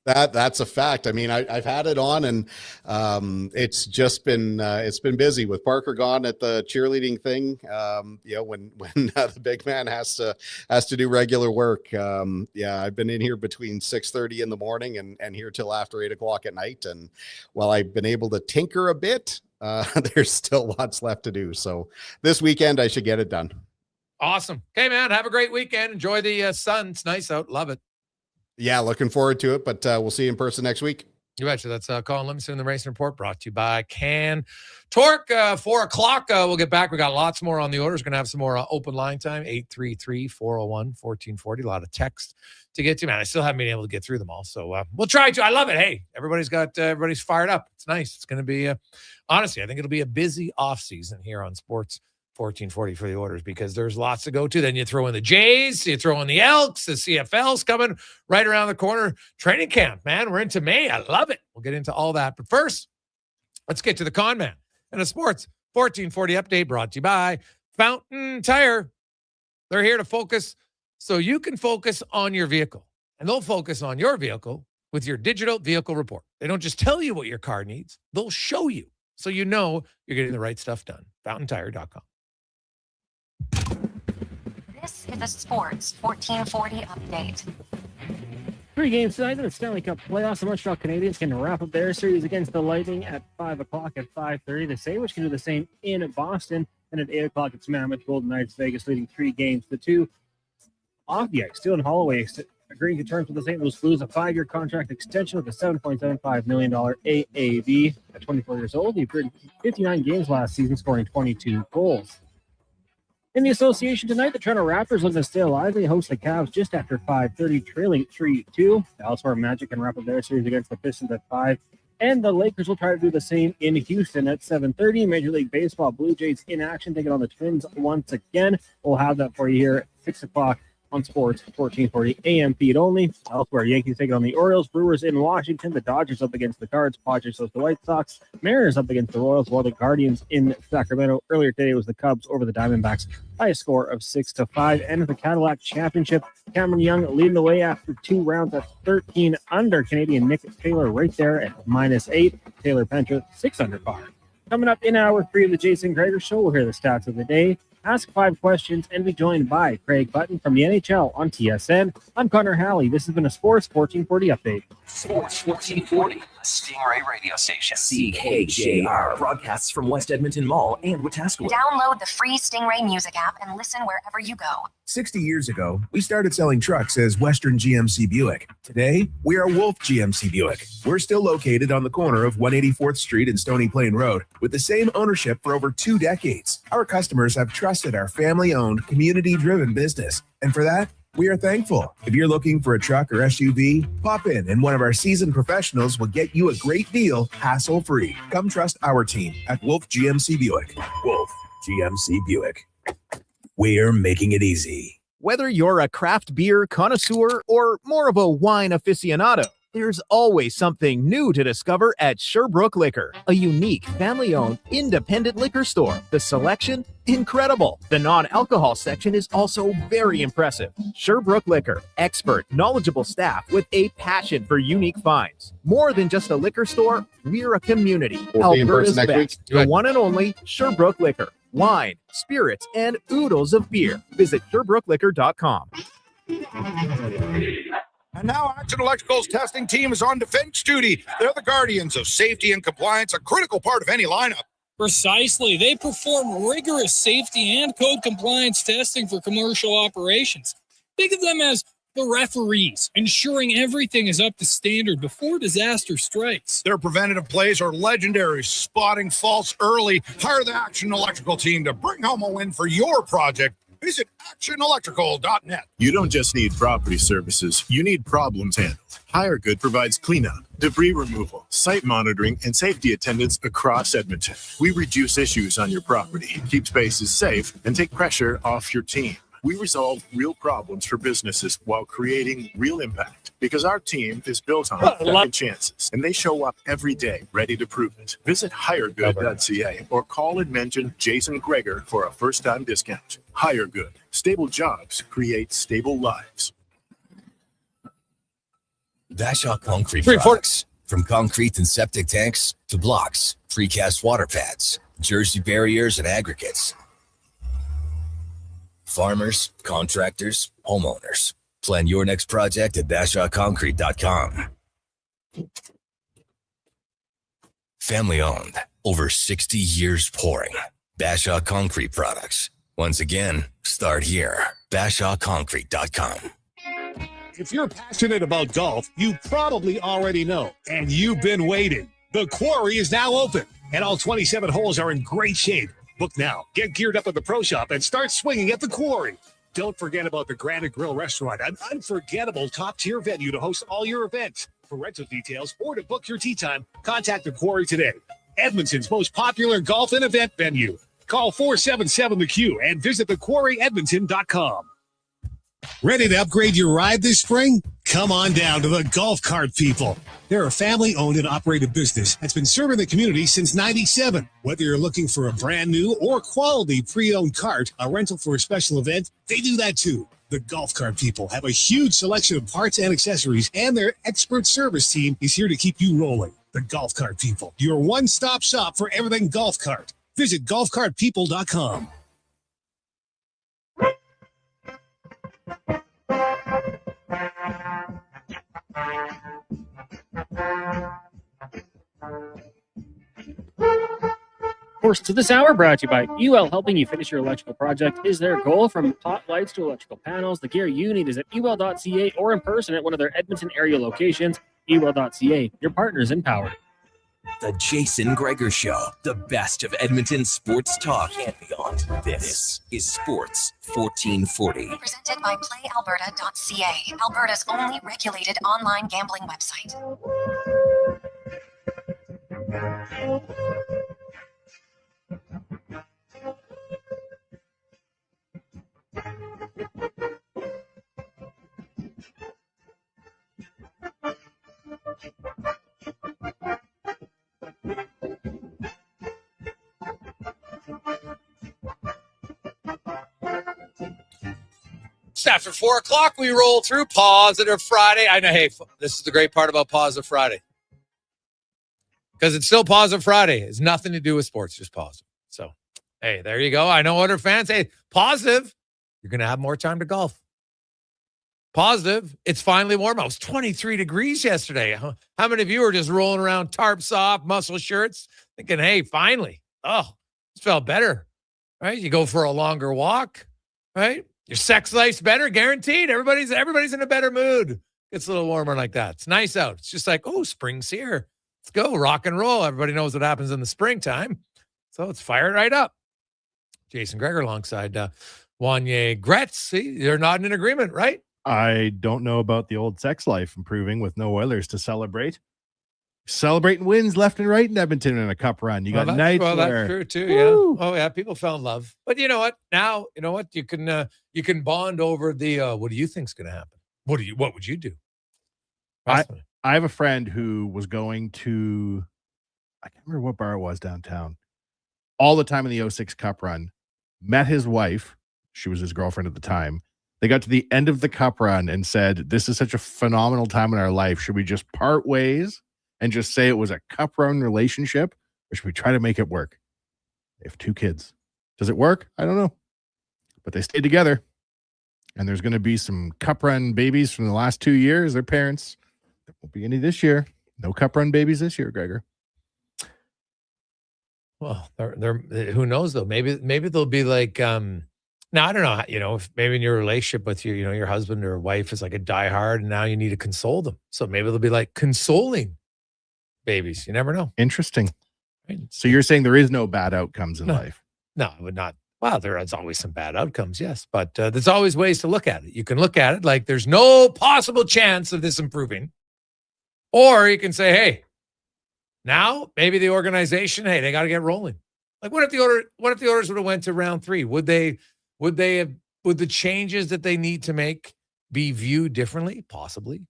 That's a fact. I mean, I've had it on, and it's just been busy with Parker gone at the cheerleading thing. When the big man has to do regular work. I've been in here between 6:30 in the morning and here till after 8:00 at night. And while I've been able to tinker a bit, there's still lots left to do. So this weekend I should get it done. Awesome. Okay, man. Have a great weekend. Enjoy the sun. It's nice out. Love it. Yeah, looking forward to it, but we'll see you in person next week. You betcha. That's Colin Livingston in the Racing Report, brought to you by Can Torque. 4:00, we'll get back. We got lots more on the orders. We're going to have some more open line time, 833-401-1440. A lot of text to get to, man. I still haven't been able to get through them all, so we'll try to. I love it. Hey, everybody's fired up. It's nice. It's going to be, honestly, I think it'll be a busy off season here on Sports 1440 for the Oilers, because there's lots to go to. Then you throw in the Jays, you throw in the Elks, the CFL's coming right around the corner. Training camp, man. We're into May. I love it. We'll get into all that. But first, let's get to the Con Man and a Sports 1440 update brought to you by Fountain Tire. They're here to focus so you can focus on your vehicle. And they'll focus on your vehicle with your digital vehicle report. They don't just tell you what your car needs. They'll show you so you know you're getting the right stuff done. FountainTire.com. This is a Sports 1440 update. 3 games tonight in the Stanley Cup playoffs. The Montreal Canadiens can wrap up their series against the Lightning at 5:00 at 5:30. The Sabres can do the same in Boston. And at 8:00, it's Mammoth Golden Knights Vegas leading 3-2 off the ice. Steele Holloway agreeing to terms with the St. Louis Blues, a 5-year contract extension with a $7.75 million AAV. At 24 years old, he appeared in 59 games last season, scoring 22 goals. In the association tonight, the Toronto Raptors look to stay alive. They host the Cavs just after 5:30, trailing 3-2. The Elsewhere Magic can wrap up their series against the Pistons at 5. And the Lakers will try to do the same in Houston at 7:30. Major League Baseball, Blue Jays in action, taking on the Twins once again. We'll have that for you here at 6 o'clock on Sports 1440 AM feed only. Elsewhere, Yankees taking on the Orioles, Brewers in Washington, the Dodgers up against the Cards, Padres host the White Sox, Mariners up against the Royals, while the Guardians in Sacramento. Earlier today was the Cubs over the Diamondbacks by a score of 6-5. And the Cadillac Championship, Cameron Young leading the way after 2 rounds at 13 under. Canadian Nick Taylor right there at -8. Taylor Pentra 6 under par. Coming up in hour 3 of the Jason Gregor Show, we'll hear the stats of the day, ask 5 questions, and be joined by Craig Button from the NHL on TSN. I'm Connor Halley. This has been a Sports 1440 update. Sports 1440, Stingray radio station. CKJR broadcasts from West Edmonton Mall and Wetaskiwin. Download the free Stingray music app and listen wherever you go. 60 years ago, we started selling trucks as Western GMC Buick. Today, we are Wolf GMC Buick. We're still located on the corner of 184th Street and Stony Plain Road with the same ownership for over 2 decades. Our customers have trusted our family-owned, community-driven business, and for that, we are thankful. If you're looking for a truck or SUV, pop in and one of our seasoned professionals will get you a great deal, hassle-free. Come trust our team at Wolf GMC Buick. Wolf GMC Buick. We're making it easy. Whether you're a craft beer connoisseur or more of a wine aficionado, there's always something new to discover at Sherbrooke Liquor, a unique, family-owned, independent liquor store. The selection, incredible. The non-alcohol section is also very impressive. Sherbrooke Liquor, expert, knowledgeable staff with a passion for unique finds. More than just a liquor store, we're a community. We'll be in Alberta's person next best, week. the one and only Sherbrooke Liquor. Wine, spirits, and oodles of beer. Visit SherbrookeLiquor.com. And now Action Electrical's testing team is on defense duty. They're the guardians of safety and compliance, a critical part of any lineup. Precisely. They perform rigorous safety and code compliance testing for commercial operations. Think of them as the referees, ensuring everything is up to standard before disaster strikes. Their preventative plays are legendary, spotting faults early. Hire the Action Electrical team to bring home a win for your project. Visit actionelectrical.net. You don't just need property services, you need problems handled. HireGood provides cleanup, debris removal, site monitoring, and safety attendance across Edmonton. We reduce issues on your property, keep spaces safe, and take pressure off your team. We resolve real problems for businesses while creating real impact because our team is built on second chances and they show up every day ready to prove it. Visit hiregood.ca or call and mention Jason Gregor for a first-time discount. HireGood. Stable jobs create stable lives. Bashaw Concrete products. From concrete and septic tanks to blocks, precast water pads, jersey barriers, and aggregates. Farmers, contractors, homeowners. Plan your next project at BashawConcrete.com. Family owned, over 60 years pouring. Bashaw Concrete products. Once again, start here. BashawConcrete.com. If you're passionate about golf, you probably already know, and you've been waiting. The Quarry is now open, and all 27 holes are in great shape. Book now, get geared up at the Pro Shop, and start swinging at the Quarry. Don't forget about the Granite Grill Restaurant, an unforgettable top-tier venue to host all your events. For rental details or to book your tee time, contact the Quarry today. Edmonton's most popular golf and event venue. Call 477-THE-Q and visit thequarryedmonton.com. Ready to upgrade your ride this spring? Come on down to the Golf Cart People. They're a family-owned and operated business that's been serving the community since '97. Whether you're looking for a brand new or quality pre-owned cart, a rental for a special event, they do that too. The Golf Cart People have a huge selection of parts and accessories, and their expert service team is here to keep you rolling. The Golf Cart People, your one-stop shop for everything golf cart. Visit golfcartpeople.com. Course to this hour brought to you by UL. Helping you finish your electrical project is their goal. From top lights to electrical panels, the gear you need is at ul.ca or in person at one of their Edmonton area locations. ul.ca, your partners in power. The Jason Gregor Show, the best of Edmonton sports talk and beyond. This is Sports 1440. Presented by PlayAlberta.ca, Alberta's only regulated online gambling website. It's after 4 o'clock. We roll through Positive Friday. I know, hey, this is the great part about Positive Friday. Because it's still Positive Friday. It's nothing to do with sports, just positive. So, hey, there you go. I know other fans, hey, positive, you're going to have more time to golf. Positive, it's finally warm. It was 23 degrees yesterday. How many of you are just rolling around tarps off, muscle shirts, thinking, hey, finally, this felt better, right? You go for a longer walk, right? Your sex life's better, guaranteed. Everybody's in a better mood. It's a little warmer like that. It's nice out. It's just like, oh, spring's here. Let's go, rock and roll. Everybody knows what happens in the springtime. So let's fire it right up. Jason Gregor alongside Wanye Gretz. See, they're not in agreement, right? I don't know about the old sex life improving with no Oilers to celebrate. Celebrating wins left and right in Edmonton in a cup run. You got nights where... that's true too, yeah. Oh, yeah, people fell in love. But you know what? Now, you know what? You can bond over the what do you think's going to happen? What would you do? I have a friend who was going to, I can't remember what bar it was downtown, all the time in the 06 Cup run, met his wife. She was his girlfriend at the time. They got to the end of the Cup run and said, this is such a phenomenal time in our life. Should we just part ways and just say it was a Cup run relationship, or should we try to make it work? They have 2 kids. Does it work? I don't know. But they stayed together. And there's going to be some Cup run babies from the last 2 years. Their parents, there won't be any this year. No Cup run babies this year, Gregor. Well, they're who knows though? Maybe they'll be like, now I don't know, if maybe in your relationship with your husband or wife is like a diehard, and now you need to console them. So maybe they'll be like consoling babies. You never know. Interesting. Right. So you're saying there is no bad outcomes in life? No, I would not. Well, there is always some bad outcomes, yes. But there's always ways to look at it. You can look at it like there's no possible chance of this improving. Or you can say, hey, now maybe the organization, hey, they got to get rolling. Like what if the Oilers would have went to round 3? Would the changes that they need to make be viewed differently? Possibly.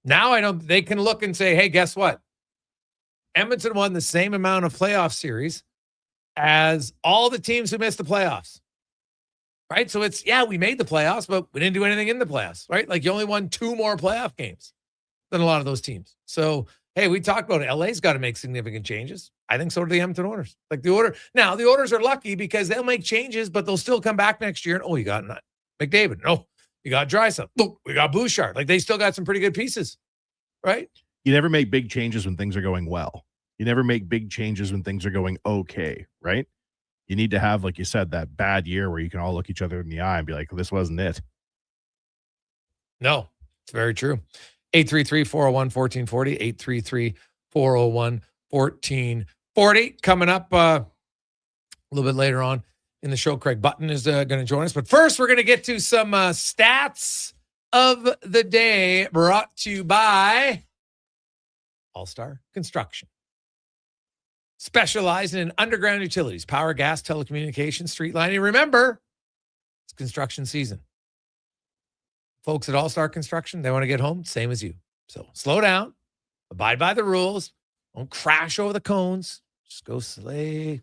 Now they can look and say, hey, guess what? Edmonton won the same amount of playoff series as all the teams who missed the playoffs. Right? So it's, we made the playoffs, but we didn't do anything in the playoffs, right? Like you only won 2 more playoff games than a lot of those teams. So, hey, we talked about it. LA's got to make significant changes. I think so do the Edmonton Oilers. Like the Oilers are lucky because they'll make changes, but they'll still come back next year. And, you got McDavid. No, you got Draisaitl. Look, we got Bouchard. Like they still got some pretty good pieces, right? You never make big changes when things are going well. You never make big changes when things are going okay, right? You need to have, like you said, that bad year where you can all look each other in the eye and be like, well, this wasn't it. No, it's very true. 833-401-1440, 833-401-1440. Coming up a little bit later on in the show, Craig Button is going to join us. But first, we're going to get to some stats of the day brought to you by All-Star Construction. Specializing in underground utilities, power, gas, telecommunications, street lighting. Remember, it's construction season. Folks at All-Star Construction, they want to get home, same as you. So slow down, abide by the rules, don't crash over the cones. Just go slowly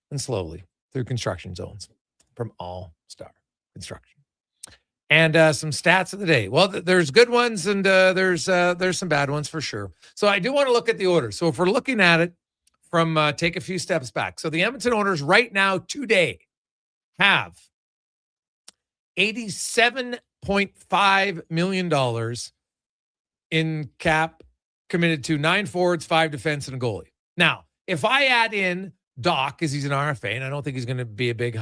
and slowly through construction zones from All-Star Construction. And some stats of the day. Well, there's good ones and there's some bad ones for sure. So I do want to look at the orders. So if we're looking at it from take a few steps back. So the Edmonton Oilers right now today have $87.5 million in cap committed to 9 forwards, 5 defense, and a goalie. Now, if I add in Doc, because he's an RFA, and I don't think he's going to be a big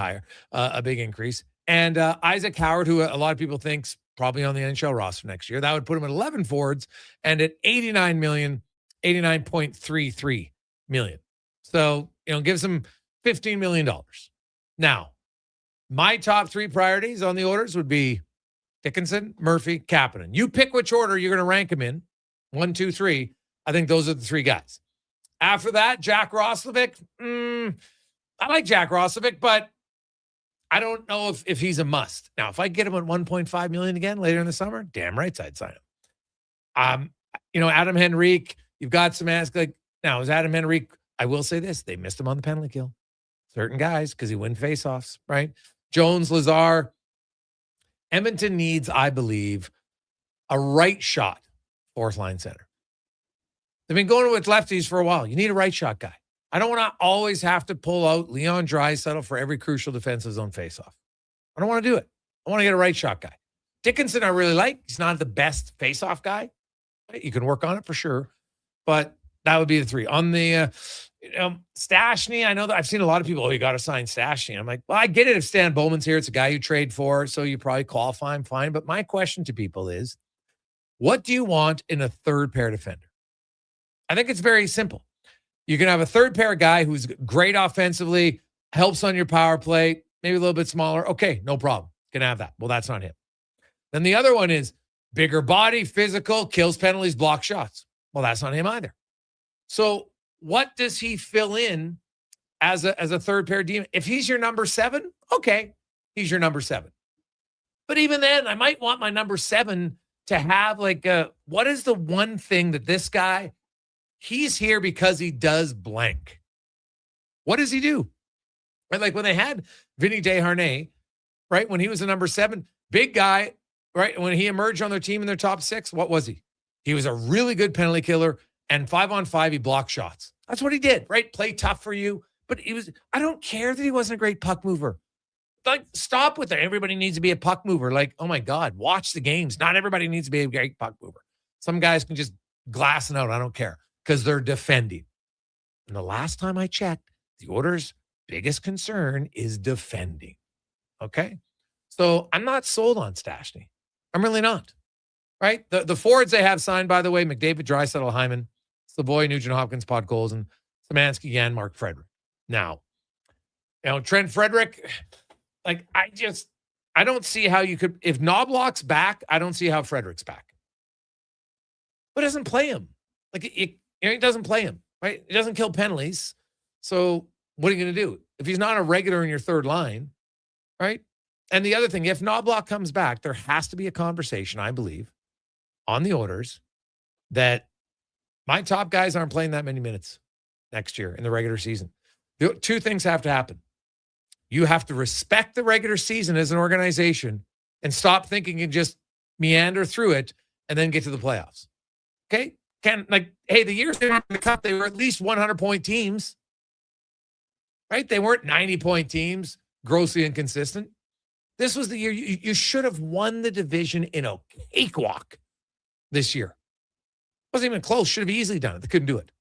increase, and Isaac Howard, who a lot of people think's probably on the NHL roster next year, that would put him at 11 forwards and at $89.33 million. So, gives him $15 million. Now, my top 3 priorities on the Oilers would be Dickinson, Murphy, Kapanen. You pick which order you're going to rank them in. 1, 2, 3. I think those are the 3 guys. After that, Jack Roslovic. I like Jack Roslovic, but I don't know if he's a must. Now, if I get him at $1.5 million again later in the summer, damn right I'd sign him. Adam Henrique, you've got some ask like now is Adam Henrique. I will say this: they missed him on the penalty kill. Certain guys because he wins faceoffs, right? Jones, Lazar. Edmonton needs, I believe, a right shot fourth line center. They've been going with lefties for a while. You need a right shot guy. I don't want to always have to pull out Leon Draisaitl for every crucial defensive zone faceoff. I don't want to do it. I want to get a right shot guy. Dickinson, I really like. He's not the best faceoff guy. You can work on it for sure, but that would be the 3. On the Stastny, I know that I've seen a lot of people, you got to sign Stastny. I'm like, well, I get it if Stan Bowman's here. It's a guy you trade for, so you probably qualify him fine. But my question to people is, what do you want in a third pair defender? I think it's very simple. You can have a third pair guy who's great offensively, helps on your power play, maybe a little bit smaller. Okay, no problem. Can have that. Well, that's not him. Then the other one is bigger body, physical, kills penalties, block shots. Well, that's not him either. So what does he fill in as a third pair demon? If he's your number 7, okay, he's your number 7. But even then, I might want my number 7 to have what is the one thing that this guy, he's here because he does blank. What does he do? And like when they had Vinny Desharnais, right? When he was the number 7, big guy, right? When he emerged on their team in their top 6, what was he? He was a really good penalty killer, and 5-on-5, he blocked shots. That's what he did, right? Play tough for you. But I don't care that he wasn't a great puck mover. Like, stop with it. Everybody needs to be a puck mover. Like, oh my God, watch the games. Not everybody needs to be a great puck mover. Some guys can just glass it out. I don't care because they're defending. And the last time I checked, the Oilers' biggest concern is defending. Okay? So I'm not sold on Stastny. I'm really not. Right? The forwards they have signed, by the way, McDavid, Draisaitl, Hyman, Savoy, Nugent Hopkins, Podkolzin, Szymanski, Yan, Mark Frederick. Now, Trent Frederick, I don't see how you could, if Knobloch's back, I don't see how Frederick's back. But it doesn't play him. It doesn't play him, right? It doesn't kill penalties. So what are you going to do? If he's not a regular in your third line, right? And the other thing, if Knobloch comes back, there has to be a conversation, I believe, on the Oilers that my top guys aren't playing that many minutes next year in the regular season. Two things have to happen. You have to respect the regular season as an organization and stop thinking you can just meander through it and then get to the playoffs. Okay? The years they were in the Cup, they were at least 100-point teams. Right? They weren't 90-point teams, grossly inconsistent. This was the year you should have won the division in a cakewalk this year. Wasn't even close. Should have easily done it. They couldn't do it.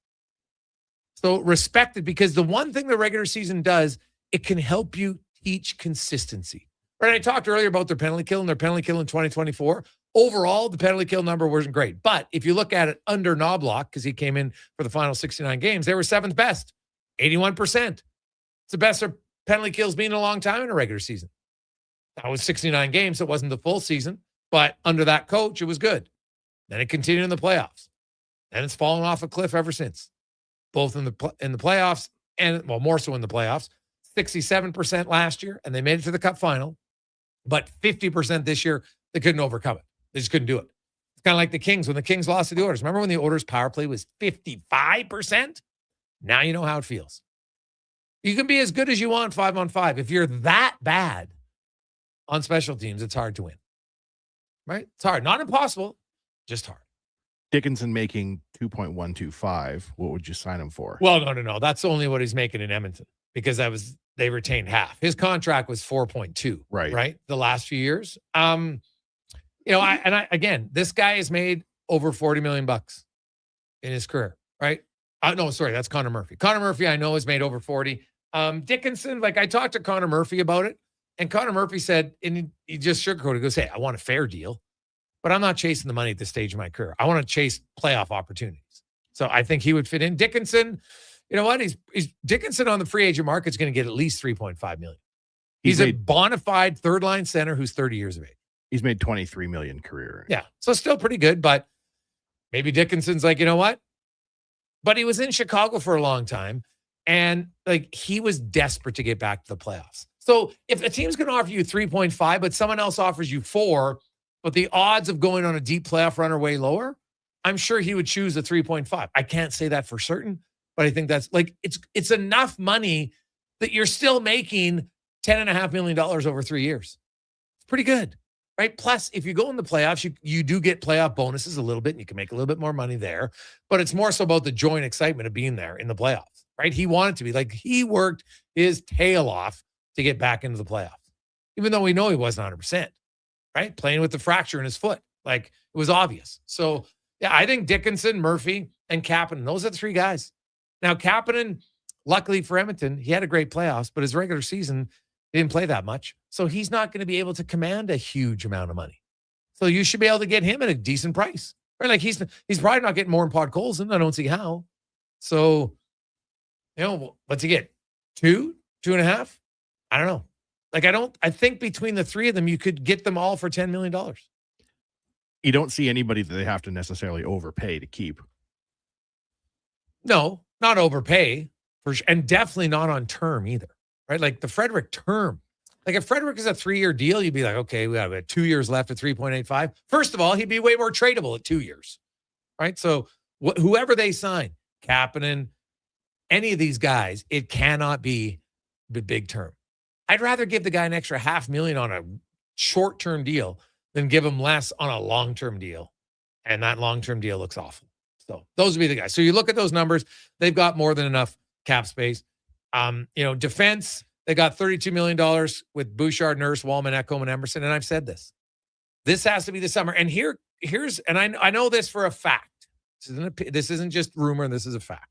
So respect it, because the one thing the regular season does, it can help you teach consistency. Right? I talked earlier about their penalty kill and their penalty kill in 2024. Overall, the penalty kill number wasn't great. But if you look at it under Knobloch, because he came in for the final 69 games, they were 7th best, 81%. It's the best penalty kills been in a long time in a regular season. That was 69 games. So it wasn't the full season, but under that coach, it was good. Then it continued in the playoffs. And it's fallen off a cliff ever since, both in the playoffs and, well, more so in the playoffs. 67% last year, and they made it to the Cup final, but 50% this year, they couldn't overcome it. They just couldn't do it. It's kind of like the Kings. When the Kings lost to the Oilers, remember when the Oilers' power play was 55%? Now you know how it feels. You can be as good as you want 5-on-5. If you're that bad on special teams, it's hard to win. Right? It's hard. Not impossible, just hard. Dickinson making 2.125. What would you sign him for? Well, no. That's only what he's making in Edmonton, because they retained half. His contract was 4.2. Right. The last few years. Again, this guy has made over $40 million in his career. Right. No, sorry, that's Connor Murphy. Connor Murphy, I know, has made over 40. Dickinson, I talked to Connor Murphy about it, and Connor Murphy said, and he just sugarcoated, he goes, hey, I want a fair deal, but I'm not chasing the money at this stage of my career. I want to chase playoff opportunities. So I think he would fit in. Dickinson, you know what? He's Dickinson on the free agent market is going to get at least $3.5 million. He's a bona fide third line center who's 30 years of age. He's made $23 million career. Yeah. So still pretty good, but maybe Dickinson's like, you know what? But he was in Chicago for a long time, and like he was desperate to get back to the playoffs. So if a team's going to offer you 3.5, but someone else offers you 4, but the odds of going on a deep playoff run are way lower, I'm sure he would choose the 3.5. I can't say that for certain, but I think that's like it's enough money that you're still making $10.5 million over 3 years. It's pretty good, right? Plus, if you go in the playoffs, you do get playoff bonuses a little bit, and you can make a little bit more money there. But it's more so about the joy and excitement of being there in the playoffs, right? He wanted to be like he worked his tail off to get back into the playoffs, even though we know he wasn't 100%, right? Playing with the fracture in his foot, like it was obvious. So yeah, I think Dickinson, Murphy, and Kapanen, those are the 3 guys. Now Kapanen, luckily for Edmonton, he had a great playoffs, but his regular season he didn't play that much. So he's not going to be able to command a huge amount of money. So you should be able to get him at a decent price. Right? Like he's probably not getting more than Podkolzin. I don't see how. So, what's he get? 2, 2.5? I don't know. Like I think between the 3 of them, you could get them all for $10 million. You don't see anybody that they have to necessarily overpay to keep. No, not overpay and definitely not on term either. Right? Like the Frederick term. Like if Frederick is a 3-year deal, you'd be like, okay, we have 2 years left at 3.85. First of all, he'd be way more tradable at 2 years. Right? So whoever they sign, Kapanen, any of these guys, it cannot be the big term. I'd rather give the guy an extra $500,000 on a short-term deal than give him less on a long-term deal. And that long-term deal looks awful. So those would be the guys. So you look at those numbers, they've got more than enough cap space. Defense, they got $32 million with Bouchard, Nurse, Wallman, Ekholm, and Emerson. And I've said this. This has to be the summer. And here's I know this for a fact. This isn't just rumor. This is a fact.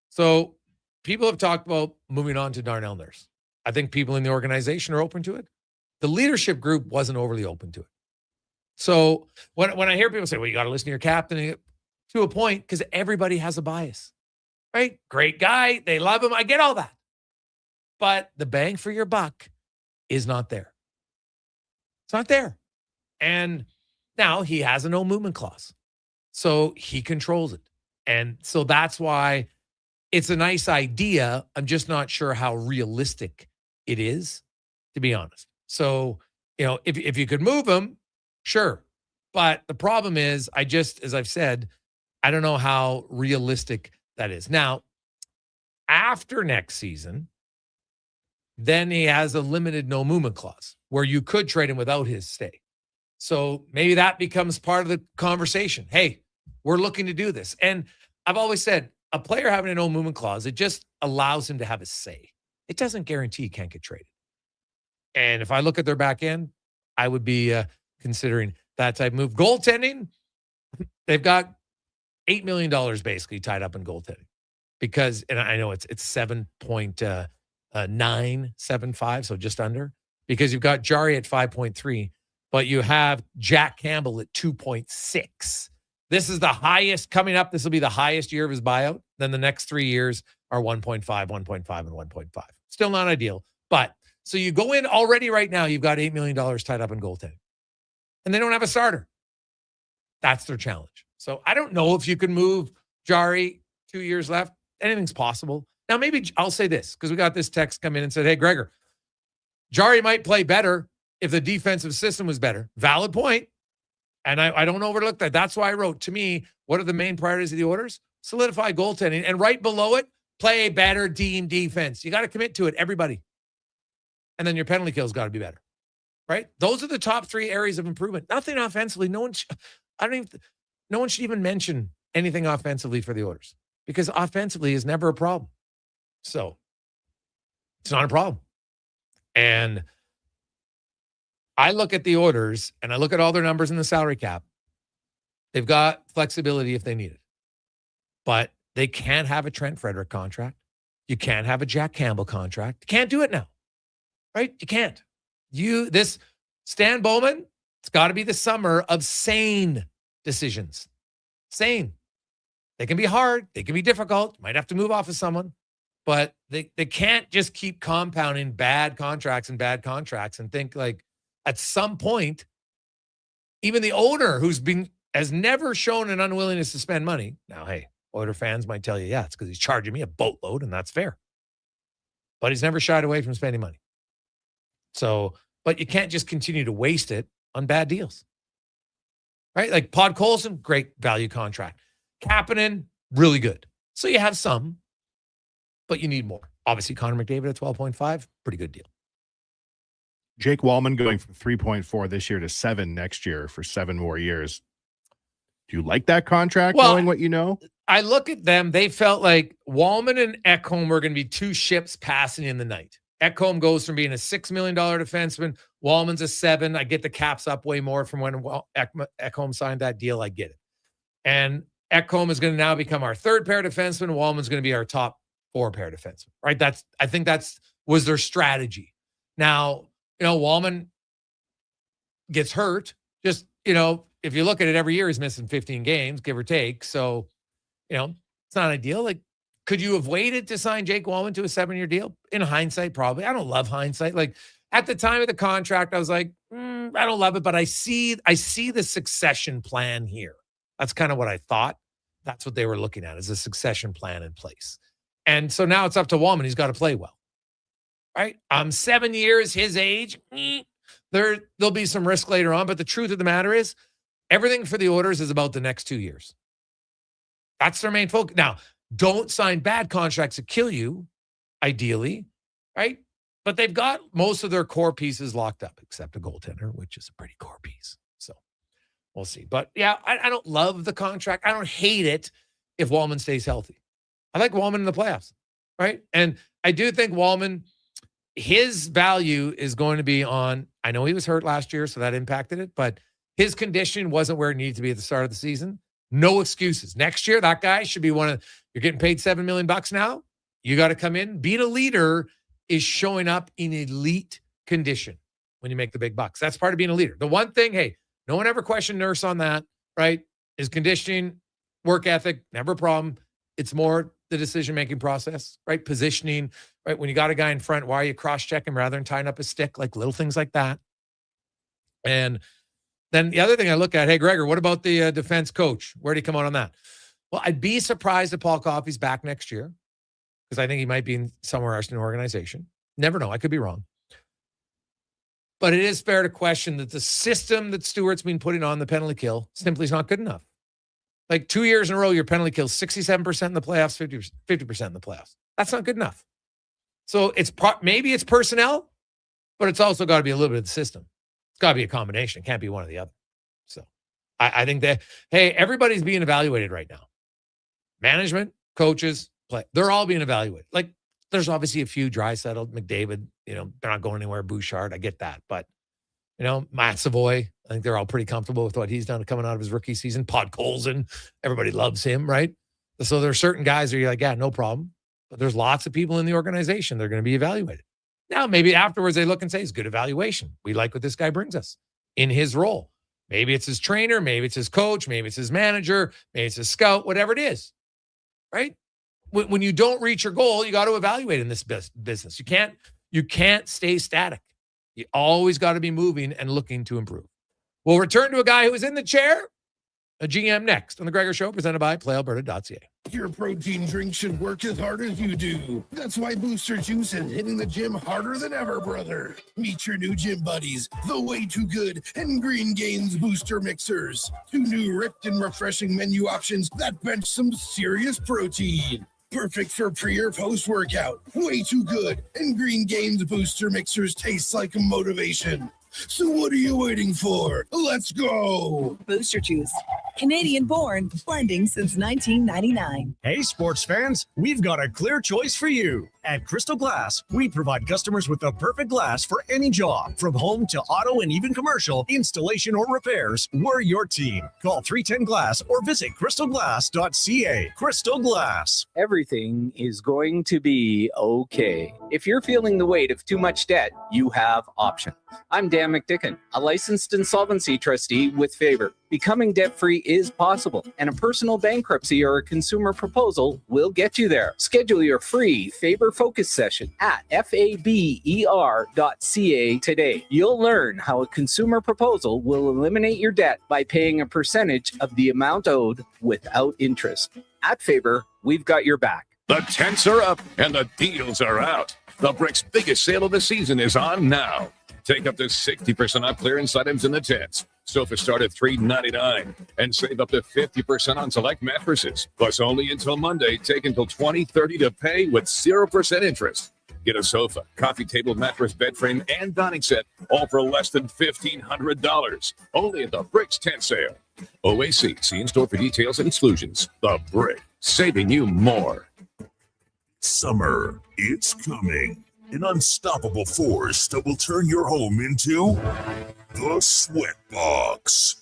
So people have talked about moving on to Darnell Nurse. I think people in the organization are open to it. The leadership group wasn't overly open to it. So when I hear people say, well, you got to listen to your captain to a point, because everybody has a bias. Right? Great guy. They love him. I get all that. But the bang for your buck is not there. It's not there. And now he has a no movement clause. So he controls it. And so that's why it's a nice idea. I'm just not sure how realistic it is, to be honest. So, if you could move him, sure. But the problem is, as I've said, I don't know how realistic that is. Now, after next season, then he has a limited no movement clause where you could trade him without his stay. So maybe that becomes part of the conversation. Hey, we're looking to do this. And I've always said a player having a no movement clause, it just allows him to have a say. It doesn't guarantee he can't get traded. And if I look at their back end, I would be considering that type of move. Goaltending, they've got $8 million basically tied up in goaltending because, and I know it's 7.975, so just under, because you've got Jari at 5.3, but you have Jack Campbell at 2.6. This is the highest coming up. This will be the highest year of his buyout. Then the next 3 years are 1.5, 1.5, and 1.5. Still not ideal, but so you go in already right now, you've got $8 million tied up in goaltending, and they don't have a starter. That's their challenge. So I don't know if you can move Jari, 2 years left. Anything's possible. Now, maybe I'll say this because we got this text come in and said, hey, Gregor, Jari might play better if the defensive system was better. Valid point. And I don't overlook that. That's why I wrote, to me, what are the main priorities of the Oilers? Solidify goaltending. And right below it, play a better team defense. You got to commit to it, everybody. And then your penalty kill's got to be better. Right? Those are the top 3 areas of improvement. Nothing offensively. No one should even mention anything offensively for the Oilers because offensively is never a problem. So it's not a problem. And I look at the Oilers and I look at all their numbers in the salary cap. They've got flexibility if they need it. But they can't have a Trent Frederick contract. You can't have a Jack Campbell contract. You can't do it now. Right? You can't. This Stan Bowman, it's got to be the summer of sane decisions. Sane. They can be hard. They can be difficult. Might have to move off of someone. But they can't just keep compounding bad contracts and think like at some point, even the owner has never shown an unwillingness to spend money. Now, hey, Oiler fans might tell you, yeah, it's because he's charging me a boatload, and that's fair. But he's never shied away from spending money. So, but you can't just continue to waste it on bad deals. Right? Like Podkolzin, great value contract. Kapanen, really good. So you have some, but you need more. Obviously, Connor McDavid at 12.5, pretty good deal. Jake Wallman going from 3.4 this year to 7 next year for 7 more years. Do you like that contract, knowing what you know? I look at them. They felt like Wallman and Ekholm were going to be two ships passing in the night. Ekholm goes from being a $6 million defenseman. Wallman's a 7. I get the caps up way more from when Ekholm signed that deal. I get it. And Ekholm is going to now become our 3rd pair defenseman. Wallman's going to be our top 4 pair defenseman, right? I think that's was their strategy. Now, Wallman gets hurt. Just, if you look at it every year, he's missing 15 games, give or take. So, it's not ideal. Like, could you have waited to sign Jake Wallman to a 7-year deal? In hindsight, probably. I don't love hindsight. Like, at the time of the contract, I was like, I don't love it, but I see the succession plan here. That's kind of what I thought. That's what they were looking at, is a succession plan in place. And so now it's up to Wallman. He's got to play well. Right? 7 years, his age, there'll be some risk later on. But the truth of the matter is, everything for the Oilers is about the next 2 years. That's their main focus. Now, don't sign bad contracts that kill you, ideally, right? But they've got most of their core pieces locked up, except a goaltender, which is a pretty core piece. So we'll see. But yeah, I don't love the contract. I don't hate it if Wallman stays healthy. I like Wallman in the playoffs, right? And I do think Wallman, his value is going to be on, I know he was hurt last year, so that impacted it, but his condition wasn't where it needed to be at the start of the season. No excuses. Next year, that guy should be you're getting paid $7 million now. You got to come in. Being a leader is showing up in elite condition when you make the big bucks. That's part of being a leader. The one thing, hey, no one ever questioned Nurse on that, right? Is conditioning, work ethic, never a problem. It's more the decision-making process, right? Positioning, right? When you got a guy in front, why are you cross-checking rather than tying up a stick? Like little things like that. And then the other thing I look at, hey, Gregor, what about the defense coach? Where did he come out on that? Well, I'd be surprised if Paul Coffey's back next year, because I think he might be in somewhere else in an organization. Never know. I could be wrong. But it is fair to question that the system that Stewart's been putting on the penalty kill simply is not good enough. Like 2 years in a row, your penalty kills 67% in the playoffs, 50% in the playoffs. That's not good enough. So maybe it's personnel, but it's also got to be a little bit of the system. It's got to be a combination. It can't be one or the other. So I think that, hey, everybody's being evaluated right now. Management, coaches, play. They're all being evaluated. Like, there's obviously a few dry settled. McDavid, they're not going anywhere. Bouchard, I get that. But, Matt Savoy, I think they're all pretty comfortable with what he's done coming out of his rookie season. Podkolzin, everybody loves him, right? So there are certain guys where you're like, yeah, no problem. But there's lots of people in the organization that are going to be evaluated. Now, maybe afterwards they look and say, it's good evaluation. We like what this guy brings us in his role. Maybe it's his trainer. Maybe it's his coach. Maybe it's his manager. Maybe it's his scout, whatever it is, right? When you don't reach your goal, you got to evaluate in this business. You can't stay static. You always got to be moving and looking to improve. We'll return to a guy who was in the chair, a GM next on the Gregor Show, presented by PlayAlberta.ca. Your protein drink should work as hard as you do. That's why Booster Juice is hitting the gym harder than ever, brother. Meet your new gym buddies, the Way Too Good and Green Gains Booster Mixers. 2 new ripped and refreshing menu options that bench some serious protein. Perfect for pre or post-workout. Way Too Good and Green Gains Booster Mixers taste like motivation. So what are you waiting for? Let's go! Booster Juice. Canadian born, blending since 1999. Hey, sports fans, we've got a clear choice for you. At Crystal Glass, we provide customers with the perfect glass for any job. From home to auto and even commercial, installation or repairs, we're your team. Call 310-GLASS or visit crystalglass.ca. Crystal Glass. Everything is going to be okay. If you're feeling the weight of too much debt, you have options. I'm Dan McDicken, a licensed insolvency trustee with Favor. Becoming debt-free is possible, and a personal bankruptcy or a consumer proposal will get you there. Schedule your free Faber Focus session at faber.ca today. You'll learn how a consumer proposal will eliminate your debt by paying a percentage of the amount owed without interest. At Faber, we've got your back. The tents are up and the deals are out. The Brick's biggest sale of the season is on now. Take up to 60% off clearance items in the tents. Sofas start at $399 and save up to 50% on select mattresses. Plus, only until Monday, take until 2030 to pay with 0% interest. Get a sofa, coffee table, mattress, bed frame, and dining set, all for less than $1,500. Only at the Brick's tent sale. OAC, see in store for details and exclusions. The Brick, saving you more. Summer, it's coming. An unstoppable force that will turn your home into the Sweat Box.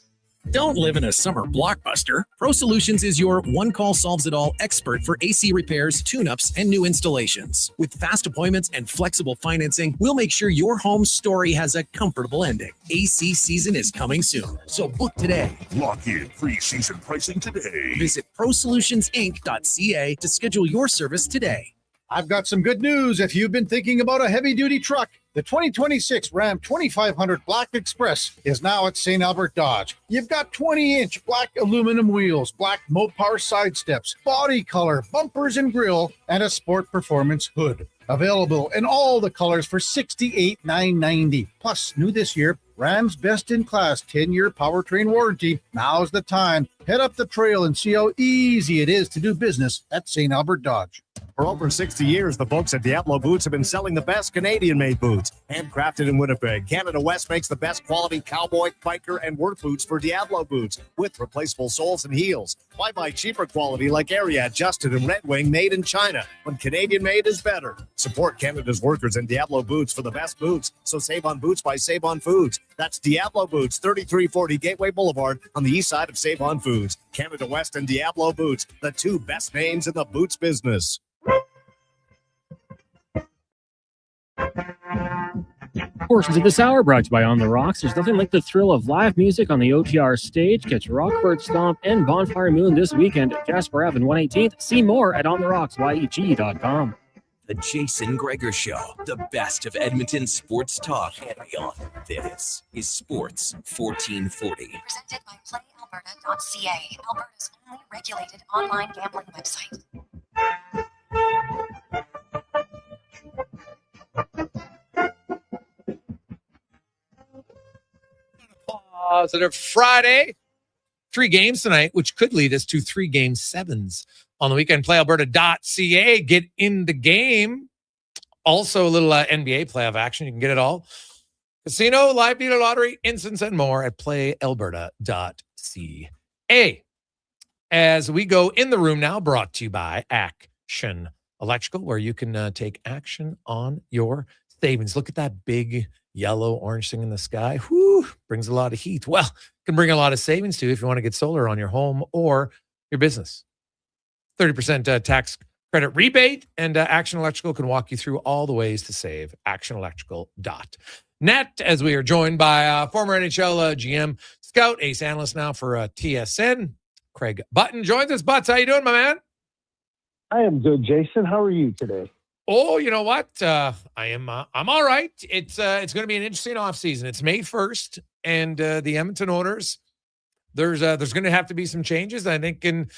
Don't live in a summer blockbuster. Pro Solutions is your one-call-solves-it-all expert for AC repairs, tune-ups, and new installations. With fast appointments and flexible financing, we'll make sure your home story has a comfortable ending. AC season is coming soon, so book today. Lock in pre-season pricing today. Visit prosolutionsinc.ca to schedule your service today. I've got some good news if you've been thinking about a heavy-duty truck. The 2026 Ram 2500 Black Express is now at St. Albert Dodge. You've got 20-inch black aluminum wheels, black Mopar side steps, body color, bumpers and grille, and a sport performance hood. Available in all the colors for $68,990. Plus, new this year, Ram's best-in-class 10-year powertrain warranty. Now's the time. Head up the trail and see how easy it is to do business at St. Albert Dodge. For over 60 years, the folks at Diablo Boots have been selling the best Canadian-made boots. Handcrafted in Winnipeg, Canada West makes the best quality cowboy, biker, and work boots for Diablo Boots with replaceable soles and heels. Why buy cheaper quality like Ariat, Justin, and Red Wing made in China when Canadian-made is better? Support Canada's workers and Diablo Boots for the best boots. So save on boots by Save On Foods. That's Diablo Boots, 3340 Gateway Boulevard on the east side of Save On Foods. Canada West and Diablo Boots, the two best names in the boots business. Portions of this hour brought to you by On the Rocks. There's nothing like the thrill of live music on the OTR stage. Catch Rockford Stomp and Bonfire Moon this weekend at Jasper Ave 118th. See more at ontherocks.yeg.com. The Jason Gregor Show, the best of Edmonton sports talk and beyond. This is Sports 1440. Presented by PlayAlberta.ca, Alberta's only regulated online gambling website. Positive Friday. 3 games tonight, which could lead us to 3 game 7s on the weekend. PlayAlberta.ca. Get in the game. Also, a little NBA playoff action. You can get it all. Casino, live dealer, lottery, instants, and more at PlayAlberta.ca. As we go in the room now, brought to you by Action Electrical, where you can take action on your savings. Look at that big yellow orange thing in the sky. Whoo, brings a lot of heat. Well, can bring a lot of savings too if you want to get solar on your home or your business. 30% tax credit rebate, and Action Electrical can walk you through all the ways to save. ActionElectrical.net, as we are joined by former NHL GM, scout, ace analyst now for TSN, Craig Button. Joins us. Butts, how you doing, my man? I am good, Jason. How are you today? Oh, you know what? I'm all right. It's going to be an interesting offseason. It's May 1st, and the Edmonton Oilers, there's going to have to be some changes, I think, in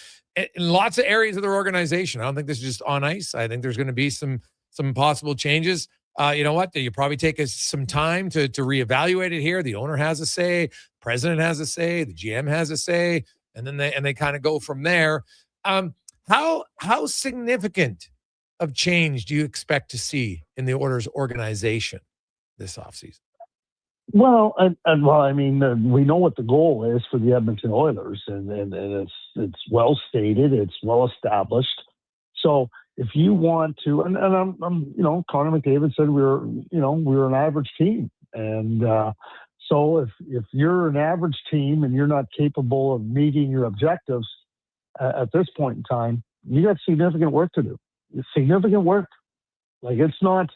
lots of areas of their organization. I don't think this is just on ice. I think there's going to be some possible changes. You know what? You probably take some time to reevaluate it here. The owner has a say, president has a say, the GM has a say, and then they kind of go from there. How significant of change do you expect to see in the Oilers organization this offseason? Well, I mean, we know what the goal is for the Edmonton Oilers, and it's well stated, it's well established. So if you want to, and I'm Connor McDavid said we were an average team, and so if you're an average team and you're not capable of meeting your objectives at this point in time, you got significant work to do. Significant work. Like it's not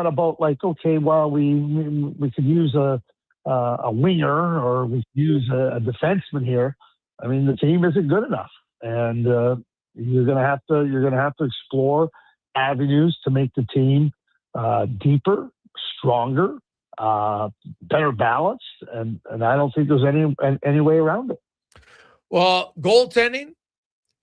about like, okay, well, we could use a winger or we could use a defenseman here. I mean, the team isn't good enough, and you're going to have to explore avenues to make the team deeper, stronger, better balanced, and I don't think there's any way around it. Well, goaltending,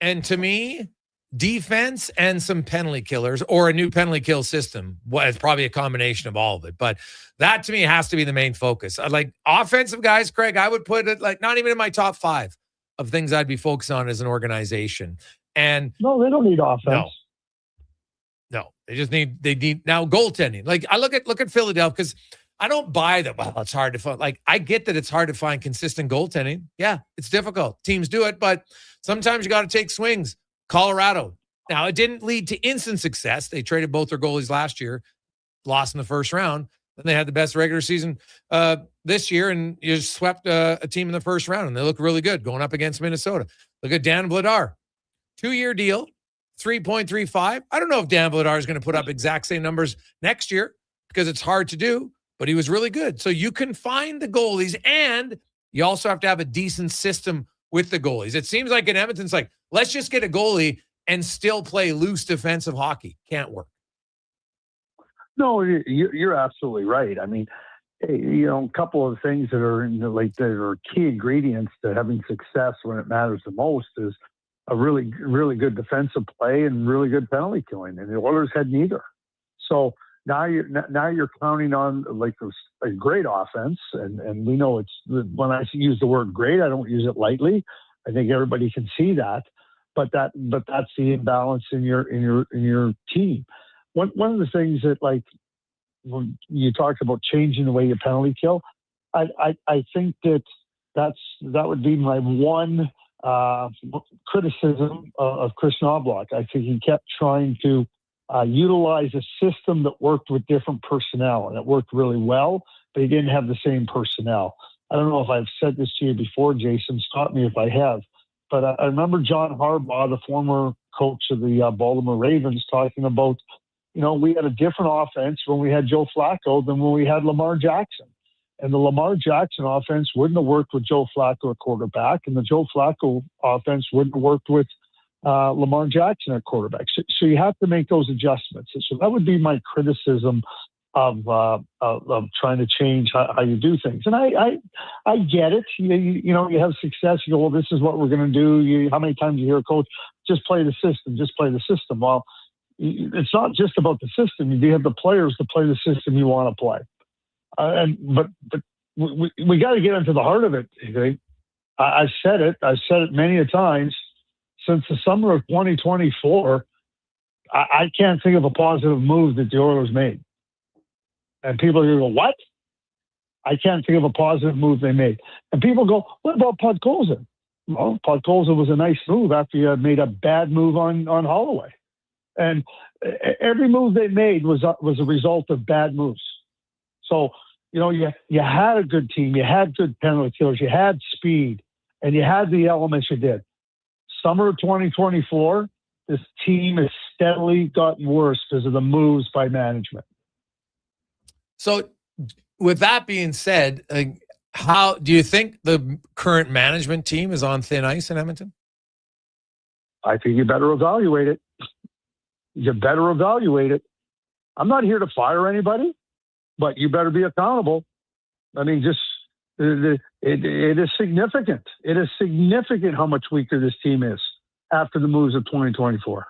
and to me, defense and some penalty killers or a new penalty kill system. Well, it's probably a combination of all of it, but that to me has to be the main focus. Like offensive guys, Craig, I would put it like not even in my top 5 of things I'd be focused on as an organization. And no, they don't need offense. No, they need now goaltending. Like I look at Philadelphia because I don't buy that. Well, it's hard to find. Like I get that it's hard to find consistent goaltending. Yeah, it's difficult. Teams do it, but sometimes you got to take swings. Colorado. Now, it didn't lead to instant success. They traded both their goalies last year, lost in the first round. Then they had the best regular season this year, and you just swept a team in the first round, and they look really good going up against Minnesota. Look at Dan Vladar. 2-year deal, 3.35. I don't know if Dan Vladar is going to put up exact same numbers next year because it's hard to do, but he was really good. So you can find the goalies, and you also have to have a decent system with the goalies. It seems like in Edmonton's like, let's just get a goalie and still play loose defensive hockey. Can't work. No, you're absolutely right. I mean, a couple of things that are key ingredients to having success when it matters the most is a really, really good defensive play and really good penalty killing. And the Oilers had neither. So now you're counting on like a great offense. And we know when I use the word great, I don't use it lightly. I think everybody can see that. But that's the imbalance in your team. One of the things that, like, when you talked about changing the way you penalty kill, I think that would be my one criticism of Chris Knobloch. I think he kept trying to utilize a system that worked with different personnel, and it worked really well, but he didn't have the same personnel. I don't know if I've said this to you before, Jason. Stop me if I have. But I remember John Harbaugh, the former coach of the Baltimore Ravens, talking about, we had a different offense when we had Joe Flacco than when we had Lamar Jackson. And the Lamar Jackson offense wouldn't have worked with Joe Flacco at quarterback, and the Joe Flacco offense wouldn't have worked with Lamar Jackson at quarterback. So you have to make those adjustments. So that would be my criticism of trying to change how you do things. And I get it. You have success. You go, well, this is what we're going to do. How many times you hear a coach, just play the system. Well, it's not just about the system. You have the players to play the system you want to play. But we got to get into the heart of it. Okay? I've said it many a times. Since the summer of 2024, I can't think of a positive move that the Oilers made. And people are going to go, what? I can't think of a positive move they made. And people go, what about Podkolzin? Well, Podkolzin was a nice move after you had made a bad move on Holloway. And every move they made was a result of bad moves. So, you had a good team. You had good penalty killers. You had speed. And you had the elements you did. Summer of 2024, this team has steadily gotten worse because of the moves by management. So with that being said, how do you think the current management team is on thin ice in Edmonton? I think you better evaluate it. I'm not here to fire anybody, but you better be accountable. I mean, it is significant. It is significant how much weaker this team is after the moves of 2024.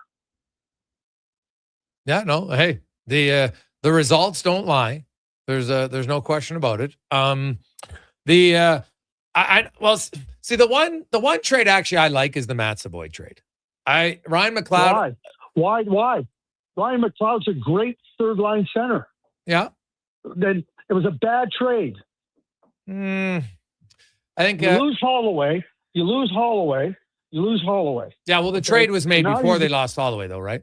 Yeah, no, hey, the results don't lie. There's no question about it. The one trade actually I like is the Matt Savoy trade. Ryan McLeod. Why? Ryan McLeod's a great third line center. Yeah. Then it was a bad trade. I think you lose Holloway. Yeah, well, the trade was made before they lost Holloway, though, right?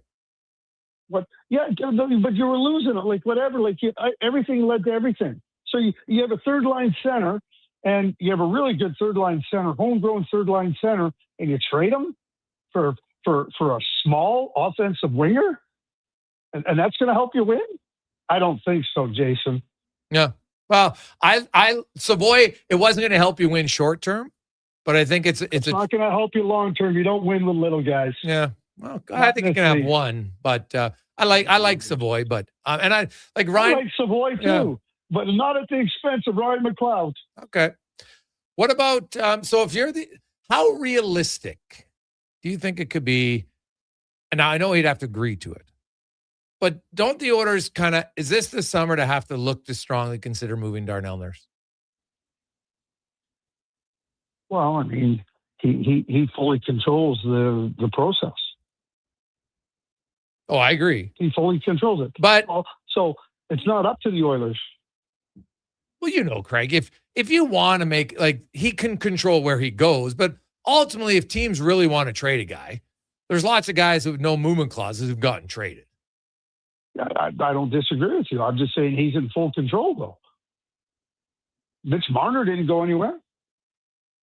What? Yeah, but you were losing it. Like whatever. Like everything led to everything. So you have a third line center, and you have a really good third line center, homegrown third line center, and you trade him for a small offensive winger, and that's going to help you win. I don't think so, Jason. Yeah. Well, Savoy, it wasn't going to help you win short term, but I think it's not going to help you long term. You don't win with little guys. Yeah. Well, I think you can have one, but I like Savoy, but and I like Ryan. I like Savoy too, but not at the expense of Ryan McLeod. Okay. What about so if you're how realistic do you think it could be? And now I know he'd have to agree to it, but don't the Oilers is this the summer to have to look to strongly consider moving Darnell Nurse? Well, I mean, he fully controls the process. Oh, I agree. He fully controls it. But so it's not up to the Oilers. Well, Craig, if you want to make he can control where he goes, but ultimately, if teams really want to trade a guy, there's lots of guys with no movement clauses who've gotten traded. I don't disagree with you. I'm just saying he's in full control, though. Mitch Marner didn't go anywhere.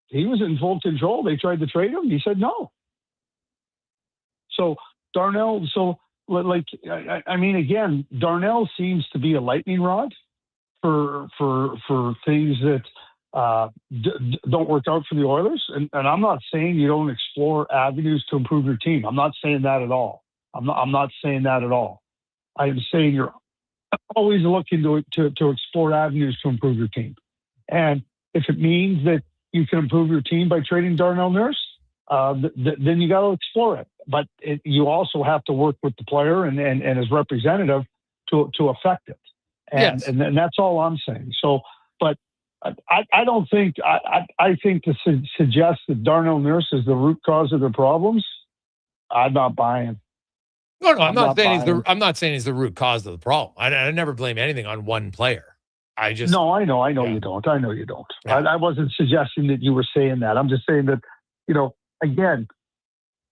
He was in full control. They tried to trade him. He said no. So Darnell, I mean, again, Darnell seems to be a lightning rod for things that don't work out for the Oilers. And I'm not saying you don't explore avenues to improve your team. I'm not saying that at all. I'm not saying that at all. I am saying you're always looking to explore avenues to improve your team. And if it means that you can improve your team by trading Darnell Nurse, then you got to explore it. But you also have to work with the player and his representative to affect it. And that's all I'm saying. So, but I don't think I think to suggest that Darnell Nurse is the root cause of their problems, I'm not buying. No, I'm not saying he's the root cause of the problem. I never blame anything on one player. I know you don't. I know you don't. Yeah. I wasn't suggesting that you were saying that. I'm just saying that, again,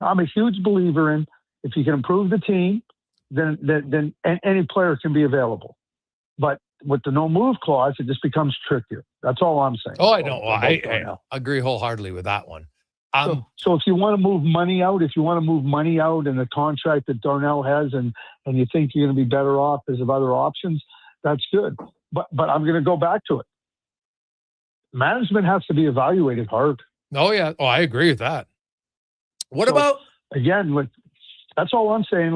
I'm a huge believer in if you can improve the team, then any player can be available. But with the no move clause, it just becomes trickier. That's all I'm saying. Oh, I know. I agree wholeheartedly with that one. So if you want to move money out, in the contract that Darnell has, and you think you're going to be better off because of other options, that's good. But I'm going to go back to it. Management has to be evaluated hard. Oh yeah. Oh, I agree with that. What about again? That's all I'm saying.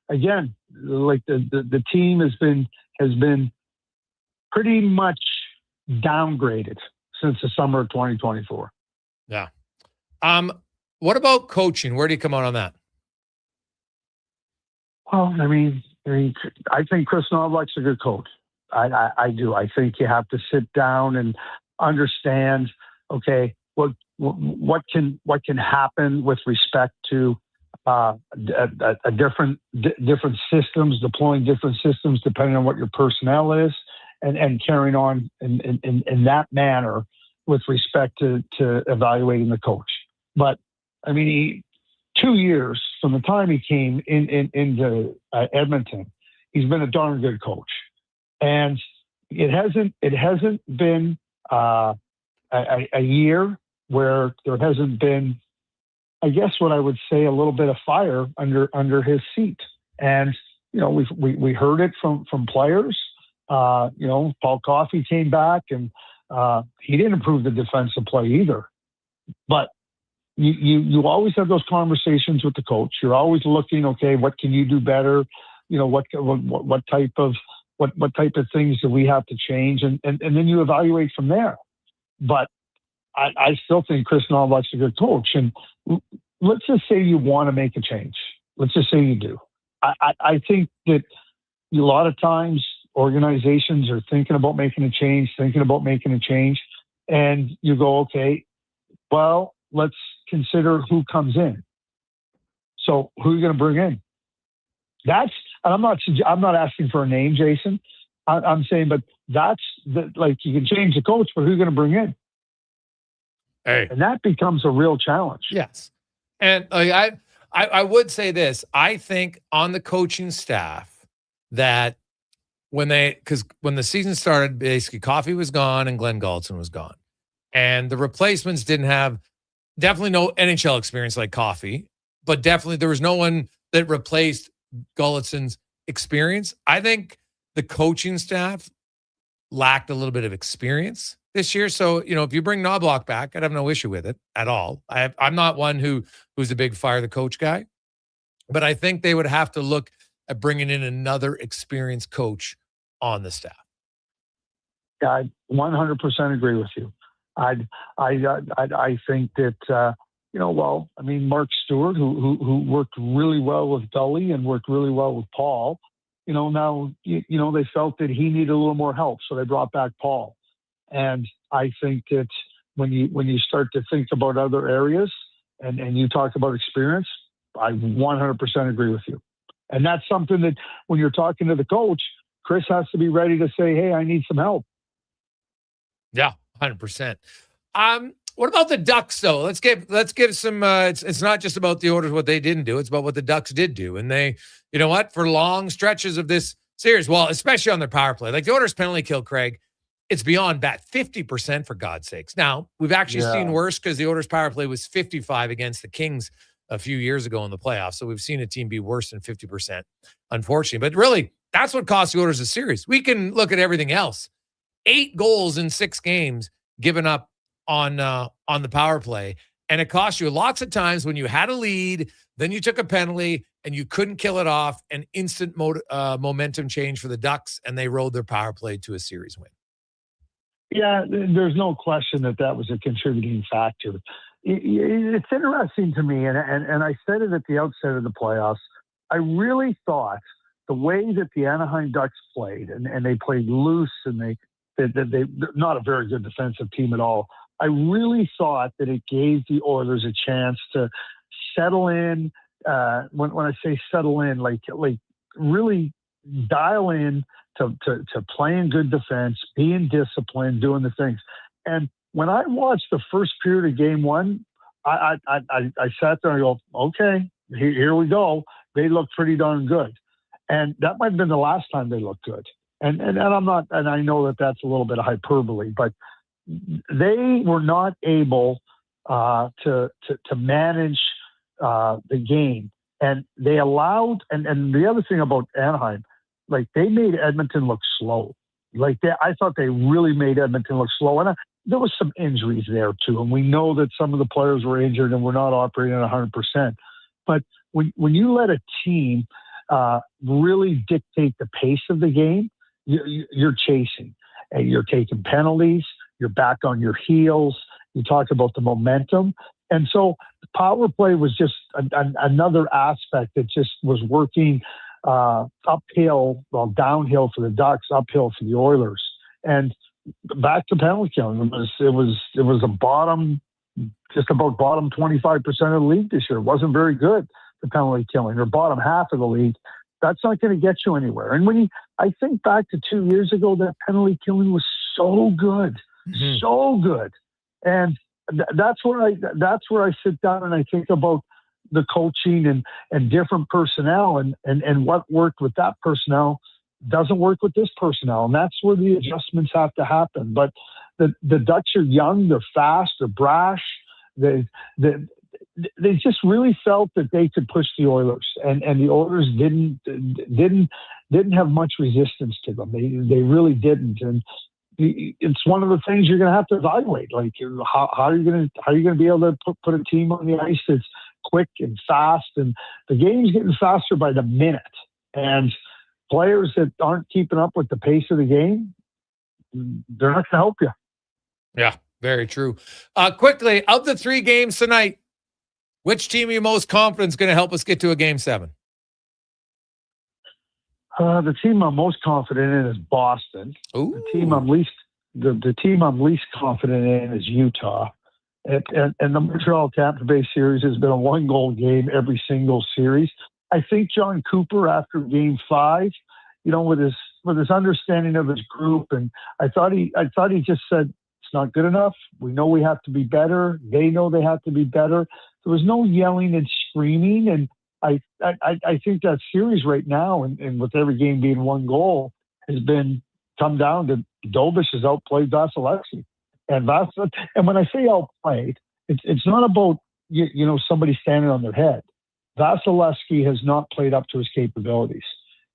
Again, the team has been pretty much downgraded since the summer of 2024. Yeah. What about coaching? Where do you come out on that? Well, I mean, I think Chris Novak's a good coach. I do. I think you have to sit down and understand, okay, what can happen with respect to different systems, deploying different systems depending on what your personnel is, and carrying on in that manner with respect to evaluating the coach. But I mean, 2 years from the time he came into Edmonton, he's been a darn good coach, and it hasn't been a year where there hasn't been, I guess what I would say, a little bit of fire under his seat. And we heard it from players. Paul Coffey came back, and he didn't improve the defensive play either. But you always have those conversations with the coach. You're always looking, okay, what can you do better? What type of things do we have to change? And then you evaluate from there. But I still think Chris Novak's a good coach. And let's just say you want to make a change. Let's just say you do. I think that a lot of times organizations are thinking about making a change, and you go, okay, well, let's consider who comes in. So who are you going to bring in? I'm not asking for a name, Jason. I'm saying, but you can change the coach, but who are you going to bring in? Hey. And that becomes a real challenge. Yes. And I would say this. I think on the coaching staff that when the season started, basically Coffey was gone and Glenn Gulletson was gone. And the replacements didn't have definitely no NHL experience like Coffey, but definitely there was no one that replaced Gulletson's experience. I think the coaching staff lacked a little bit of experience this year. So, if you bring Knobloch back, I'd have no issue with it at all. I'm not one who's a big fire the coach guy, but I think they would have to look at bringing in another experienced coach on the staff. Yeah, I 100% agree with you. I think that, Mark Stewart, who worked really well with Gully and worked really well with Paul, now, they felt that he needed a little more help. So they brought back Paul. And I think that when you start to think about other areas and you talk about experience, I 100% agree with you. And that's something that when you're talking to the coach, Chris has to be ready to say, hey, I need some help. Yeah, 100%. What about the Ducks, though? Let's give some. It's not just about the Oilers, what they didn't do. It's about what the Ducks did do, and they, for long stretches of this series, well, especially on their power play, like the Oilers penalty kill, Craig, it's beyond bat 50% for God's sakes. Now we've actually seen worse because the Oilers power play was 55 against the Kings a few years ago in the playoffs. So we've seen a team be worse than 50%, unfortunately. But really, that's what cost the Oilers a series. We can look at everything else. 8 goals in 6 games given up on the power play. And it cost you lots of times when you had a lead, then you took a penalty and you couldn't kill it off, an instant momentum change for the Ducks, and they rode their power play to a series win. Yeah, there's no question that was a contributing factor. It's interesting to me, and I said it at the outset of the playoffs, I really thought the way that the Anaheim Ducks played, and they played loose, and they're not a very good defensive team at all. I really thought that it gave the Oilers a chance to settle in. When I say settle in, like really dial in to playing good defense, being disciplined, doing the things. And when I watched the first period of game 1, I sat there and go, okay, here we go. They look pretty darn good. And that might have been the last time they looked good. And I'm not, and I know that that's a little bit of hyperbole, but they were not able to manage the game, and they allowed. And the other thing about Anaheim, like they made Edmonton look slow. I thought they really made Edmonton look slow, and there was some injuries there too. And we know that some of the players were injured and were not operating at 100%. But when you let a team really dictate the pace of the game, you're chasing, and you're taking penalties. You're back on your heels. You talked about the momentum. And so the power play was just another aspect that just was working uphill, downhill for the Ducks, uphill for the Oilers. And back to penalty killing, it was a bottom, just about bottom 25% of the league this year. It wasn't very good, the penalty killing, or bottom half of the league. That's not going to get you anywhere. And I think back to 2 years ago, that penalty killing was so good. So good. And that's where I sit down and I think about the coaching and different personnel and what worked with that personnel doesn't work with this personnel. And that's where the adjustments have to happen. But the Dutch are young, they're fast, they're brash. They just really felt that they could push the Oilers, and the Oilers didn't have much resistance to them. They really didn't. And it's one of the things you're going to have to evaluate. Like, how are you going to be able to put a team on the ice that's quick and fast? And the game's getting faster by the minute. And players that aren't keeping up with the pace of the game, they're not going to help you. Yeah, very true. Quickly, of the 3 games tonight, which team are you most confident is going to help us get to a Game 7? The team I'm most confident in is Boston. Ooh. The team I'm least confident in is Utah. And the Montreal Tampa Bay series has been a 1-goal game every single series. I think John Cooper, after Game 5, with his understanding of his group, and I thought he just said it's not good enough. We know we have to be better. They know they have to be better. There was no yelling and screaming, and I think that series right now, and with every game being 1 goal, has been come down to Dobish has outplayed Vasilevsky. And when I say outplayed, it's not about somebody standing on their head. Vasilevsky has not played up to his capabilities.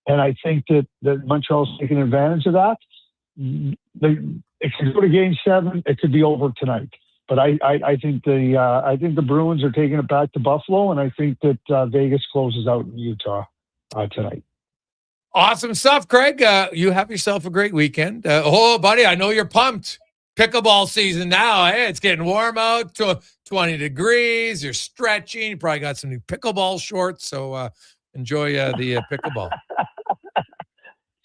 And I think that Montreal's taken advantage of that. it could go to Game 7. It could be over tonight. But I think the Bruins are taking it back to Buffalo, and I think that Vegas closes out in Utah tonight. Awesome stuff, Craig. You have yourself a great weekend. Buddy, I know you're pumped. Pickleball season now. Hey, it's getting warm out, 20 degrees. You're stretching. You probably got some new pickleball shorts, so enjoy the pickleball.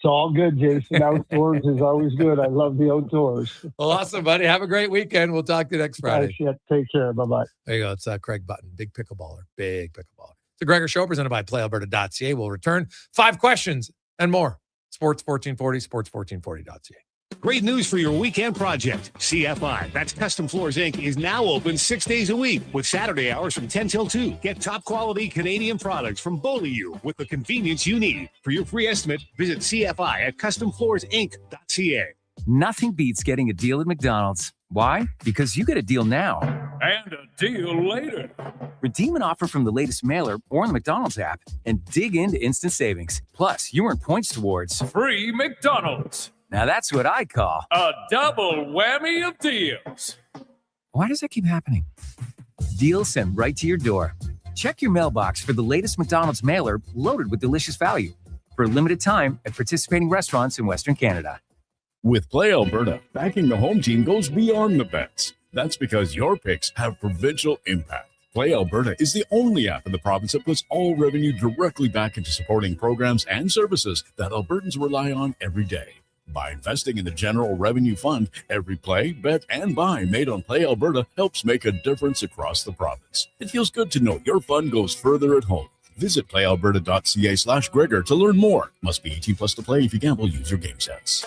It's all good, Jason. Outdoors is always good. I love the outdoors. Well, awesome, buddy. Have a great weekend. We'll talk to you next Friday. Take care. Bye-bye. There you go. It's Craig Button, big pickleballer. It's the Gregor Show, presented by PlayAlberta.ca. We'll return 5 questions and more. Sports 1440, sports1440.ca. Great news for your weekend project. CFI, that's Custom Floors Inc., is now open 6 days a week with Saturday hours from 10 till 2. Get top quality Canadian products from Beaulieu with the convenience you need. For your free estimate, visit CFI at customfloorsinc.ca. Nothing beats getting a deal at McDonald's. Why? Because you get a deal now. And a deal later. Redeem an offer from the latest mailer or on the McDonald's app and dig into instant savings. Plus, you earn points towards Free McDonald's. Now that's what I call a double whammy of deals. Why does that keep happening? Deals sent right to your door. Check your mailbox for the latest McDonald's mailer loaded with delicious value. For a limited time at participating restaurants in Western Canada. With Play Alberta, backing the home team goes beyond the bets. That's because your picks have provincial impact. Play Alberta is the only app in the province that puts all revenue directly back into supporting programs and services that Albertans rely on every day. By investing in the General Revenue Fund, every play, bet, and buy made on Play Alberta helps make a difference across the province. It feels good to know your fund goes further at home. Visit playalberta.ca/Gregor to learn more. Must be 18 plus to play. If you gamble, use your game sense.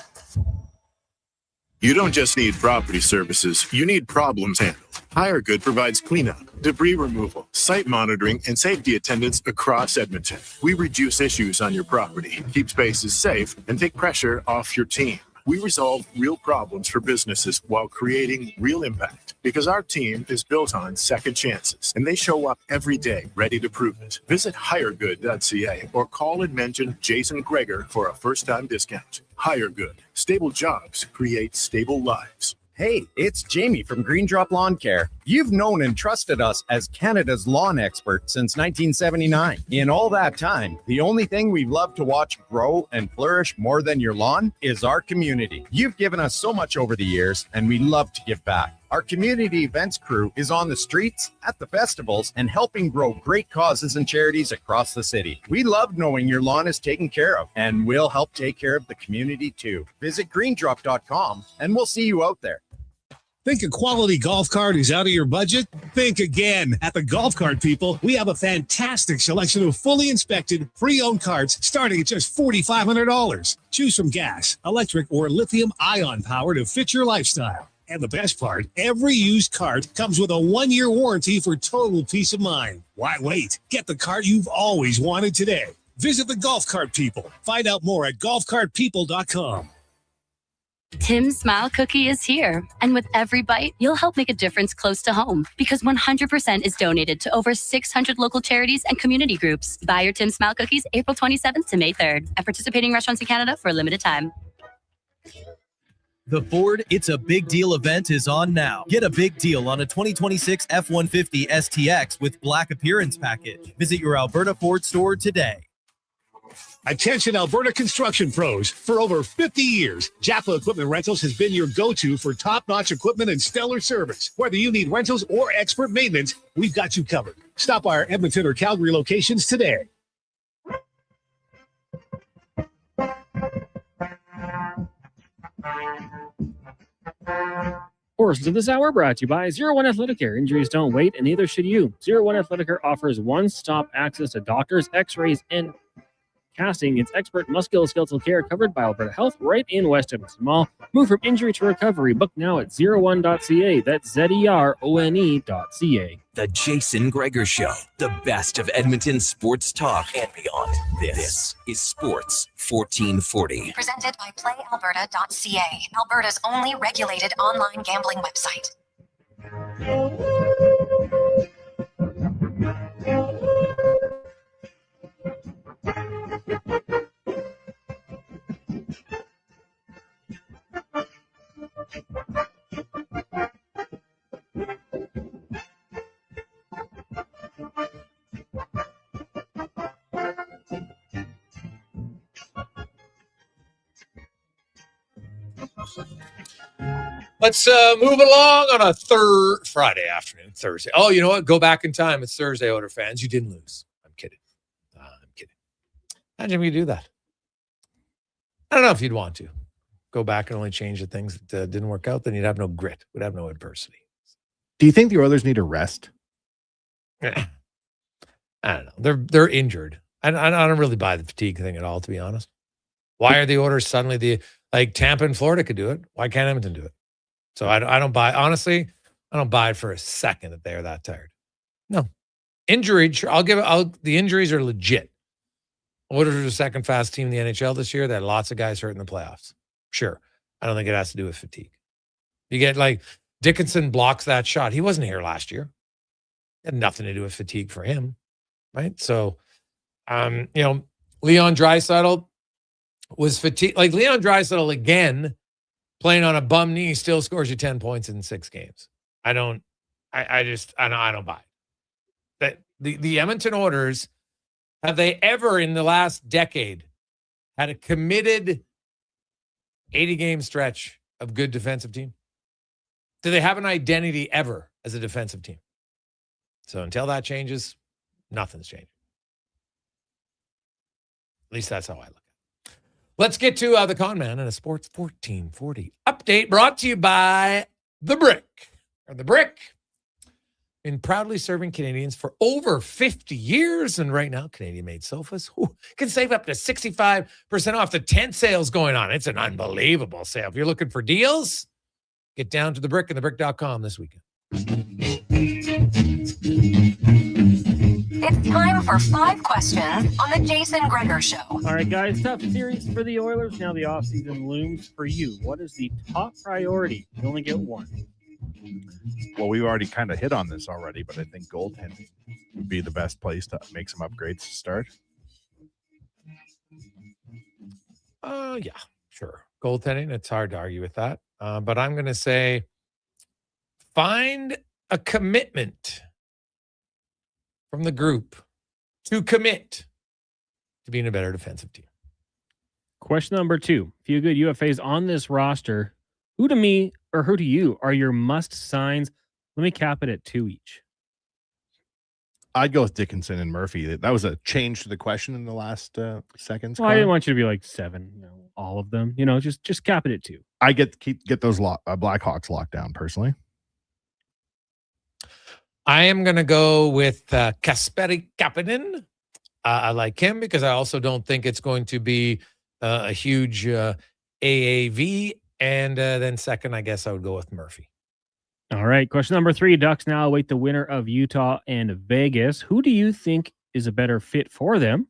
You don't just need property services, you need problems handled. HireGood provides cleanup, debris removal, site monitoring, and safety attendance across Edmonton. We reduce issues on your property, keep spaces safe, and take pressure off your team. We resolve real problems for businesses while creating real impact because our team is built on second chances and they show up every day ready to prove it. Visit hiregood.ca or call and mention Jason Gregor for a first-time discount. HireGood. Stable jobs create stable lives. Hey, it's Jamie from Green Drop Lawn Care. You've known and trusted us as Canada's lawn expert since 1979. In all that time, the only thing we've loved to watch grow and flourish more than your lawn is our community. You've given us so much over the years, and we love to give back. Our community events crew is on the streets, at the festivals, and helping grow great causes and charities across the city. We love knowing your lawn is taken care of, and we'll help take care of the community too. Visit greendrop.com, and we'll see you out there. Think a quality golf cart is out of your budget? Think again. At the Golf Cart People, we have a fantastic selection of fully inspected, pre-owned carts starting at just $4,500. Choose from gas, electric, or lithium-ion power to fit your lifestyle. And the best part, every used cart comes with a 1-year warranty for total peace of mind. Why wait? Get the cart you've always wanted today. Visit the Golf Cart People. Find out more at golfcartpeople.com. Tim's Smile Cookie is here. And with every bite, you'll help make a difference close to home. Because 100% is donated to over 600 local charities and community groups. Buy your Tim's Smile Cookies April 27th to May 3rd at participating restaurants in Canada for a limited time. The Ford It's a Big Deal event is on now. Get a big deal on a 2026 F-150 STX with Black Appearance Package. Visit your Alberta Ford store today. Attention Alberta construction pros. For over 50 years, Jaffa Equipment Rentals has been your go-to for top-notch equipment and stellar service. Whether you need rentals or expert maintenance, we've got you covered. Stop by our Edmonton or Calgary locations today. Portions of this hour brought to you by 01 Athleticare. Injuries don't wait, and neither should you. 01 Athleticare offers one-stop access to doctors, x-rays, and casting. Its expert musculoskeletal care covered by Alberta Health right in West Edmonton Mall. Move from injury to recovery. Book now at 01.ca. That's ZERONE.ca. The Jason Gregor Show. The best of Edmonton sports talk and beyond. This is Sports 1440. Presented by PlayAlberta.ca, Alberta's only regulated online gambling website. Let's move along on a Thursday. Oh, you know what? Go back in time. It's Thursday, Oiler fans. You didn't lose. I'm kidding. Imagine if you do that. I don't know if you'd want to go back and only change the things that didn't work out. Then you'd have no grit. Would have no adversity. Do you think the Oilers need a rest? I don't know. They're injured. I don't really buy the fatigue thing at all, to be honest. Why are the Oilers suddenly like Tampa and Florida could do it? Why can't Edmonton do it? So I don't buy. Honestly, I don't buy it for a second that they are that tired. No, injury. The injuries are legit. Oilers are the second fast team in the NHL this year. They had lots of guys hurt in the playoffs. Sure, I don't think it has to do with fatigue. You get like Dickinson blocks that shot. He wasn't here last year. It had nothing to do with fatigue for him, right? So, Leon Draisaitl was fatigued. Like Leon Draisaitl again, playing on a bum knee, still scores you 10 points in 6 games. I don't buy it. That the Edmonton Oilers, have they ever in the last decade had a committed 80-game stretch of good defensive team? Do they have an identity ever as a defensive team? So until that changes, nothing's changing. At least that's how I look at it. Let's get to the Con Man and a Sports 1440 update brought to you by The Brick. Or The Brick. Been proudly serving Canadians for over 50 years. And right now, Canadian-made sofas can save up to 65% off the tent sales going on. It's an unbelievable sale. If you're looking for deals, get down to The Brick and thebrick.com this weekend. It's time for 5 questions on the Jason Gregor Show. All right, guys, tough series for the Oilers. Now the offseason looms for you. What is the top priority? You only get one. Well, we've already kind of hit on this already, but I think goaltending would be the best place to make some upgrades to start. Yeah, sure. Goaltending, it's hard to argue with that. But I'm going to say find a commitment from the group to commit to being a better defensive team. Question number 2. Few good UFAs on this roster. Who to me or who to you are your must signs? Let me cap it at 2 each. I'd go with Dickinson and Murphy. That was a change to the question in the last seconds. Well, I didn't want you to be like 7, all of them. Just cap it at 2. I get those Blackhawks locked down personally. I am going to go with Kasperi Kapanen. I like him because I also don't think it's going to be a huge AAV. And then second, I guess I would go with Murphy. All right. Question number 3. Ducks now await the winner of Utah and Vegas. Who do you think is a better fit for them?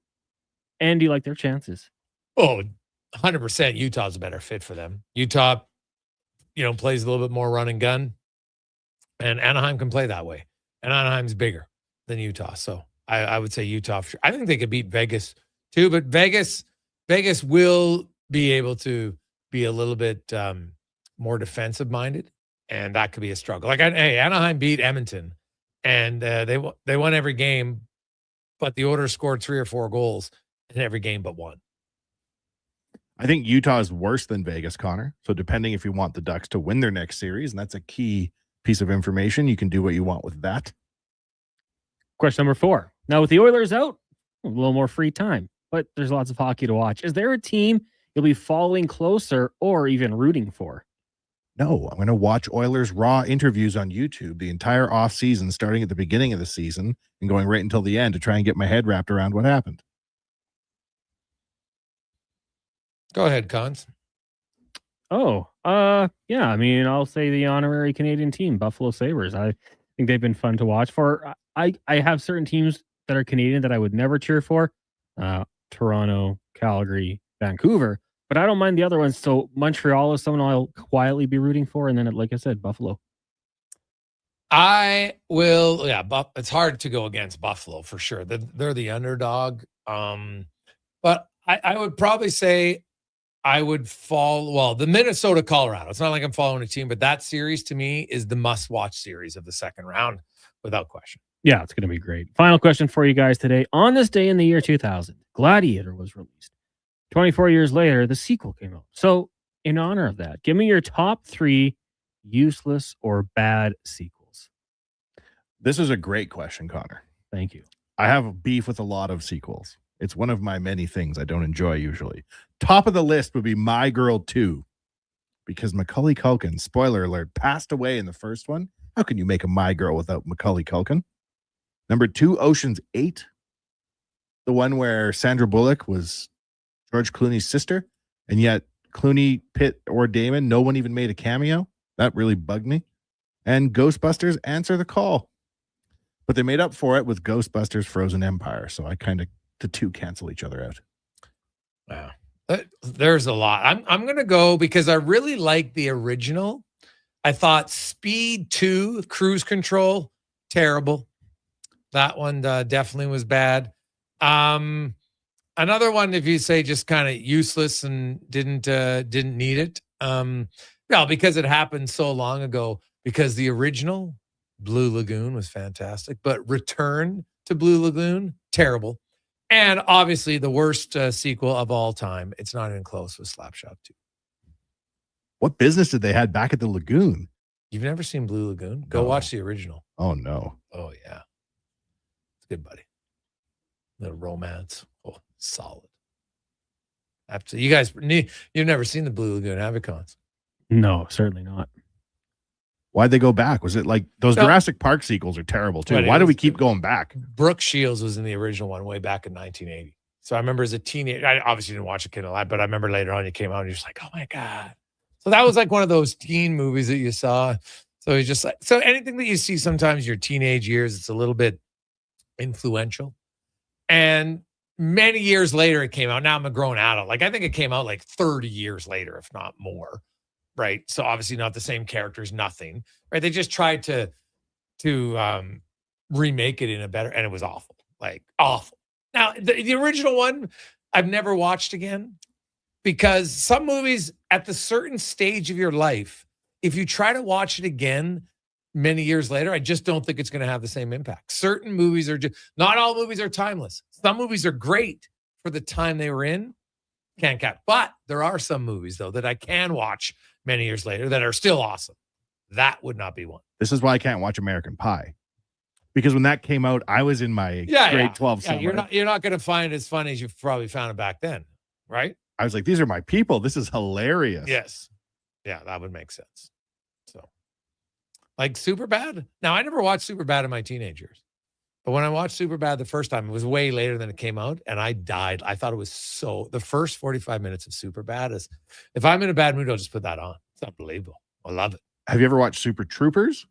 And do you like their chances? Oh, 100% Utah's a better fit for them. Utah, plays a little bit more run and gun. And Anaheim can play that way. And Anaheim's bigger than Utah. So I would say Utah for sure. I think they could beat Vegas too, but Vegas will be able to be a little bit more defensive minded, and that could be a struggle. Anaheim beat Edmonton, and they won every game, but the Oilers scored 3 or 4 goals in every game but one. I think Utah is worse than Vegas, Connor. So depending if you want the Ducks to win their next series, and that's a key piece of information, you can do what you want with that. Question number 4. Now with the Oilers out, a little more free time, but there's lots of hockey to watch. Is there a team you'll be following closer or even rooting for? No, I'm going to watch Oilers Raw interviews on YouTube the entire offseason, starting at the beginning of the season and going right until the end to try and get my head wrapped around what happened. Go ahead, Cons. Oh, yeah. I'll say the honorary Canadian team, Buffalo Sabres. I think they've been fun to watch for. I have certain teams that are Canadian that I would never cheer for. Toronto, Calgary, Vancouver, but I don't mind the other ones. So Montreal is someone I'll quietly be rooting for. And then, like I said, Buffalo. I will. Yeah. It's hard to go against Buffalo for sure. They're the underdog. But I would probably say I would the Minnesota, Colorado. It's not like I'm following a team, but that series to me is the must-watch series of the second round without question. Yeah, it's going to be great. Final question for you guys today. On this day in the year 2000, Gladiator was released. 24 years later, the sequel came out. So in honor of that. Give me your top 3 useless or bad sequels. This is a great question, Connor. Thank you. I have beef with a lot of sequels. It's one of my many things I don't enjoy usually. Top of the list would be My Girl 2, because Macaulay Culkin, spoiler alert, passed away in the first one. How can you make a My Girl without Macaulay Culkin? Number 2, Ocean's 8, the one where Sandra Bullock was George Clooney's sister, and yet Clooney, Pitt, or Damon, no one even made a cameo. That really bugged me. And Ghostbusters, Answer the Call. But they made up for it with Ghostbusters Frozen Empire, so I kind of, the two cancel each other out. Wow. There's a lot. I'm going to go because I really like the original. I thought Speed 2, Cruise Control, terrible. That one definitely was bad. Another one, if you say just kind of useless and didn't need it. No, because it happened so long ago. Because the original Blue Lagoon was fantastic, but Return to Blue Lagoon, terrible. And obviously the worst sequel of all time, it's not even close, with Slapshot 2. What business did they have back at the Lagoon? You've never seen Blue Lagoon? Go watch the original. Oh, no. Oh, yeah. It's good, buddy. Little romance. Oh, solid. Absolutely. You guys, you've never seen the Blue Lagoon, have you, Cons? No, certainly not. Why'd they go back? Was it like those Jurassic Park sequels are terrible too? Why do we keep going back? Brooke Shields was in the original one way back in 1980. So I remember as a teenager, I obviously didn't watch it a lot, but I remember later on it came out and you're just like, oh my God. So that was like one of those teen movies that you saw. So it's just like, so anything that you see sometimes your teenage years, it's a little bit influential. And many years later it came out. Now I'm a grown adult. Like I think it came out like 30 years later, if not more. Right. So obviously not the same characters, nothing. Right. They just tried to remake it in a better, and it was awful. Like awful. Now, the original one I've never watched again, because some movies at the certain stage of your life, if you try to watch it again many years later, I just don't think it's going to have the same impact. Certain movies are just, not all movies are timeless. Some movies are great for the time they were in. Can't count. But there are some movies, though, that I can watch many years later that are still awesome. That would not be one. This is why I can't watch American Pie. Because when that came out, I was in my grade 12 summer. You're not going to find it as funny as you probably found it back then, right? I was like, these are my people. This is hilarious. Yes. Yeah, that would make sense. So, like Superbad. Now, I never watched Superbad in my teenage years. But when I watched Superbad the first time, it was way later than it came out, and I died. I thought it was the first 45 minutes of Superbad is, if I'm in a bad mood, I'll just put that on. It's unbelievable. I love it. Have you ever watched Super Troopers?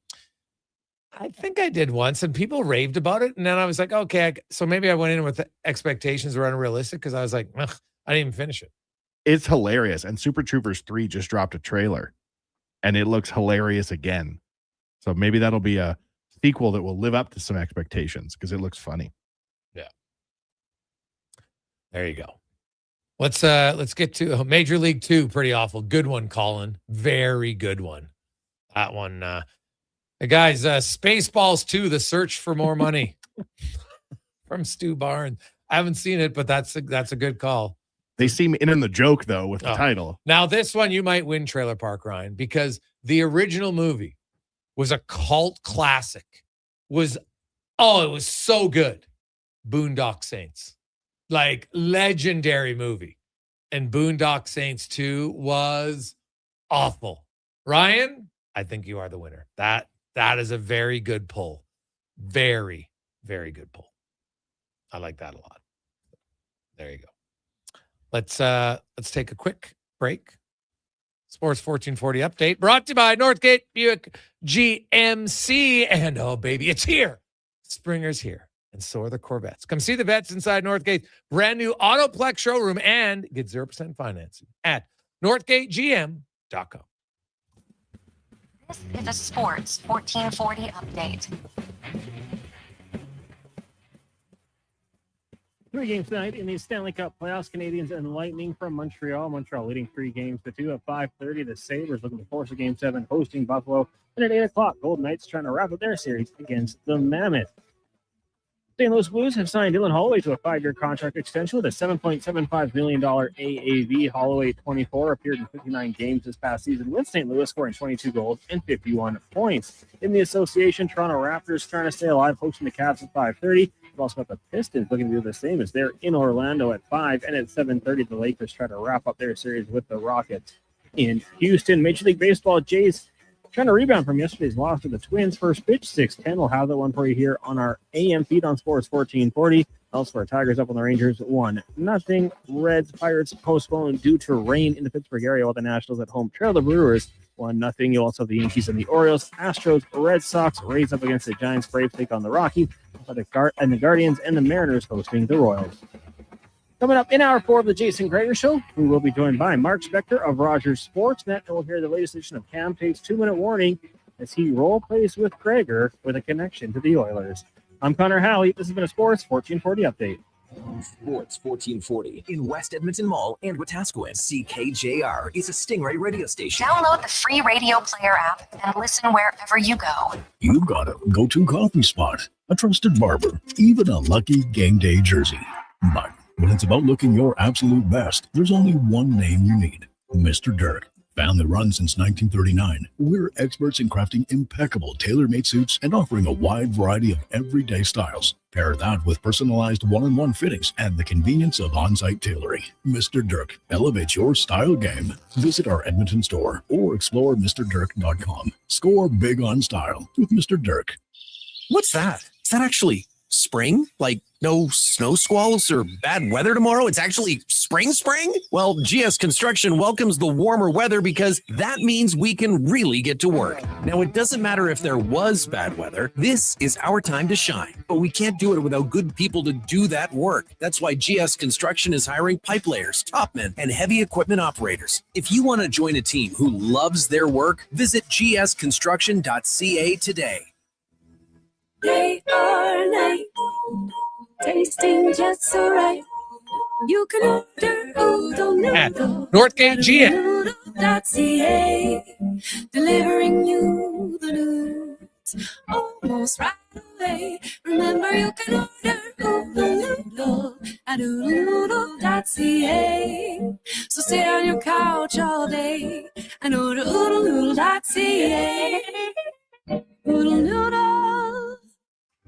I think I did once, and people raved about it, and then I was like, okay, so maybe I went in with expectations were unrealistic, because I was like, I didn't even finish it. It's hilarious, and Super Troopers 3 just dropped a trailer, and it looks hilarious again. So maybe that'll be a sequel that will live up to some expectations because it looks funny. Yeah. There you go. Let's get to Major League 2. Pretty awful. Good one, Colin. Very good one. That one. The guys, Spaceballs 2, The Search for More Money from Stu Barnes. I haven't seen it, but that's a good call. They seem in the joke though with the title. Now this one you might win, Trailer Park Ryan, because the original movie was a cult classic. It was so good. Boondock Saints. Like legendary movie. And Boondock Saints 2 was awful. Ryan, I think you are the winner. That is a very good pull. Very, very good pull. I like that a lot. There you go. Let's take a quick break. Sports 1440 update brought to you by Northgate Buick GMC. And oh, baby, it's here. Springer's here. And so are the Corvettes. Come see the vets inside Northgate's brand new Autoplex showroom and get 0% financing at NorthgateGM.com. This is a Sports 1440 update. 3 games tonight in the Stanley Cup playoffs. Canadiens and Lightning from Montreal. Montreal leading 3-2 at 5:30. The Sabres looking to force a Game 7, hosting Buffalo. And at 8 o'clock, Golden Knights trying to wrap up their series against the Mammoth. St. Louis Blues have signed Dylan Holloway to a 5-year contract extension with a $7.75 million AAV. Holloway, 24, appeared in 59 games this past season with St. Louis, scoring 22 goals and 51 points. In the association, Toronto Raptors trying to stay alive, hosting the Cavs at 5:30. We've also got the Pistons looking to do the same as they're in Orlando at 5, and at 7:30, the Lakers try to wrap up their series with the Rockets in Houston. Major League Baseball, Jays trying to rebound from yesterday's loss to the Twins. First pitch, 6:10. We'll have that one for you here on our AM feed on Sports 1440. Elsewhere, Tigers up on the Rangers 1-0. Reds, Pirates postponed due to rain in the Pittsburgh area, while the Nationals at home trail the Brewers 1-0. You also have the Yankees and the Orioles. Astros, Red Sox, Rays up against the Giants. Braves take on the Rockies. And the Guardians and the Mariners hosting the Royals. Coming up in hour 4 of the Jason Gregor Show, we will be joined by Mark Spector of Rogers Sportsnet, and we'll hear the latest edition of Cam Tate's 2-minute warning as he role plays with Gregor with a connection to the Oilers. I'm Connor Halley. This has been a Sports 1440 update. Sports 1440 in West Edmonton Mall and Wetaskiwin. CKJR is a Stingray radio station. Download the free Radio Player app and listen wherever you go. You've got a go-to coffee spot, a trusted barber, even a lucky game day jersey. But when it's about looking your absolute best, there's only one name you need: Mr. Dirk. Family run since 1939, we're experts in crafting impeccable tailor-made suits and offering a wide variety of everyday styles. Pair that with personalized one-on-one fittings and the convenience of on-site tailoring. Mr. Dirk elevates your style game. Visit our Edmonton store or explore MrDirk.com. Score big on style with Mr. Dirk. What's that? Is that actually spring? Like no snow squalls or bad weather tomorrow? It's actually spring? Well, GS Construction welcomes the warmer weather because that means we can really get to work. Now, it doesn't matter if there was bad weather. This is our time to shine. But we can't do it without good people to do that work. That's why GS Construction is hiring pipe layers, topmen, and heavy equipment operators. If you want to join a team who loves their work, visit gsconstruction.ca today. Day or night, tasting just so right. You can order At noodle Northgate GM. noodle.ca, delivering you the news almost right away. Remember, you can order noodle at noodle.ca. So stay on your couch all day and order noodle.ca. Noodle.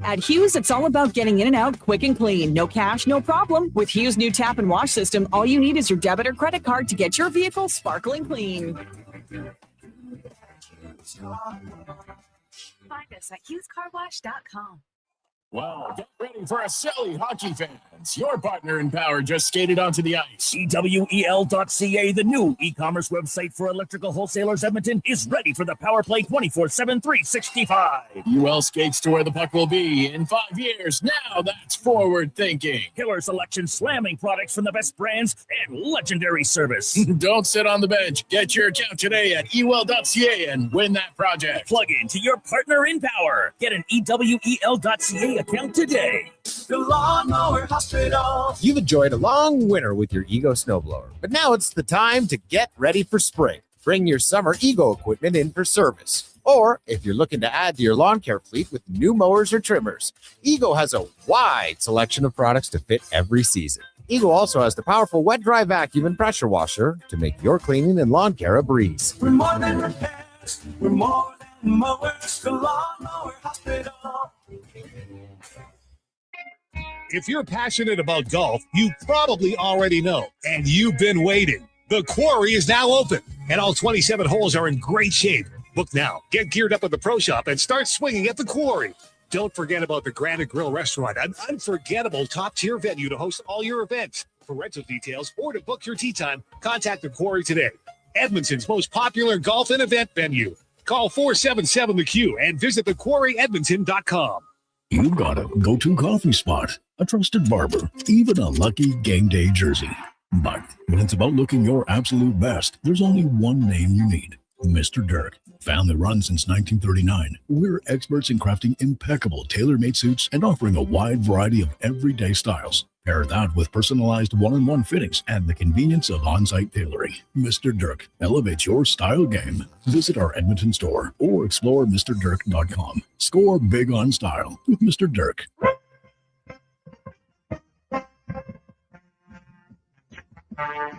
At Hughes, it's all about getting in and out quick and clean. No cash, no problem. With Hughes' new tap and wash system, all you need is your debit or credit card to get your vehicle sparkling clean. Find us at HughesCarWash.com. Well, get ready for a silly hockey fans. Your partner in power just skated onto the ice. EWEL.ca, the new e-commerce website for electrical wholesalers Edmonton, is ready for the power play 24/7, 365. UL skates to where the puck will be in 5 years. Now that's forward thinking. Killer selection, slamming products from the best brands, and legendary service. Don't sit on the bench. Get your account today at ewell.ca and win that project. Plug into your partner in power. Get an EWEL.ca account today. The Lawnmower Hospital. You've enjoyed a long winter with your Ego snowblower, but now it's the time to get ready for spring. Bring your summer Ego equipment in for service. Or if you're looking to add to your lawn care fleet with new mowers or trimmers, Ego has a wide selection of products to fit every season. Ego also has the powerful wet-dry vacuum and pressure washer to make your cleaning and lawn care a breeze. We're more than repairs. We're more than mowers. The Lawnmower Hospital. If you're passionate about golf, you probably already know, and you've been waiting. The Quarry is now open, and all 27 holes are in great shape. Book now. Get geared up at the Pro Shop and start swinging at the Quarry. Don't forget about the Granite Grill Restaurant, an unforgettable top-tier venue to host all your events. For rental details or to book your tee time, contact the Quarry today. Edmonton's most popular golf and event venue. Call 477-THE-Q and visit thequarryedmonton.com. You've got a go-to coffee spot, a trusted barber, even a lucky game day jersey. But when it's about looking your absolute best, there's only one name you need: Mr. Dirk. Family run since 1939, we're experts in crafting impeccable tailor-made suits and offering a wide variety of everyday styles. Pair that with personalized one-on-one fittings and the convenience of on-site tailoring. Mr. Dirk elevates your style game. Visit our Edmonton store or explore MrDirk.com. Score big on style with Mr. Dirk. Portions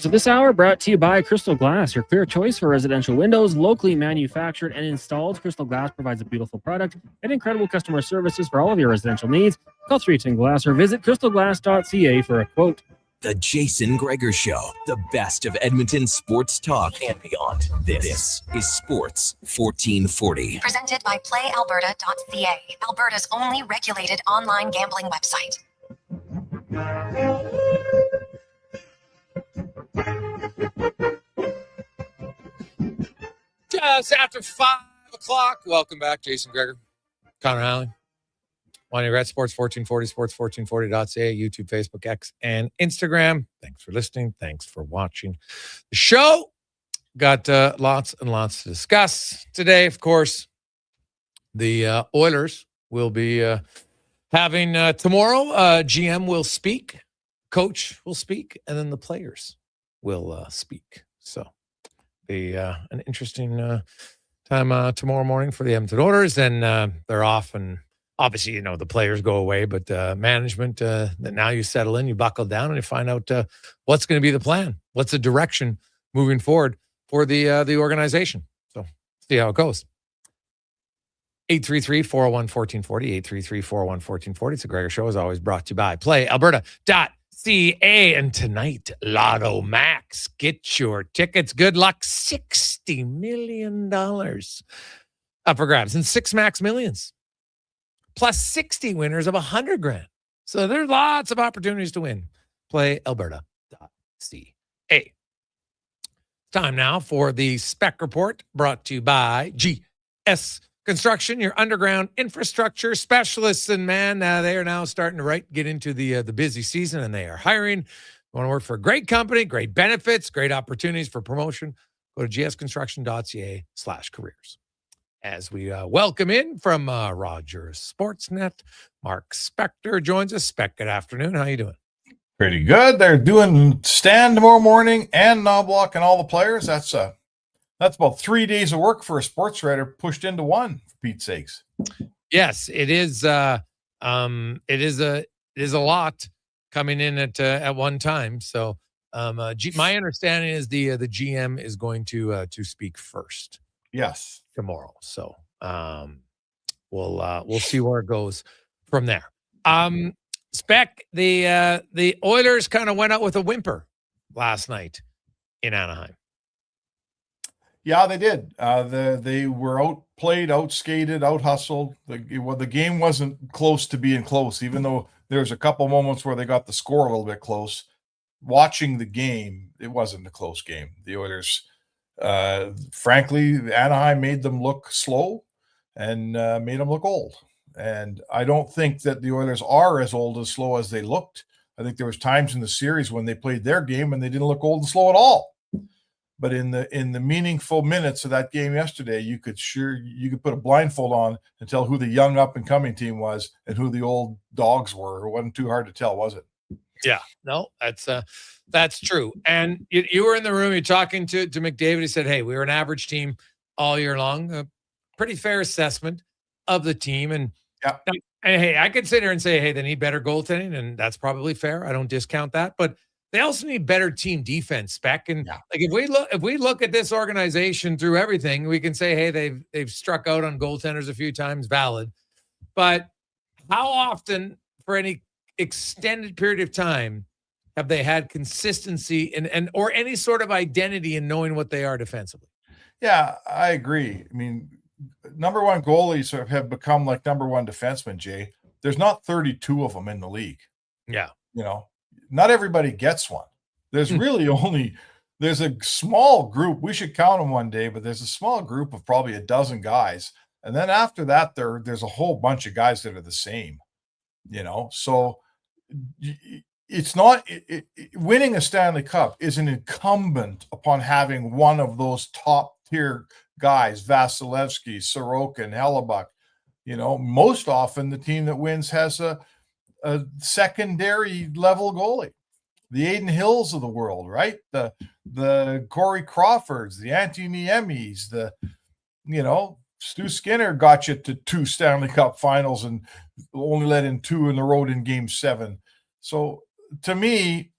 of this hour brought to you by Crystal Glass, your clear choice for residential windows, locally manufactured and installed. Crystal Glass provides a beautiful product and incredible customer services for all of your residential needs. Call 310 Glass or visit crystalglass.ca for a quote. The Jason Gregor Show, the best of Edmonton sports talk and beyond. This is Sports 1440. Presented by PlayAlberta.ca, Alberta's only regulated online gambling website. Just after 5 o'clock. Welcome back, Jason Gregor, Connor Allen, Wanye Gretz, Sports 1440, sports1440.ca, YouTube, Facebook, X, and Instagram. Thanks for listening. Thanks for watching the show. Got lots and lots to discuss today. Of course, the Oilers will be having tomorrow. GM will speak, coach will speak, and then the players will speak. So be an interesting time tomorrow morning for the Edmonton Oilers. Then they're off, and obviously, the players go away, but management, that now you settle in, you buckle down, and you find out what's going to be the plan, what's the direction moving forward for the organization. So see how it goes. 833-401-1440, 833-401-1440. It's a Gregor Show, as always, brought to you by PlayAlberta.ca. And tonight, Lotto Max. Get your tickets. Good luck. $60 million up for grabs. And 6 Max Millions. Plus 60 winners of $100,000. So there's lots of opportunities to win. PlayAlberta.ca. Time now for the Spec Report, brought to you by GS Construction, your underground infrastructure specialists. And man, they are now starting to get into the busy season, and they are hiring. You want to work for a great company, great benefits, great opportunities for promotion. Go to gsconstruction.ca/careers. As we welcome in from Rogers Sportsnet, Mark Spector joins us. Spec, good afternoon. How you doing? Pretty good. They're doing Stan tomorrow morning and Knobloch and all the players. That's about 3 days of work for a sports writer pushed into one, for Pete's sakes. Yes, it is. It is a lot coming in at one time. So, my understanding is the GM is going to speak first. Yes, tomorrow. So, we'll see where it goes from there. Spec, the Oilers kind of went out with a whimper last night in Anaheim. Yeah, they did. They were outplayed, outskated, out-hustled. The game wasn't close to being close, even though there's a couple moments where they got the score a little bit close. Watching the game, it wasn't a close game. The Oilers, frankly, Anaheim made them look slow and made them look old. And I don't think that the Oilers are as old as slow as they looked. I think there was times in the series when they played their game and they didn't look old and slow at all. But in the meaningful minutes of that game yesterday, you could put a blindfold on and tell who the young up and coming team was and who the old dogs were. It wasn't too hard to tell, was it? Yeah, no, that's true. And you were in the room, you're talking to McDavid. He said, "Hey, we were an average team all year long." A pretty fair assessment of the team. And yeah, and hey, I could sit here and say, "Hey, they need better goaltending," and that's probably fair. I don't discount that, but they also need better team defense, Spec. And if we look at this organization through everything, we can say, hey, they've struck out on goaltenders a few times, valid. But how often, for any extended period of time, have they had consistency and or any sort of identity in knowing what they are defensively? Yeah, I agree. I mean, number one goalies have become like number one defensemen, Jay. There's not 32 of them in the league. Yeah. Not everybody gets one. There's really there's a small group. We should count them one day, but there's a small group of probably a dozen guys. And then after that, there's a whole bunch of guys that are the same, So it's not winning a Stanley Cup is an incumbent upon having one of those top tier guys, Vasilevsky, Sorokin, Hellebuck. Most often the team that wins has a secondary level goalie, the Aiden Hills of the world, right? The Corey Crawfords, the Antti Niemis, the Stu Skinner got you to 2 Stanley Cup finals and only let in 2 in the road in Game 7. So to me,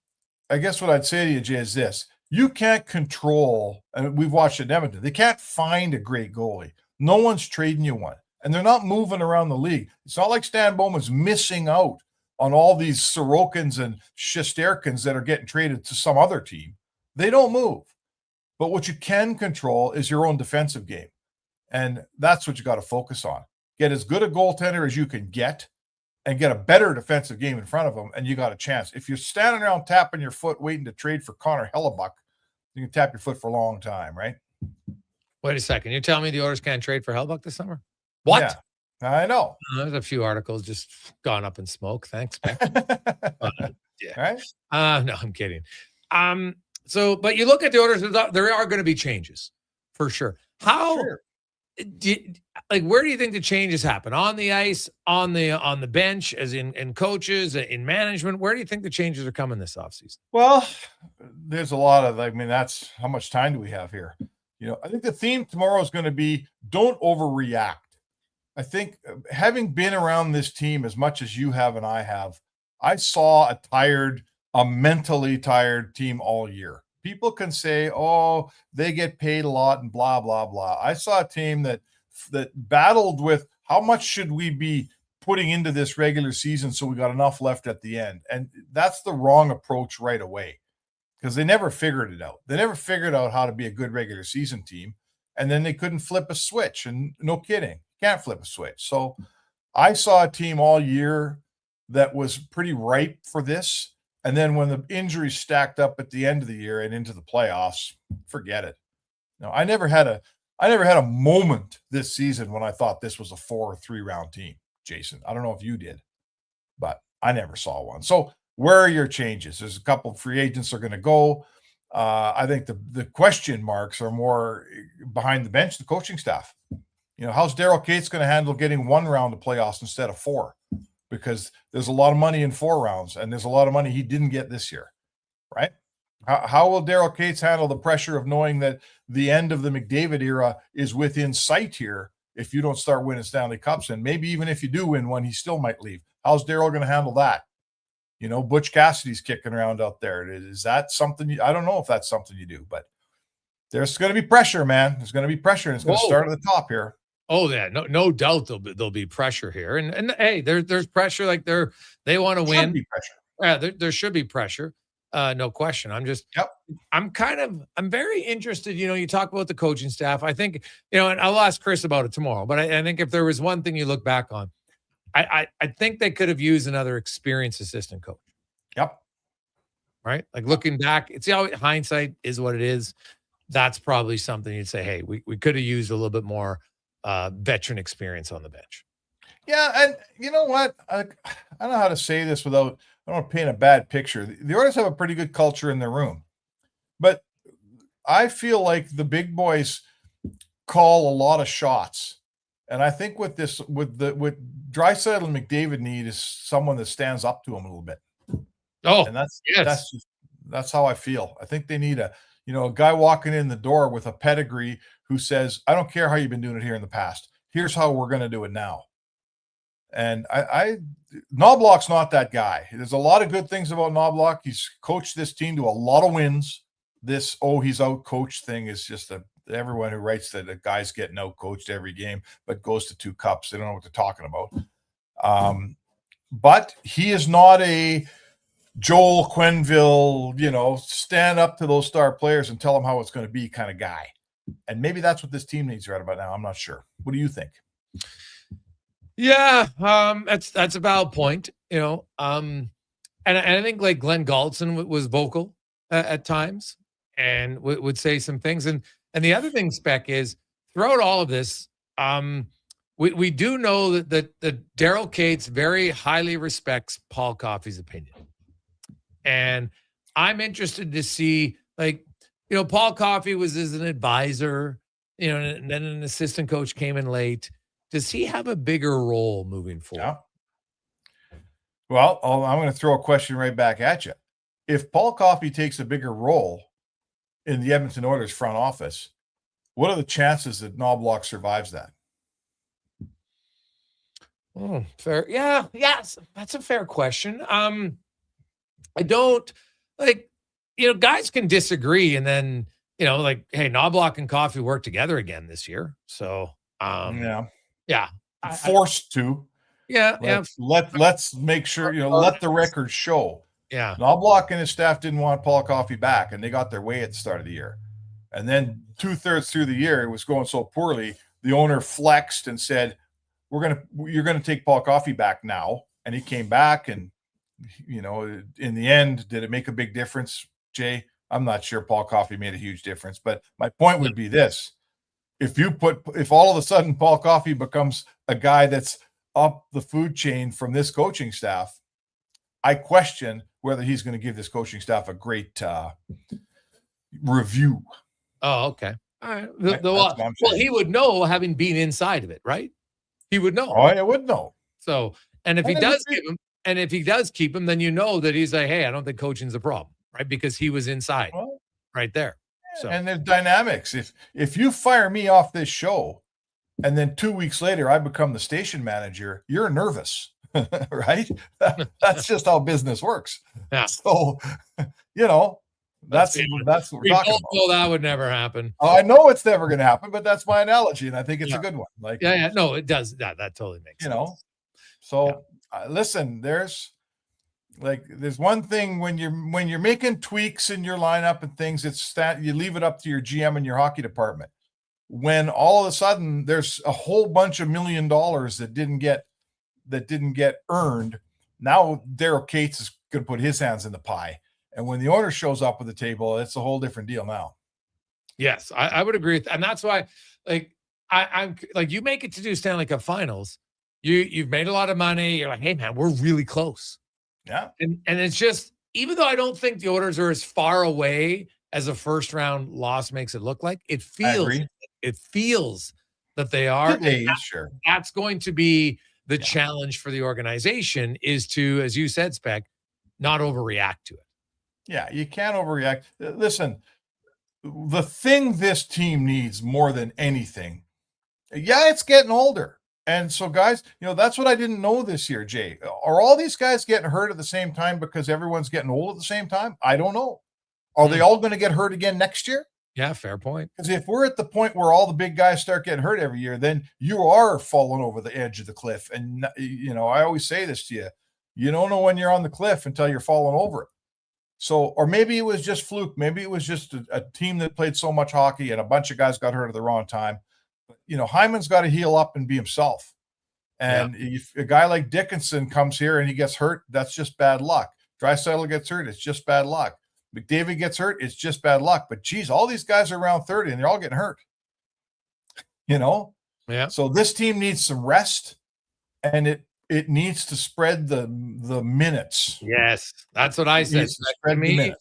I guess what I'd say to you, Jay, is this. You can't control, and we've watched it in Edmonton, they can't find a great goalie. No one's trading you one. And they're not moving around the league. It's not like Stan Bowman's missing out on all these Sorokins and Shesterkins that are getting traded to some other team. They don't move. But what you can control is your own defensive game. And that's what you got to focus on. Get as good a goaltender as you can get and get a better defensive game in front of them, and you got a chance. If you're standing around tapping your foot waiting to trade for Connor Hellebuck, you can tap your foot for a long time, right? Wait a second. You're telling me the Oilers can't trade for Hellebuck this summer? What? Yeah, I know. There's a few articles just gone up in smoke. Thanks, man. Yeah. Right? No, I'm kidding. But you look at the Oilers, there are going to be changes for sure. Where do you think the changes happen? On the ice, on the bench, as in coaches, in management? Where do you think the changes are coming this offseason? Well, there's a lot of, that's how much time do we have here? I think the theme tomorrow is going to be don't overreact. I think having been around this team as much as you have and I have, I saw a mentally tired team all year. People can say, oh, they get paid a lot and blah, blah, blah. I saw a team that battled with how much should we be putting into this regular season so we got enough left at the end. And that's the wrong approach right away because they never figured it out. They never figured out how to be a good regular season team. And then they couldn't flip a switch. And no kidding, can't flip a switch. So I saw a team all year that was pretty ripe for this. And then when the injuries stacked up at the end of the year and into the playoffs, forget it. I never had a moment this season when I thought this was a 4 or 3 round team, Jason. I don't know if you did, but I never saw one. So where are your changes? There's a couple of free agents are going to go. I think the question marks are more behind the bench, the coaching staff. How's Daryl Cates going to handle getting 1 round of playoffs instead of 4? Because there's a lot of money in 4 rounds, and there's a lot of money he didn't get this year, right? How will Daryl Cates handle the pressure of knowing that the end of the McDavid era is within sight here if you don't start winning Stanley Cups? And maybe even if you do win one, he still might leave. How's Daryl going to handle that? Butch Cassidy's kicking around out there. Is that something I don't know if that's something you do, but there's going to be pressure, man. There's going to be pressure, and it's going to start at the top here. Oh yeah, no doubt there'll be pressure here, and hey, there's pressure. Like they want to win. Be pressure. Yeah, there should be pressure. No question. I'm very interested. You talk about the coaching staff. I think and I'll ask Chris about it tomorrow. But I think if there was one thing you look back on, I think they could have used another experienced assistant coach. Yep. Right. Like looking back, it's hindsight is what it is. That's probably something you'd say, hey, we could have used a little bit more veteran experience on the bench. Yeah, and you know what? I don't know how to say this without I don't want to paint a bad picture. The Oilers have a pretty good culture in their room, but I feel like the big boys call a lot of shots, and I think with Draisaitl and McDavid need is someone that stands up to them a little bit. Oh, and that's how I feel. I think they need a guy walking in the door with a pedigree who says, I don't care how you've been doing it here in the past. Here's how we're going to do it now. And Knobloch's not that guy. There's a lot of good things about Knobloch. He's coached this team to a lot of wins. This, he's out coached thing is just everyone who writes that a guy's getting out coached every game, but goes to 2 cups. They don't know what they're talking about. But he is not a Joel Quenneville, stand up to those star players and tell them how it's going to be kind of guy. And maybe that's what this team needs right about now. I'm not sure. What do you think? Yeah, that's a valid point, and I think like Glenn Galdson was vocal at times and would say some things. And the other thing, Spec, is throughout all of this, we do know that Daryl Cates very highly respects Paul Coffey's opinion. And I'm interested to see, Paul Coffey was as an advisor, and then an assistant coach came in late. Does he have a bigger role moving forward? Yeah. Well, I'm going to throw a question right back at you. If Paul Coffey takes a bigger role in the Edmonton Oilers front office, What are the chances that Knobloch survives that? Oh, fair. Yeah. Yes. That's a fair question. I don't like, guys can disagree and then, hey, Knobloch and Coffey work together again this year. So, yeah. Forced to. Yeah. Let's make sure, let the record show. Yeah. Knobloch and his staff didn't want Paul Coffey back, and they got their way at the start of the year. And then 2/3 through the year, it was going so poorly, the owner flexed and said, you're gonna take Paul Coffey back now. And he came back, and in the end, did it make a big difference, Jay? I'm not sure Paul Coffey made a huge difference, but my point would be this: if all of a sudden Paul Coffey becomes a guy that's up the food chain from this coaching staff, I question whether he's going to give this coaching staff a great review. Oh, okay. All right. Well, he would know, having been inside of it, right? He would know. Oh, I would know. So, and if he does keep him, then that he's like, hey, I don't think coaching's a problem, right? Because he was inside right there. So, and there's dynamics. If you fire me off this show, and then 2 weeks later I become the station manager, you're nervous, right? That's just how business works. Yeah. So, that's what we're talking about. Well, that would never happen. I know it's never going to happen, but that's my analogy, and I think it's a good one. Like, no, it does. That totally makes sense. So listen, there's one thing when you're making tweaks in your lineup and things, you leave it up to your GM and your hockey department. When all of a sudden there's a whole bunch of $1 million that didn't get earned, now Daryl Cates is going to put his hands in the pie. And when the owner shows up at the table, it's a whole different deal now. Yes, I would agree with that. And that's why, I'm like, you make it to do Stanley Cup Finals, you've made a lot of money. You're like, hey man, we're really close. Yeah. And it's just, even though I don't think the Oilers are as far away as a first round loss makes it look like, it feels that they are. Sure. That's going to be the challenge for the organization, is to, as you said, Spec, not overreact to it. Yeah, you can't overreact. Listen, the thing this team needs more than anything, it's getting older. And so, guys, that's what I didn't know this year, Jay. Are all these guys getting hurt at the same time because everyone's getting old at the same time? I don't know. Are they all going to get hurt again next year? Yeah, fair point. Because if we're at the point where all the big guys start getting hurt every year, then you are falling over the edge of the cliff. And, I always say this to you. You don't know when you're on the cliff until you're falling over it. So, or maybe it was just fluke. Maybe it was just a team that played so much hockey and a bunch of guys got hurt at the wrong time. But, Hyman's got to heal up and be himself. And if a guy like Dickinson comes here and he gets hurt, that's just bad luck. Draisaitl gets hurt, it's just bad luck. McDavid gets hurt, it's just bad luck. But, geez, all these guys are around 30 and they're all getting hurt. Yeah. So this team needs some rest, and it needs to spread the minutes. Yes, that's what I said. To me,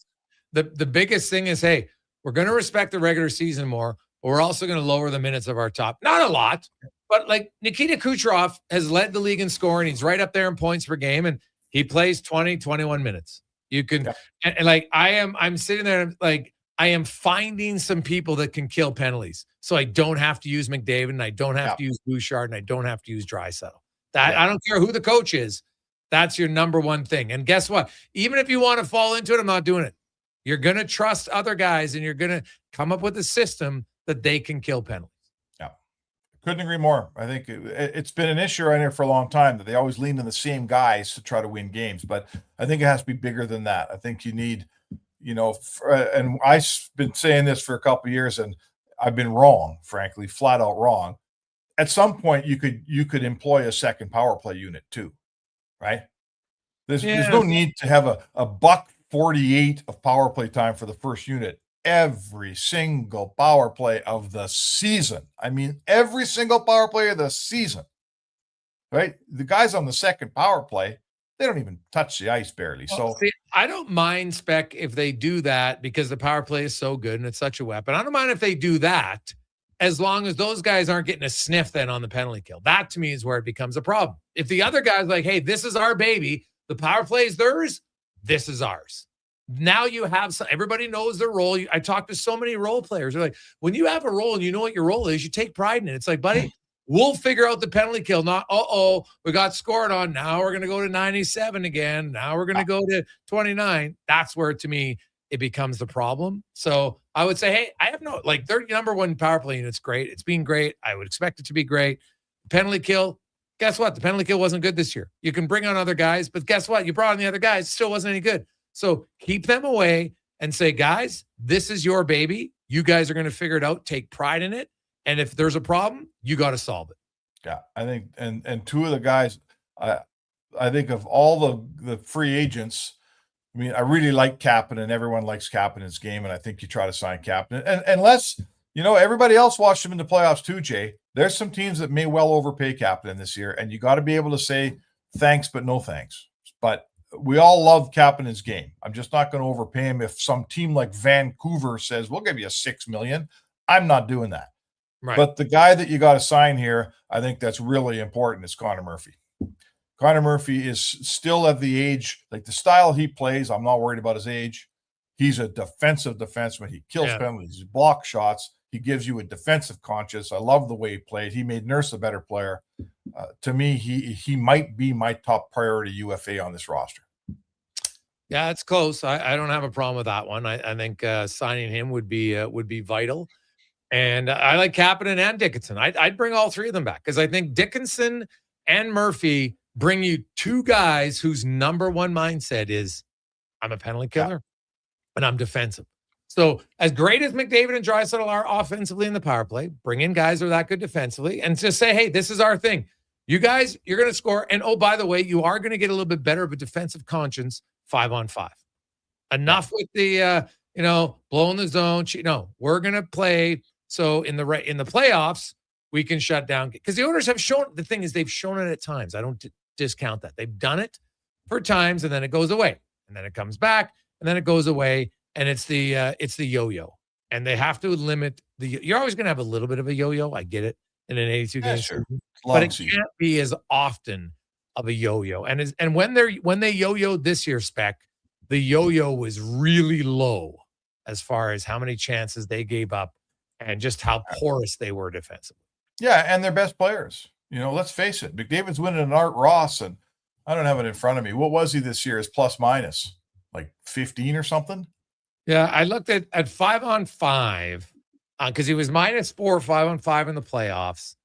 the biggest thing is, hey, we're going to respect the regular season more, but we're also going to lower the minutes of our top. Not a lot, but like Nikita Kucherov has led the league in scoring. He's right up there in points per game, and he plays 20, 21 minutes. You can, and like I'm sitting there like I am finding some people that can kill penalties, so I don't have to use McDavid, and I don't have to use Bouchard, and I don't have to use Draisaitl. I don't care who the coach is. That's your number one thing. And guess what? Even if you want to fall into it, I'm not doing it. You're going to trust other guys, and you're going to come up with a system that they can kill penalties. Yeah. Couldn't agree more. I think it's been an issue right here for a long time that they always lean on the same guys to try to win games. But I think it has to be bigger than that. I think you need, and I've been saying this for a couple of years, and I've been wrong, frankly, flat out wrong. At some point, you could employ a second power play unit too, right? There's no need to have a $1.48 of power play time for the first unit every single power play of the season. I mean, every single power play of the season, right? The guys on the second power play, they don't even touch the ice barely. So I don't mind, Spec, if they do that, because the power play is so good and it's such a weapon. I don't mind if they do that, as long as those guys aren't getting a sniff then on the penalty kill. That to me is where it becomes a problem. If the other guy's like, hey, this is our baby, the power play is theirs, this is ours. Now you have everybody knows their role. I talk to so many role players. They're like, when you have a role and you know what your role is, you take pride in it. It's like, buddy, we'll figure out the penalty kill. Not, we got scored on. Now we're going to go to 97 again. Now we're going to go to 29. That's where, to me, it becomes the problem. So I would say, hey, I have their number one power play unit's great. It's been great. I would expect it to be great. Penalty kill, guess what? The penalty kill wasn't good this year. You can bring on other guys, but guess what? You brought on the other guys. It still wasn't any good. So keep them away and say, guys, this is your baby. You guys are going to figure it out. Take pride in it. And if there's a problem, you got to solve it. Yeah, I think, and two of the guys, I think of all the free agents, I mean, I really like Kapanen. Everyone likes Kapanen's game, and I think you try to sign Kapanen. And unless, everybody else watched him in the playoffs too, Jay. There's some teams that may well overpay Kapanen this year, and you got to be able to say thanks, but no thanks. But we all love Kapanen's game. I'm just not going to overpay him. If some team like Vancouver says, we'll give you $6 million, I'm not doing that. Right. But the guy that you got to sign here, I think that's really important, is Connor Murphy. Connor Murphy is still at the age, like the style he plays, I'm not worried about his age. He's a defensive defenseman. He kills penalties. He blocks shots. He gives you a defensive conscience. I love the way he played. He made Nurse a better player. To me, he might be my top priority UFA on this roster. Yeah, it's close. I don't have a problem with that one. I think signing him would be vital. And I like Kapanen and Dickinson. I'd bring all three of them back because I think Dickinson and Murphy bring you two guys whose number one mindset is, I'm a penalty killer and I'm defensive. So as great as McDavid and Draisaitl are offensively in the power play, bring in guys who are that good defensively and just say, hey, this is our thing. You guys, you're going to score. And oh, by the way, you are going to get a little bit better of a defensive conscience 5-on-5. Enough with the, blowing the zone. No, we're going to play. So in the playoffs, we can shut down because the Oilers have shown, the thing is they've shown it at times. I don't discount that. They've done it for times and then it goes away and then it comes back and then it goes away. And it's the yo-yo, and they have to limit you're always going to have a little bit of a yo-yo. I get it in an 82 game season, but it can't be as often of a yo-yo. And when they yo-yoed this year, Spec, the yo-yo was really low as far as how many chances they gave up and just how porous they were defensively. Yeah, and their best players. Let's face it. McDavid's winning an Art Ross, and I don't have it in front of me. What was he this year? His plus minus like 15 or something. Yeah, I looked at 5-on-5 because he was -4 5-on-5 in the playoffs,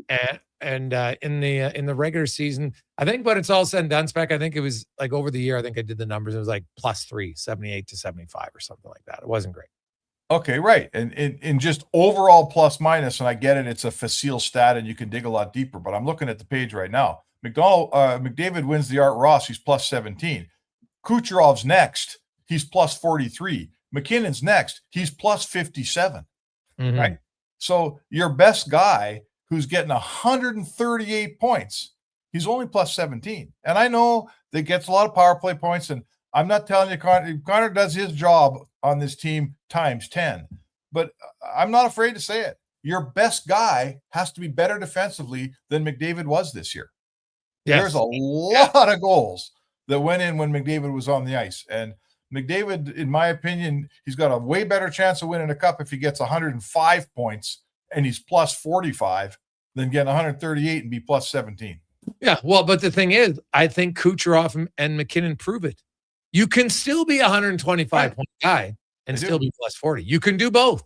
and in the regular season, I think. But it's all said and done, Spec. I think it was like over the year. I think I did the numbers. It was like +3, 78 to 75 or something like that. It wasn't great. Okay, right, and in just overall plus minus, and I get it. It's a facile stat, and you can dig a lot deeper. But I'm looking at the page right now. McDavid wins the Art Ross. He's +17. Kucherov's next. He's +43. McKinnon's next. He's +57. Mm-hmm. Right. So your best guy who's getting 138 points, he's only +17. And I know that gets a lot of power play points. And I'm not telling you Connor does his job on this team ×10. But I'm not afraid to say it. Your best guy has to be better defensively than McDavid was this year. Yes. There's a lot of goals that went in when McDavid was on the ice. And McDavid, in my opinion, he's got a way better chance of winning a cup if he gets 105 points and he's +45 than getting 138 and be +17. Yeah, well, but the thing is, I think Kucherov and McKinnon prove it. You can still be a 125 point guy and still be +40. You can do both.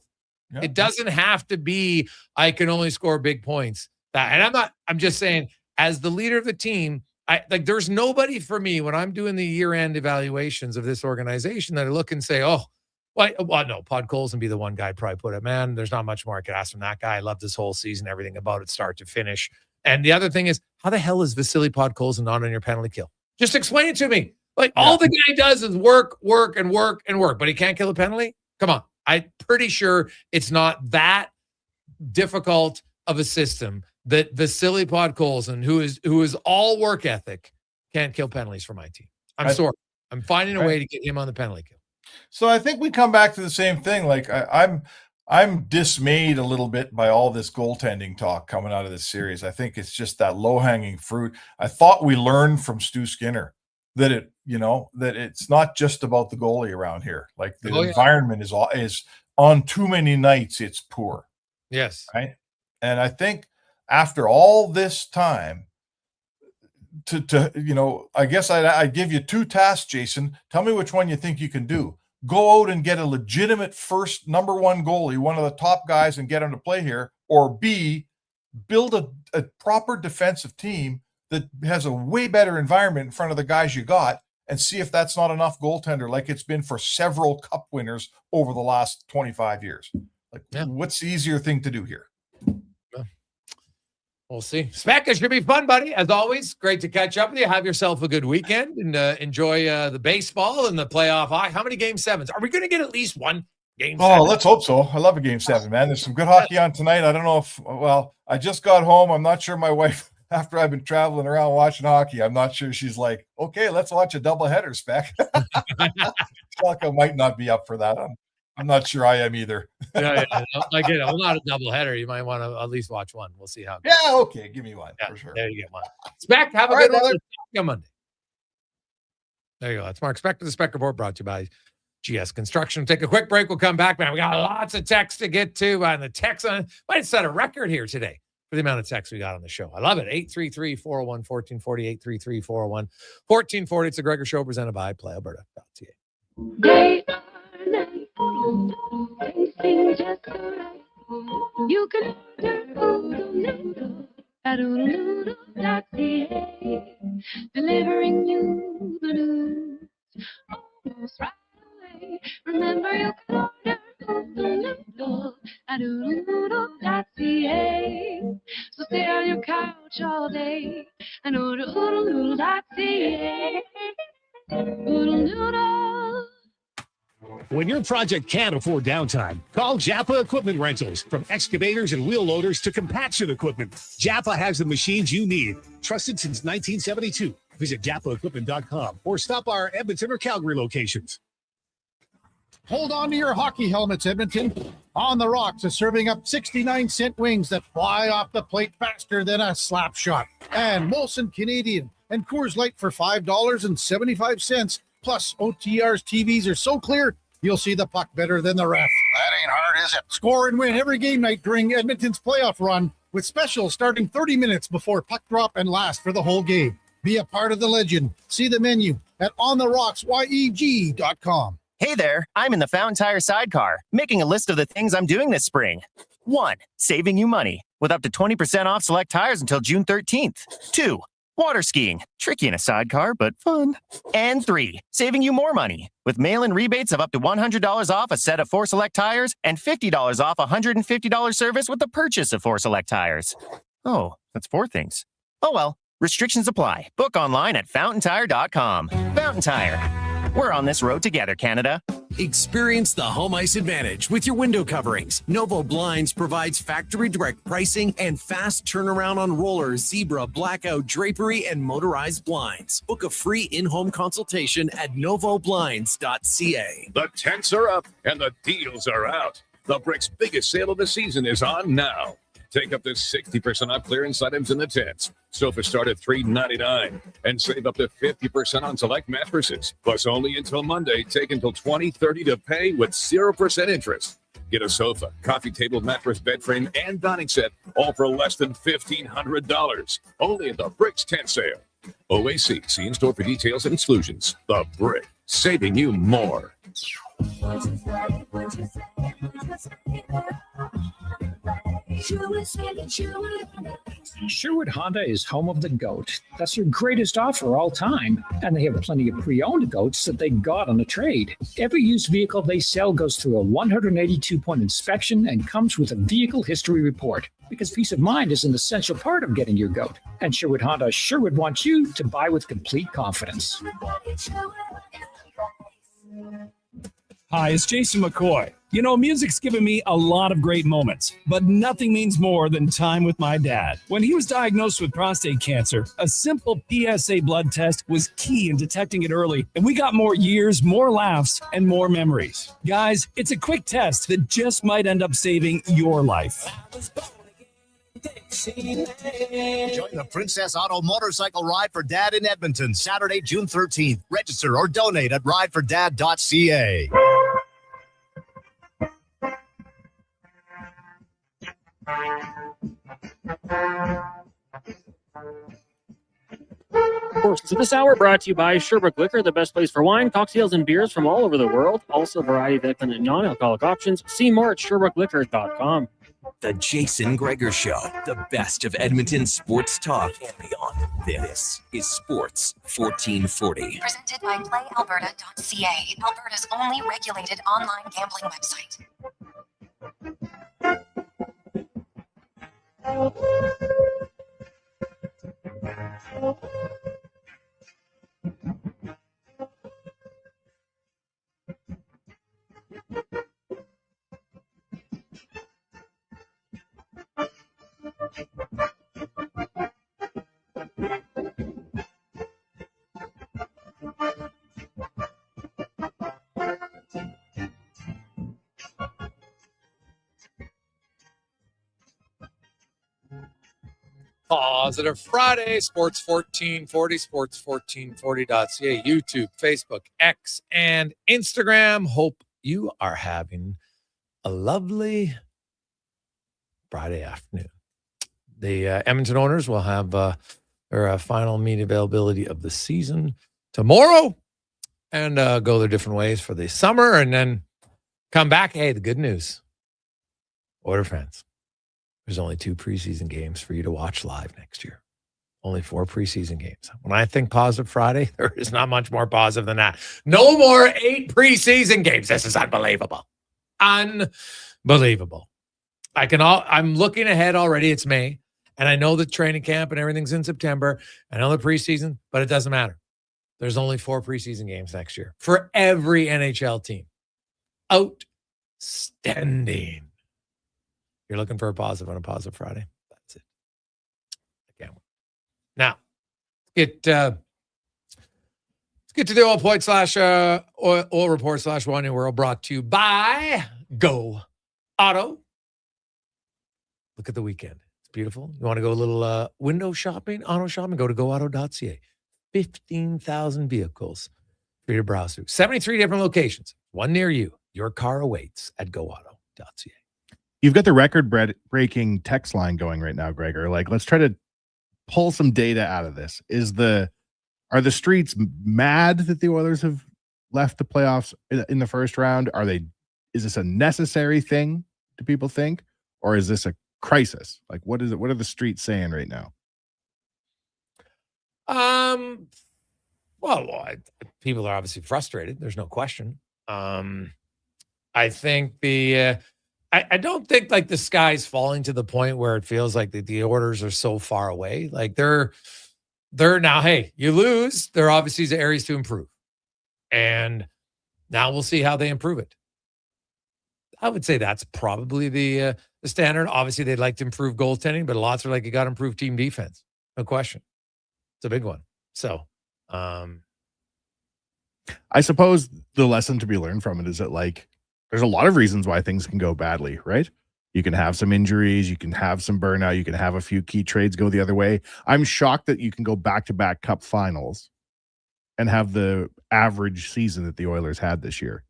Yeah. It doesn't have to be, I can only score big points. I'm just saying, as the leader of the team, there's nobody for me when I'm doing the year-end evaluations of this organization that I look and say, no, Podkolzin be the one guy I'd probably put it. Man, there's not much more I could ask from that guy. I loved this whole season, everything about it, start to finish. And the other thing is, how the hell is Vasily Podkolzin not on your penalty kill? Just explain it to me. All the guy does is work, but he can't kill a penalty? Come on. I'm pretty sure it's not that difficult of a system that Vasily Podkolzin, who is all work ethic, can't kill penalties for my team. I'm sorry. I'm finding a way to get him on the penalty kill. So I think we come back to the same thing. Like I'm dismayed a little bit by all this goaltending talk coming out of this series. I think it's just that low-hanging fruit. I thought we learned from Stu Skinner. that that it's not just about the goalie around here. Like the Oh, yeah. environment is on too many nights it's poor. Yes. Right. And I think after all this time, I guess I'd give you two tasks, Jason. Tell me which one you think you can do. Go out and get a legitimate first number one goalie, one of the top guys, and get him to play here. Or B, build a proper defensive team that has a way better environment in front of the guys you got, and see if that's not enough goaltender like it's been for several cup winners over the last 25 years. Like, what's the easier thing to do here? We'll see. Spec, it should be fun, buddy. As always, great to catch up with you. Have yourself a good weekend and enjoy the baseball and the playoff. How many game sevens? Are we going to get at least one game seven? Oh, let's hope so. I love a game seven, man. There's some good hockey on tonight. I don't know I just got home. I'm not sure my wife, after I've been traveling around watching hockey, I'm not sure she's like, okay, let's watch a doubleheader, Spec. Schalke might not be up for that. I'm not sure I am either. Yeah. Like, well, not a doubleheader. You might want to at least watch one. We'll see how it goes. Yeah, okay. Give me one for sure. There you get one. Spec, have a good one. On Monday. There you go. That's Mark Spec with the Spec Report, brought to you by GS Construction. Take a quick break. We'll come back, man. We got lots of texts to get to. And the text might set a record here today for the amount of texts we got on the show. I love it. 833-401-1440, 833-401-1440. It's the Gregor Show presented by PlayAlberta.ca. They are nice, tasting just right. You can order noodle at oodle-noodle.ca, delivering you the news almost right away. Remember, you can order oodle-noodle at oodle-noodle.ca. So stay on your couch all day and order oodle-noodle.ca. Oodle-noodle. When your project can't afford downtime, call Japa Equipment Rentals. From excavators and wheel loaders to compaction equipment, Japa has the machines you need. Trusted since 1972. Visit japaequipment.com or stop our Edmonton or Calgary locations. Hold on to your hockey helmets, Edmonton. On the Rocks is serving up 69-cent wings that fly off the plate faster than a slap shot. And Molson Canadian and Coors Light for $5.75. Plus, OTR's TVs are so clear, you'll see the puck better than the ref. That ain't hard, is it? Score and win every game night during Edmonton's playoff run, with specials starting 30 minutes before puck drop and last for the whole game. Be a part of the legend. See the menu at ontherocksYEG.com. Hey there, I'm in the Fountain Tire sidecar, making a list of the things I'm doing this spring. 1. Saving you money, with up to 20% off select tires until June 13th. 2. Water skiing, tricky in a sidecar, but fun. And 3, saving you more money with mail-in rebates of up to $100 off a set of 4 select tires and $50 off a $150 service with the purchase of 4 select tires. Oh, that's 4 things. Oh well, restrictions apply. Book online at fountaintire.com. Fountain Tire. We're on this road together, Canada. Experience the home ice advantage with your window coverings. Novo Blinds provides factory direct pricing and fast turnaround on roller, zebra, blackout, drapery, and motorized blinds. Book a free in-home consultation at novoblinds.ca. The tents are up and the deals are out. The Brick's biggest sale of the season is on now. Take up to 60% off clearance items in the tents. Sofas start at $399 and save up to 50% on select mattresses. Plus, only until Monday, take until 2030 to pay with 0% interest. Get a sofa, coffee table, mattress, bed frame, and dining set, all for less than $1,500. Only at the Brick's tent sale. OAC, see in store for details and exclusions. The Brick, saving you more. Sherwood Honda is home of the GOAT. That's your greatest offer all time. And they have plenty of pre-owned GOATs that they got on a trade. Every used vehicle they sell goes through a 182-point inspection and comes with a vehicle history report. Because peace of mind is an essential part of getting your GOAT. And Sherwood Honda sure would want you to buy with complete confidence. Hi, it's Jason McCoy. You know, music's given me a lot of great moments, but nothing means more than time with my dad. When he was diagnosed with prostate cancer, a simple PSA blood test was key in detecting it early, and we got more years, more laughs, and more memories. Guys, it's a quick test that just might end up saving your life. Join the Princess Auto Motorcycle Ride for Dad in Edmonton, Saturday, June 13th. Register or donate at ridefordad.ca. Portions of this hour brought to you by Sherbrooke Liquor, the best place for wine, cocktails, and beers from all over the world. Also, a variety of excellent non-alcoholic options. See more at SherbrookeLiquor.com. The Jason Gregor Show, the best of Edmonton sports talk and beyond. This is Sports 1440. Presented by PlayAlberta.ca, Alberta's only regulated online gambling website. Positive Friday, Sports 1440, sports1440.ca, YouTube, Facebook, X, and Instagram. Hope you are having a lovely Friday afternoon. The Edmonton Oilers will have their final media availability of the season tomorrow and go their different ways for the summer and then come back. Hey, the good news, Oilers fans. There's only 2 preseason games for you to watch live next year. Only 4 preseason games. When I think Positive Friday, there is not much more positive than that. No more 8 preseason games. This is unbelievable. Unbelievable. I'm looking ahead already. It's May. And I know the training camp and everything's in September. I know the preseason, but it doesn't matter. There's only 4 preseason games next year for every NHL team. Outstanding. You're looking for a positive on a Positive Friday. That's it. I can't wait. Now, let's get to the oil report / Wanye World, brought to you by Go Auto. Look at the weekend. It's beautiful. You want to go a little window shopping, auto shopping? Go to goauto.ca. 15,000 vehicles for you to browse through. 73 different locations. One near you. Your car awaits at goauto.ca. You've got the record-breaking text line going right now, Gregor. Like, let's try to pull some data out of this. Are the streets mad that the Oilers have left the playoffs in the first round? Is this a necessary thing, do people think? Or is this a crisis? Like, what is it? What are the streets saying right now? Well, people are obviously frustrated. There's no question. I think I don't think like the sky's falling to the point where it feels like the Oilers are so far away. Like they're now, hey, you lose. There obviously is areas to improve. And now we'll see how they improve it. I would say that's probably the standard. Obviously, they'd like to improve goaltending, but lots are like, you got to improve team defense. No question. It's a big one. So, I suppose the lesson to be learned from it is that, like, there's a lot of reasons why things can go badly, right? You can have some injuries, you can have some burnout, you can have a few key trades go the other way. I'm shocked that you can go back-to-back cup finals and have the average season that the Oilers had this year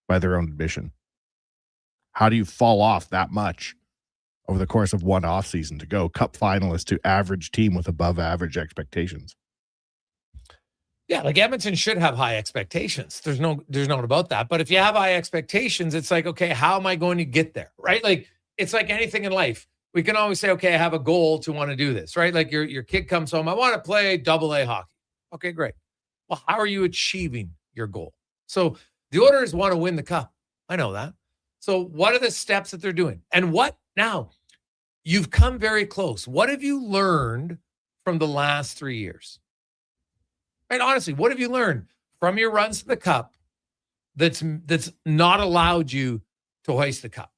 by their own admission. How do you fall off that much over the course of one offseason to go cup finalist to average team with above average expectations? Yeah, like Edmonton should have high expectations. There's no doubt about that. But if you have high expectations, it's like, okay, how am I going to get there? Right? Like, it's like anything in life. We can always say, okay, I have a goal to want to do this, right? Like your kid comes home, I want to play AA hockey. Okay, great. Well, how are you achieving your goal? So the Oilers want to win the cup. I know that. So what are the steps that they're doing? And what now? You've come very close. What have you learned from the last 3 years? Right? Honestly, what have you learned from your runs to the cup that's not allowed you to hoist the cup?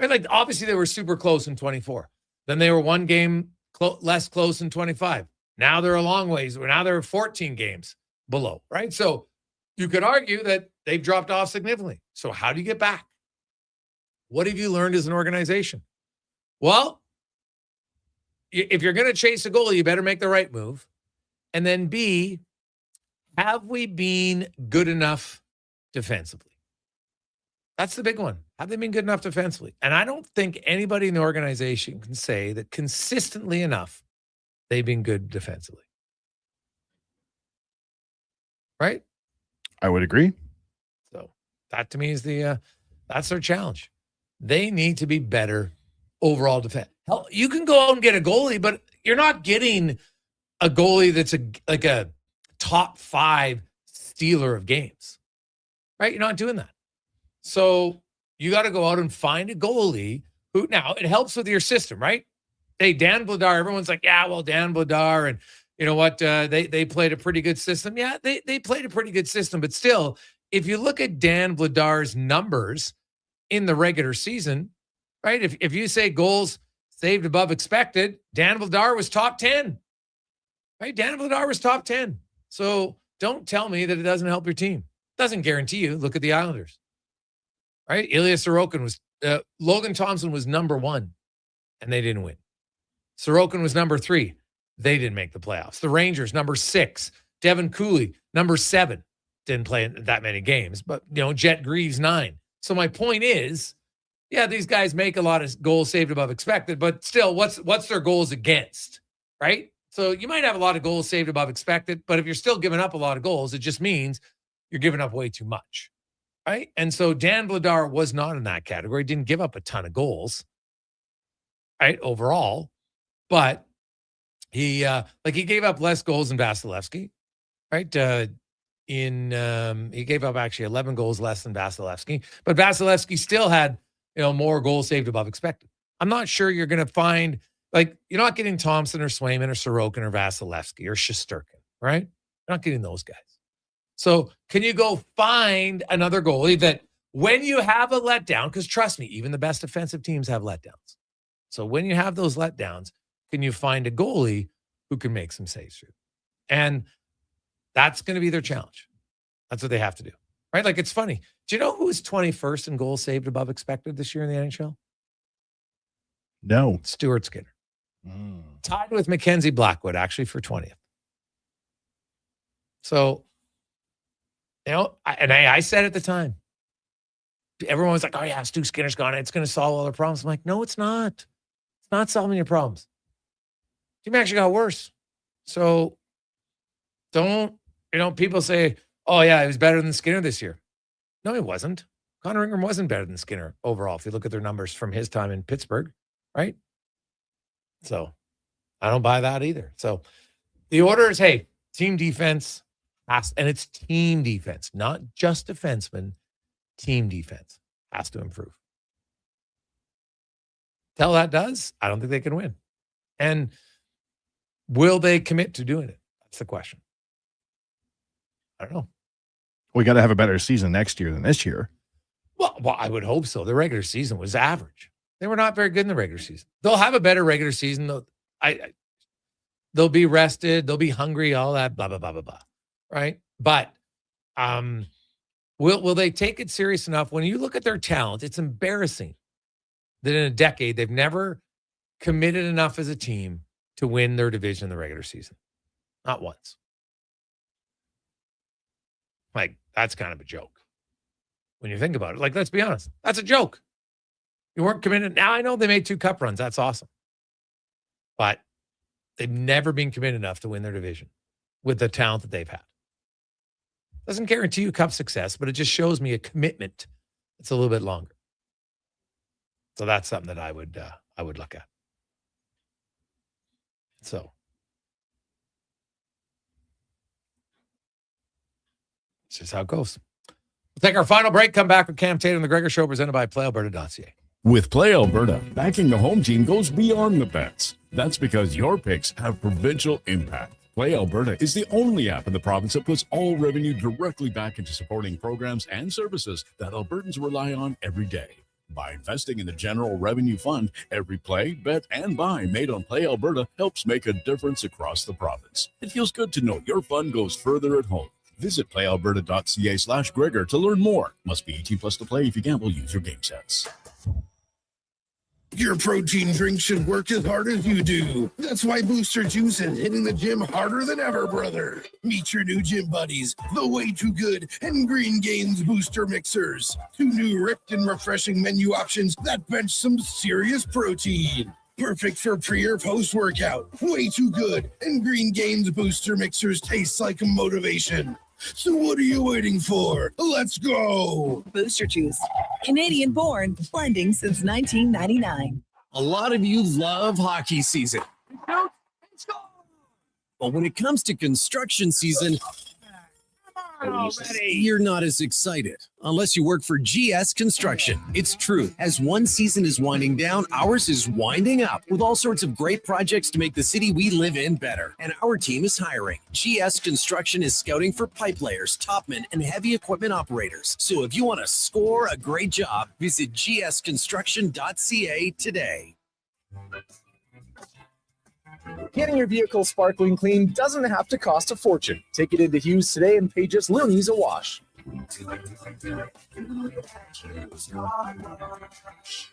Right? Like, obviously, they were super close in 24. Then they were one game less close in 25. Now they're a long ways. Now they're 14 games below, right? So you could argue that they've dropped off significantly. So how do you get back? What have you learned as an organization? Well, if you're going to chase a goal, you better make the right move. And then B, have we been good enough defensively? That's the big one. Have they been good enough defensively? And I don't think anybody in the organization can say that consistently enough they've been good defensively. Right? I would agree. So that to me is that's their challenge. They need to be better overall defense. Hell, you can go out and get a goalie, but you're not getting a goalie that's like a top 5 stealer of games. Right? You're not doing that. So you got to go out and find a goalie who, now it helps with your system, right? Hey, Dan Vladar, everyone's like, yeah, well, Dan Vladar, and you know what? They played a pretty good system. Yeah, they played a pretty good system, but still, if you look at Dan Vladar's numbers in the regular season, right? If you say goals saved above expected, Dan Vladar was top 10. Right? Dan Vladar was top 10. So don't tell me that it doesn't help your team. It doesn't guarantee you. Look at the Islanders. Right? Ilya Sorokin was Logan Thompson was number 1, and they didn't win. Sorokin was number 3. They didn't make the playoffs. The Rangers, number 6. Devin Cooley, number 7. Didn't play that many games, but Jet Greaves, 9. So my point is, yeah, these guys make a lot of goals saved above expected, but still, what's their goals against, right? So you might have a lot of goals saved above expected, but if you're still giving up a lot of goals, it just means you're giving up way too much, right? And so Dan Vladar was not in that category. Didn't give up a ton of goals, right, overall, but he gave up less goals than Vasilevsky, right? He gave up actually 11 goals less than Vasilevsky, but Vasilevsky still had more goals saved above expected. I'm not sure you're going to find, you're not getting Thompson or Swayman or Sorokin or Vasilevsky or Shesterkin, right? You're not getting those guys. So can you go find another goalie that when you have a letdown, because trust me, even the best offensive teams have letdowns. So when you have those letdowns, can you find a goalie who can make some saves for you? And that's going to be their challenge. That's what they have to do, right? It's funny. Do you know who's 21st in goals saved above expected this year in the NHL? No. Stuart Skinner. Tied with Mackenzie Blackwood, actually, for 20th. So, I said at the time, everyone was like, oh, yeah, Stu Skinner's gone. It's going to solve all their problems. I'm like, no, it's not. It's not solving your problems. Team actually got worse. So, don't, people say, oh, yeah, he was better than Skinner this year. No, he wasn't. Connor Ingram wasn't better than Skinner overall, if you look at their numbers from his time in Pittsburgh, right? So I don't buy that either. So the order is, hey, team defense, and it's team defense, not just defensemen. Team defense has to improve. Till that does, I don't think they can win. And will they commit to doing it? That's the question. I don't know. We got to have a better season next year than this year. Well, I would hope so. The regular season was average. They were not very good in the regular season. They'll have a better regular season. They'll be rested. They'll be hungry. All that blah blah blah blah blah. Right? But will they take it serious enough? When you look at their talent, it's embarrassing that in a decade they've never committed enough as a team to win their division in the regular season. Not once. That's kind of a joke when you think about it. Let's be honest. That's a joke. You weren't committed. Now I know they made 2 cup runs. That's awesome. But they've never been committed enough to win their division with the talent that they've had. Doesn't guarantee you cup success, but it just shows me a commitment that's a little bit longer. So that's something that I would look at. So. It's just how it goes. We'll take our final break, come back with Cam Tatum and the Gregor Show, presented by PlayAlberta.ca. With Play Alberta, backing the home team goes beyond the bets. That's because your picks have provincial impact. Play Alberta is the only app in the province that puts all revenue directly back into supporting programs and services that Albertans rely on every day. By investing in the General Revenue Fund, every play, bet, and buy made on Play Alberta helps make a difference across the province. It feels good to know your fund goes further at home. Visit playalberta.ca/Gregor to learn more. Must be 18 plus to play. If you gamble, use your game sense. Your protein drink should work as hard as you do. That's why Booster Juice is hitting the gym harder than ever, brother. Meet your new gym buddies, the Way Too Good and Green Gains Booster Mixers. 2 new ripped and refreshing menu options that bench some serious protein. Perfect for pre or post workout. Way Too Good and Green Gains Booster Mixers taste like motivation. So what are you waiting for? Let's go! Booster Juice. Canadian born, blending since 1999. A lot of you love hockey season. But when it comes to construction season, you're not as excited unless you work for GS Construction. It's true. As one season is winding down, ours is winding up with all sorts of great projects to make the city we live in better. And our team is hiring. GS Construction is scouting for pipe layers, topmen, and heavy equipment operators. So if you want to score a great job, visit gsconstruction.ca today. Getting your vehicle sparkling clean doesn't have to cost a fortune. Take it into Hughes today and pay just loonies a wash.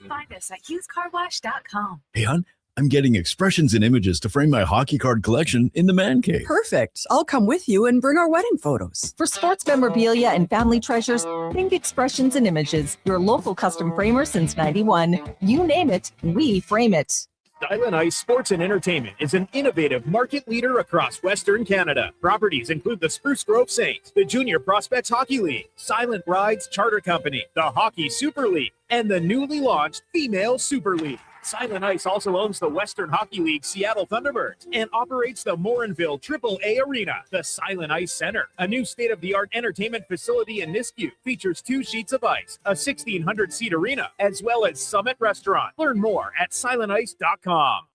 Find us at hughescarwash.com. Hey, hon, I'm getting expressions and images to frame my hockey card collection in the man cave. Perfect. I'll come with you and bring our wedding photos. For sports memorabilia and family treasures, think Expressions and Images, your local custom framer since 91. You name it, we frame it. Silent Ice Sports and Entertainment is an innovative market leader across Western Canada. Properties include the Spruce Grove Saints, the Junior Prospects Hockey League, Silent Rides Charter Company, the Hockey Super League, and the newly launched Female Super League. Silent Ice also owns the Western Hockey League Seattle Thunderbirds and operates the Morinville AAA Arena. The Silent Ice Center, a new state-of-the-art entertainment facility in Nisku, features 2 sheets of ice, a 1,600-seat arena, as well as Summit Restaurant. Learn more at silentice.com.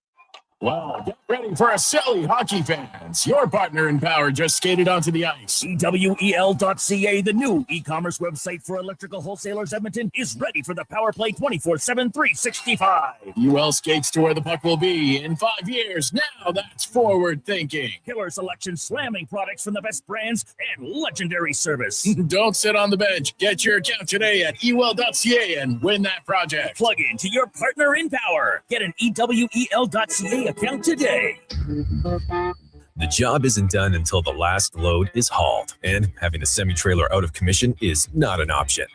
Wow, get ready for a silly hockey fans. Your partner in power just skated onto the ice. EWEL.ca, the new e-commerce website for electrical wholesalers Edmonton, is ready for the Power Play 24/7 365. UL skates to where the puck will be in 5 years. Now that's forward thinking. Killer selection, slamming products from the best brands, and legendary service. Don't sit on the bench. Get your account today at ewell.ca and win that project. Plug into your partner in power. Get an EWEL.ca account today. The job isn't done until the last load is hauled, and having a semi-trailer out of commission is not an option.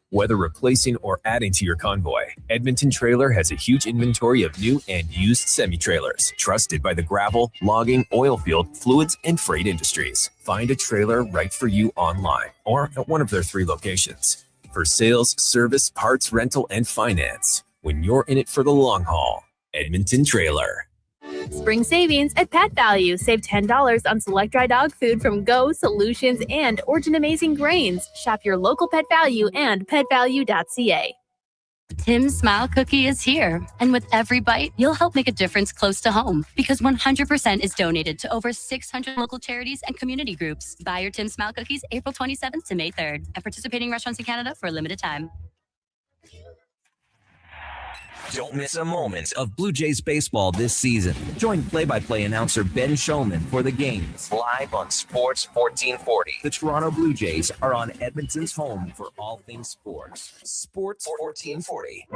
Whether replacing or adding to your convoy, Edmonton Trailer has a huge inventory of new and used semi-trailers, trusted by the gravel, logging, oil field, fluids, and freight industries. Find a trailer right for you online or at one of their 3 locations. For sales, service, parts, rental, and finance, when you're in it for the long haul, Edmonton Trailer. Spring savings at Pet Value. Save $10 on select dry dog food from Go, Solutions, and Origin Amazing Grains. Shop your local Pet Value and petvalue.ca. Tim's Smile Cookie is here. And with every bite, you'll help make a difference close to home because 100% is donated to over 600 local charities and community groups. Buy your Tim's Smile Cookies April 27th to May 3rd at participating restaurants in Canada for a limited time. Don't miss a moment of Blue Jays baseball this season. Join play-by-play announcer Ben Shulman for the games live on Sports 1440. The Toronto Blue Jays are on Edmonton's home for all things sports. Sports 1440.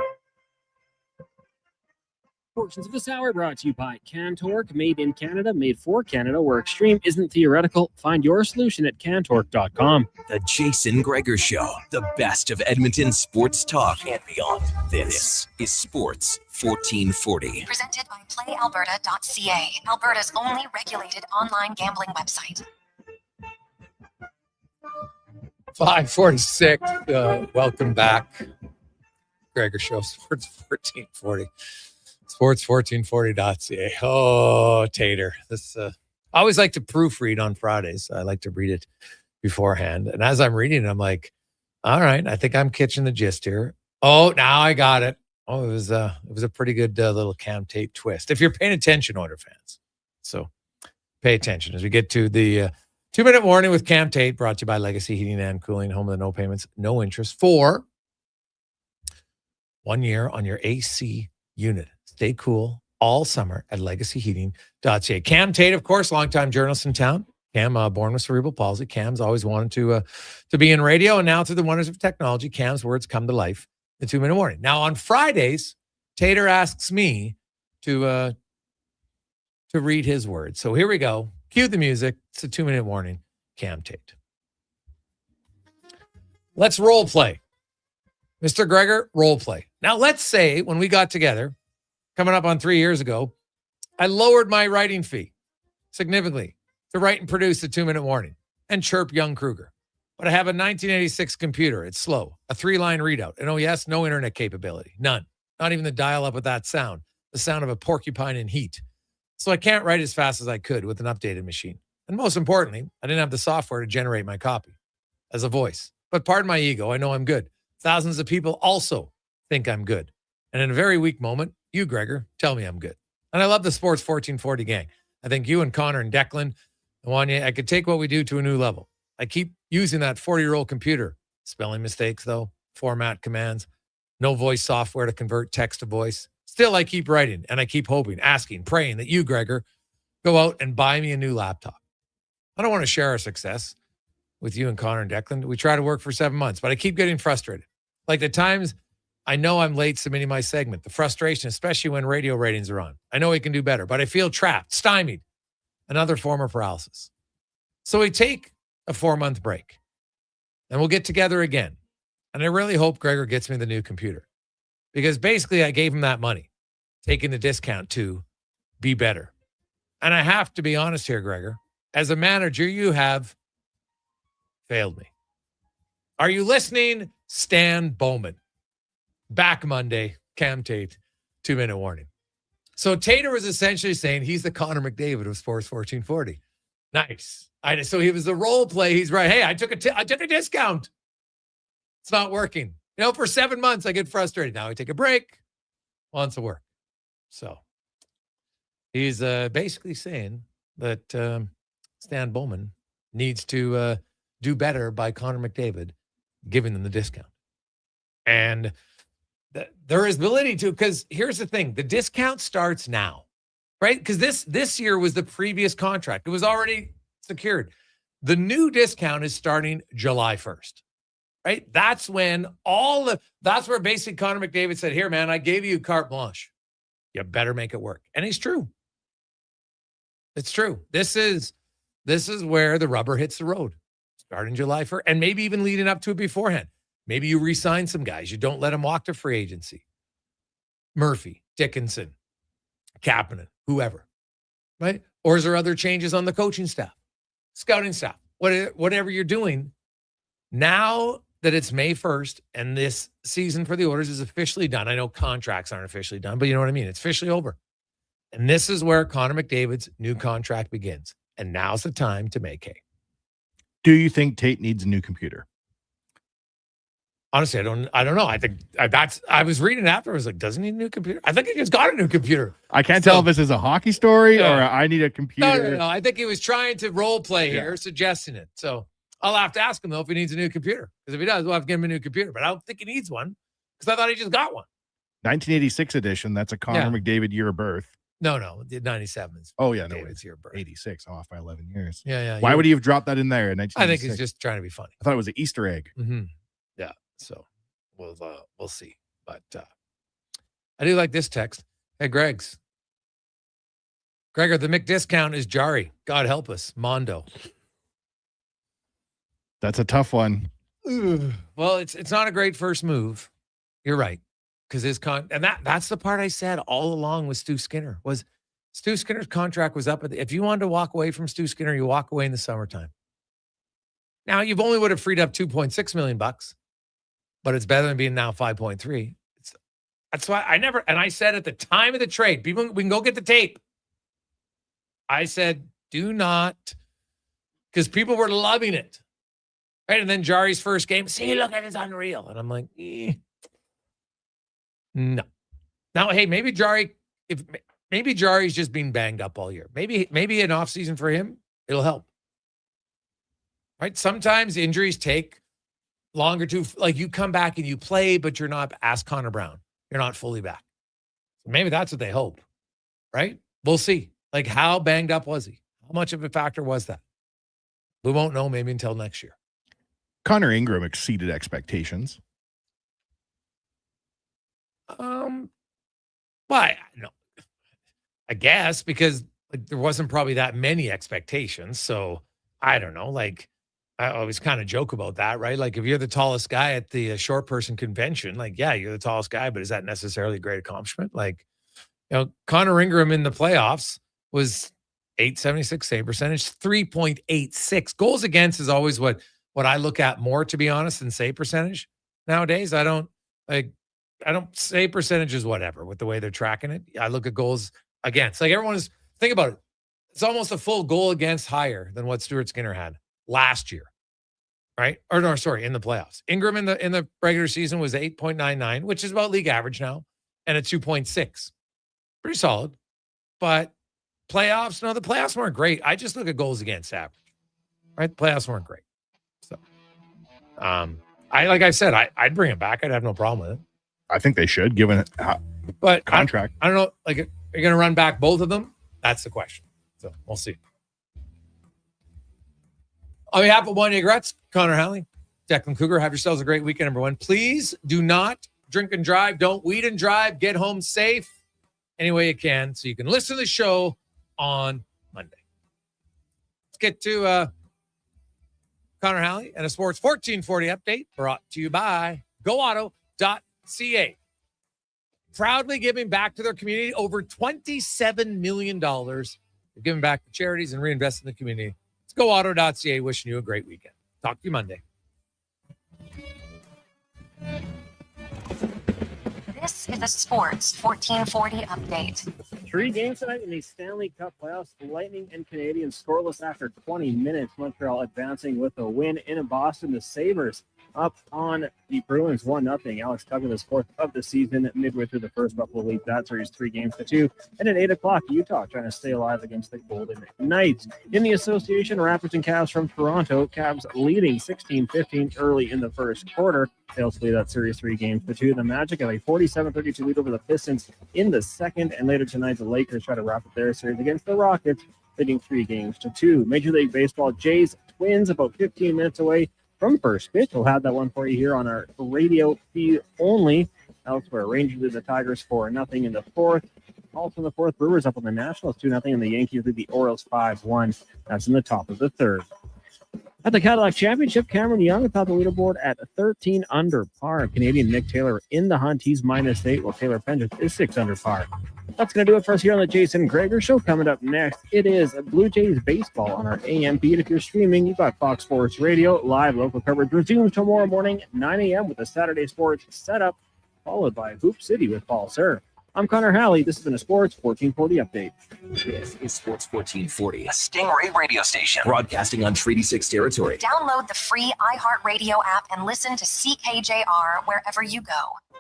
Portions of this hour brought to you by Cantork, made in Canada, made for Canada, where extreme isn't theoretical. Find your solution at cantork.com. The Jason Gregor Show, the best of Edmonton sports talk and beyond. This is Sports 1440. Presented by PlayAlberta.ca, Alberta's only regulated online gambling website. 546. Welcome back. Gregor Show, Sports 1440. Sports1440.ca. Oh, Tater. This I always like to proofread on Fridays. I like to read it beforehand. And as I'm reading it, I'm like, all right, I think I'm catching the gist here. Oh, now I got it. Oh, it was a pretty good little Cam Tate twist. If you're paying attention, Oilers fans. So pay attention as we get to the 2-minute warning with Cam Tate, brought to you by Legacy Heating and Cooling, home of the no payments, no interest for 1 year on your AC unit. Stay cool all summer at legacyheating.ca. Cam Tate, of course, longtime journalist in town. Cam, born with cerebral palsy. Cam's always wanted to be in radio, and now through the wonders of technology, Cam's words come to life. The 2-minute warning. Now on Fridays, Tater asks me to read his words. So here we go. Cue the music. It's a 2-minute warning. Cam Tate. Let's role play. Mr. Gregor, role play. Now, let's say when we got together, coming up on 3 years ago, I lowered my writing fee significantly to write and produce a 2-minute warning and chirp young Kruger. But I have a 1986 computer. It's slow. A 3-line readout. And oh, yes, no internet capability. None. Not even the dial-up with that sound. The sound of a porcupine in heat. So I can't write as fast as I could with an updated machine. And most importantly, I didn't have the software to generate my copy as a voice. But pardon my ego, I know I'm good. Thousands of people also think I'm good. And in a very weak moment, you, Gregor, tell me I'm good. And I love the Sports 1440 gang. I think you and Connor and Declan and Wanye, I could take what we do to a new level. I keep using that 40-year-old computer. Spelling mistakes, though. Format commands. No voice software to convert text to voice. Still, I keep writing, and I keep hoping, asking, praying that you, Gregor, go out and buy me a new laptop. I don't want to share our success with you and Connor and Declan. We try to work for 7 months, but I keep getting frustrated. Like the times I know I'm late submitting my segment, the frustration, especially when radio ratings are on. I know we can do better, but I feel trapped, stymied, another form of paralysis. So we take a 4-month break, and we'll get together again. And I really hope Gregor gets me the new computer, because basically I gave him that money, taking the discount to be better. And I have to be honest here, Gregor. As a manager, you have failed me. Are you listening? Stan Bowman. Back Monday, Cam Tate, 2-minute warning. So Tater was essentially saying he's the Connor McDavid of Sports 1440. Nice. So he was the role play. He's right. Hey, I took a discount. It's not working. You know, for 7 months, I get frustrated. Now I take a break. Wants to work. So he's basically saying that Stan Bowman needs to do better by Connor McDavid, giving them the discount. And there is ability to, because here's the thing, the discount starts now, right? Because this year was the previous contract. It was already secured. The new discount is starting July 1st, right? That's when that's where basically Connor McDavid said, here, man, I gave you carte blanche. You better make it work. And he's true. It's true. This is where the rubber hits the road, starting July 1st, and maybe even leading up to it beforehand. Maybe you re-sign some guys. You don't let them walk to free agency. Murphy, Dickinson, Kapanen, whoever, right? Or is there other changes on the coaching staff, scouting staff, whatever you're doing? Now that it's May 1st and this season for the Oilers is officially done. I know contracts aren't officially done, but you know what I mean? It's officially over. And this is where Connor McDavid's new contract begins. And now's the time to make hay. Do you think Tate needs a new computer? Honestly, I don't know. I think I was reading after. I was like, doesn't he need a new computer? I think he just got a new computer. I can't tell if this is a hockey story or I need a computer. No. I think he was trying to role play here, suggesting it. So I'll have to ask him, though, if he needs a new computer. Because if he does, we'll have to give him a new computer. But I don't think he needs one because I thought he just got one. 1986 edition. That's a Connor McDavid year of birth. No. The 97 is. Oh, yeah. No, it's year of birth. 86. Off by 11 years. Yeah. Why would he have dropped that in there in 1986? I think he's just trying to be funny. I thought it was an Easter egg. Mm-hmm. Yeah. So we'll see. But I do like this text. Hey, Gregor, the McDiscount is Jari. God help us. Mondo. That's a tough one. Well, it's not a great first move. You're right. Because that's the part I said all along with Stu Skinner was Stu Skinner's contract was up. If you wanted to walk away from Stu Skinner, you walk away in the summertime. Now you've only would have freed up $2.6 million, but it's better than being now 5.3. That's why I said at the time of the trade, people, we can go get the tape. I said, do not, because people were loving it. Right. And then Jari's first game, see, look at it, it's unreal. And I'm like, no. Now, hey, maybe Jari's just being banged up all year. Maybe an offseason for him, it'll help. Right? Sometimes injuries take longer to, like, you come back and you play, but you're not, ask Connor Brown, you're not fully back. Maybe that's what they hope. Right? We'll see. Like, how banged up was he? How much of a factor was that? We won't know maybe until next year. Connor Ingram exceeded expectations. Why? No, I guess because like there wasn't probably that many expectations. So I don't know. Like I always kind of joke about that, right? Like if you're the tallest guy at the short person convention, like, yeah, you're the tallest guy, but is that necessarily a great accomplishment? Like, Connor Ingram in the playoffs was 876 save percentage, 3.86. Goals against is always what I look at more, to be honest, than save percentage nowadays. I don't save percentage is whatever with the way they're tracking it. I look at goals against. Like think about it. It's almost a full goal against higher than what Stuart Skinner had last year, right? Or no, sorry, in the playoffs. Ingram in the regular season was 8.99, which is about league average now, and a 2.6. Pretty solid. But playoffs, no, the playoffs weren't great. I just look at goals against average, right? The playoffs weren't great. So, I'd bring it back. I'd have no problem with it. I think they should, given it but contract. I don't know. Like, are you going to run back both of them? That's the question. So we'll see. On behalf of Wanye Gretz, Connor Halley, Declan Cougar, have yourselves a great weekend, everyone. Please do not drink and drive. Don't weed and drive. Get home safe any way you can so you can listen to the show on Monday. Let's get to Connor Halley and a Sports 1440 update brought to you by GoAuto.ca. Proudly giving back to their community over $27 million. They're giving back to charities and reinvesting in the community. Let's GoAuto.ca. Wishing you a great weekend. Talk to you Monday. This is a Sports 1440 update. 3 games tonight in the Stanley Cup playoffs. Lightning and Canadiens scoreless after 20 minutes. Montreal advancing with a win in Boston. The Sabres up on the Bruins 1-0. Alex Tugger's fourth of the season midway through the first. Buffalo leads that series 3-2. And at 8 o'clock, Utah trying to stay alive against the Golden Knights. In the association, Raptors and Cavs from Toronto. Cavs leading 16-15 early in the first quarter. They also lead that series 3-2. The Magic have a 47-32 lead over the Pistons in the second. And later tonight, the Lakers try to wrap up their series against the Rockets, leading 3-2. Major League Baseball, Jays Twins about 15 minutes away from first pitch. We'll have that one for you here on our radio feed only. Elsewhere, Rangers lead the Tigers 4-0 in the fourth. Also in the fourth, Brewers up on the Nationals 2-0, and the Yankees lead the Orioles 5-1. That's in the top of the third. At the Cadillac Championship, Cameron Young atop the leaderboard at 13 under par. Canadian Nick Taylor in the hunt. He's -8, while Taylor Pendrith is 6 under par. That's going to do it for us here on the Jason Gregor Show. Coming up next, it is Blue Jays baseball on our AM feed. If you're streaming, you've got Fox Sports Radio. Live local coverage resumes tomorrow morning, 9 a.m. with a Saturday Sports setup, followed by Hoop City with Paul Sir. I'm Connor Halley. This has been a Sports 1440 update. This is Sports 1440, a Stingray radio station broadcasting on Treaty 6 territory. Download the free iHeartRadio app and listen to CKJR wherever you go.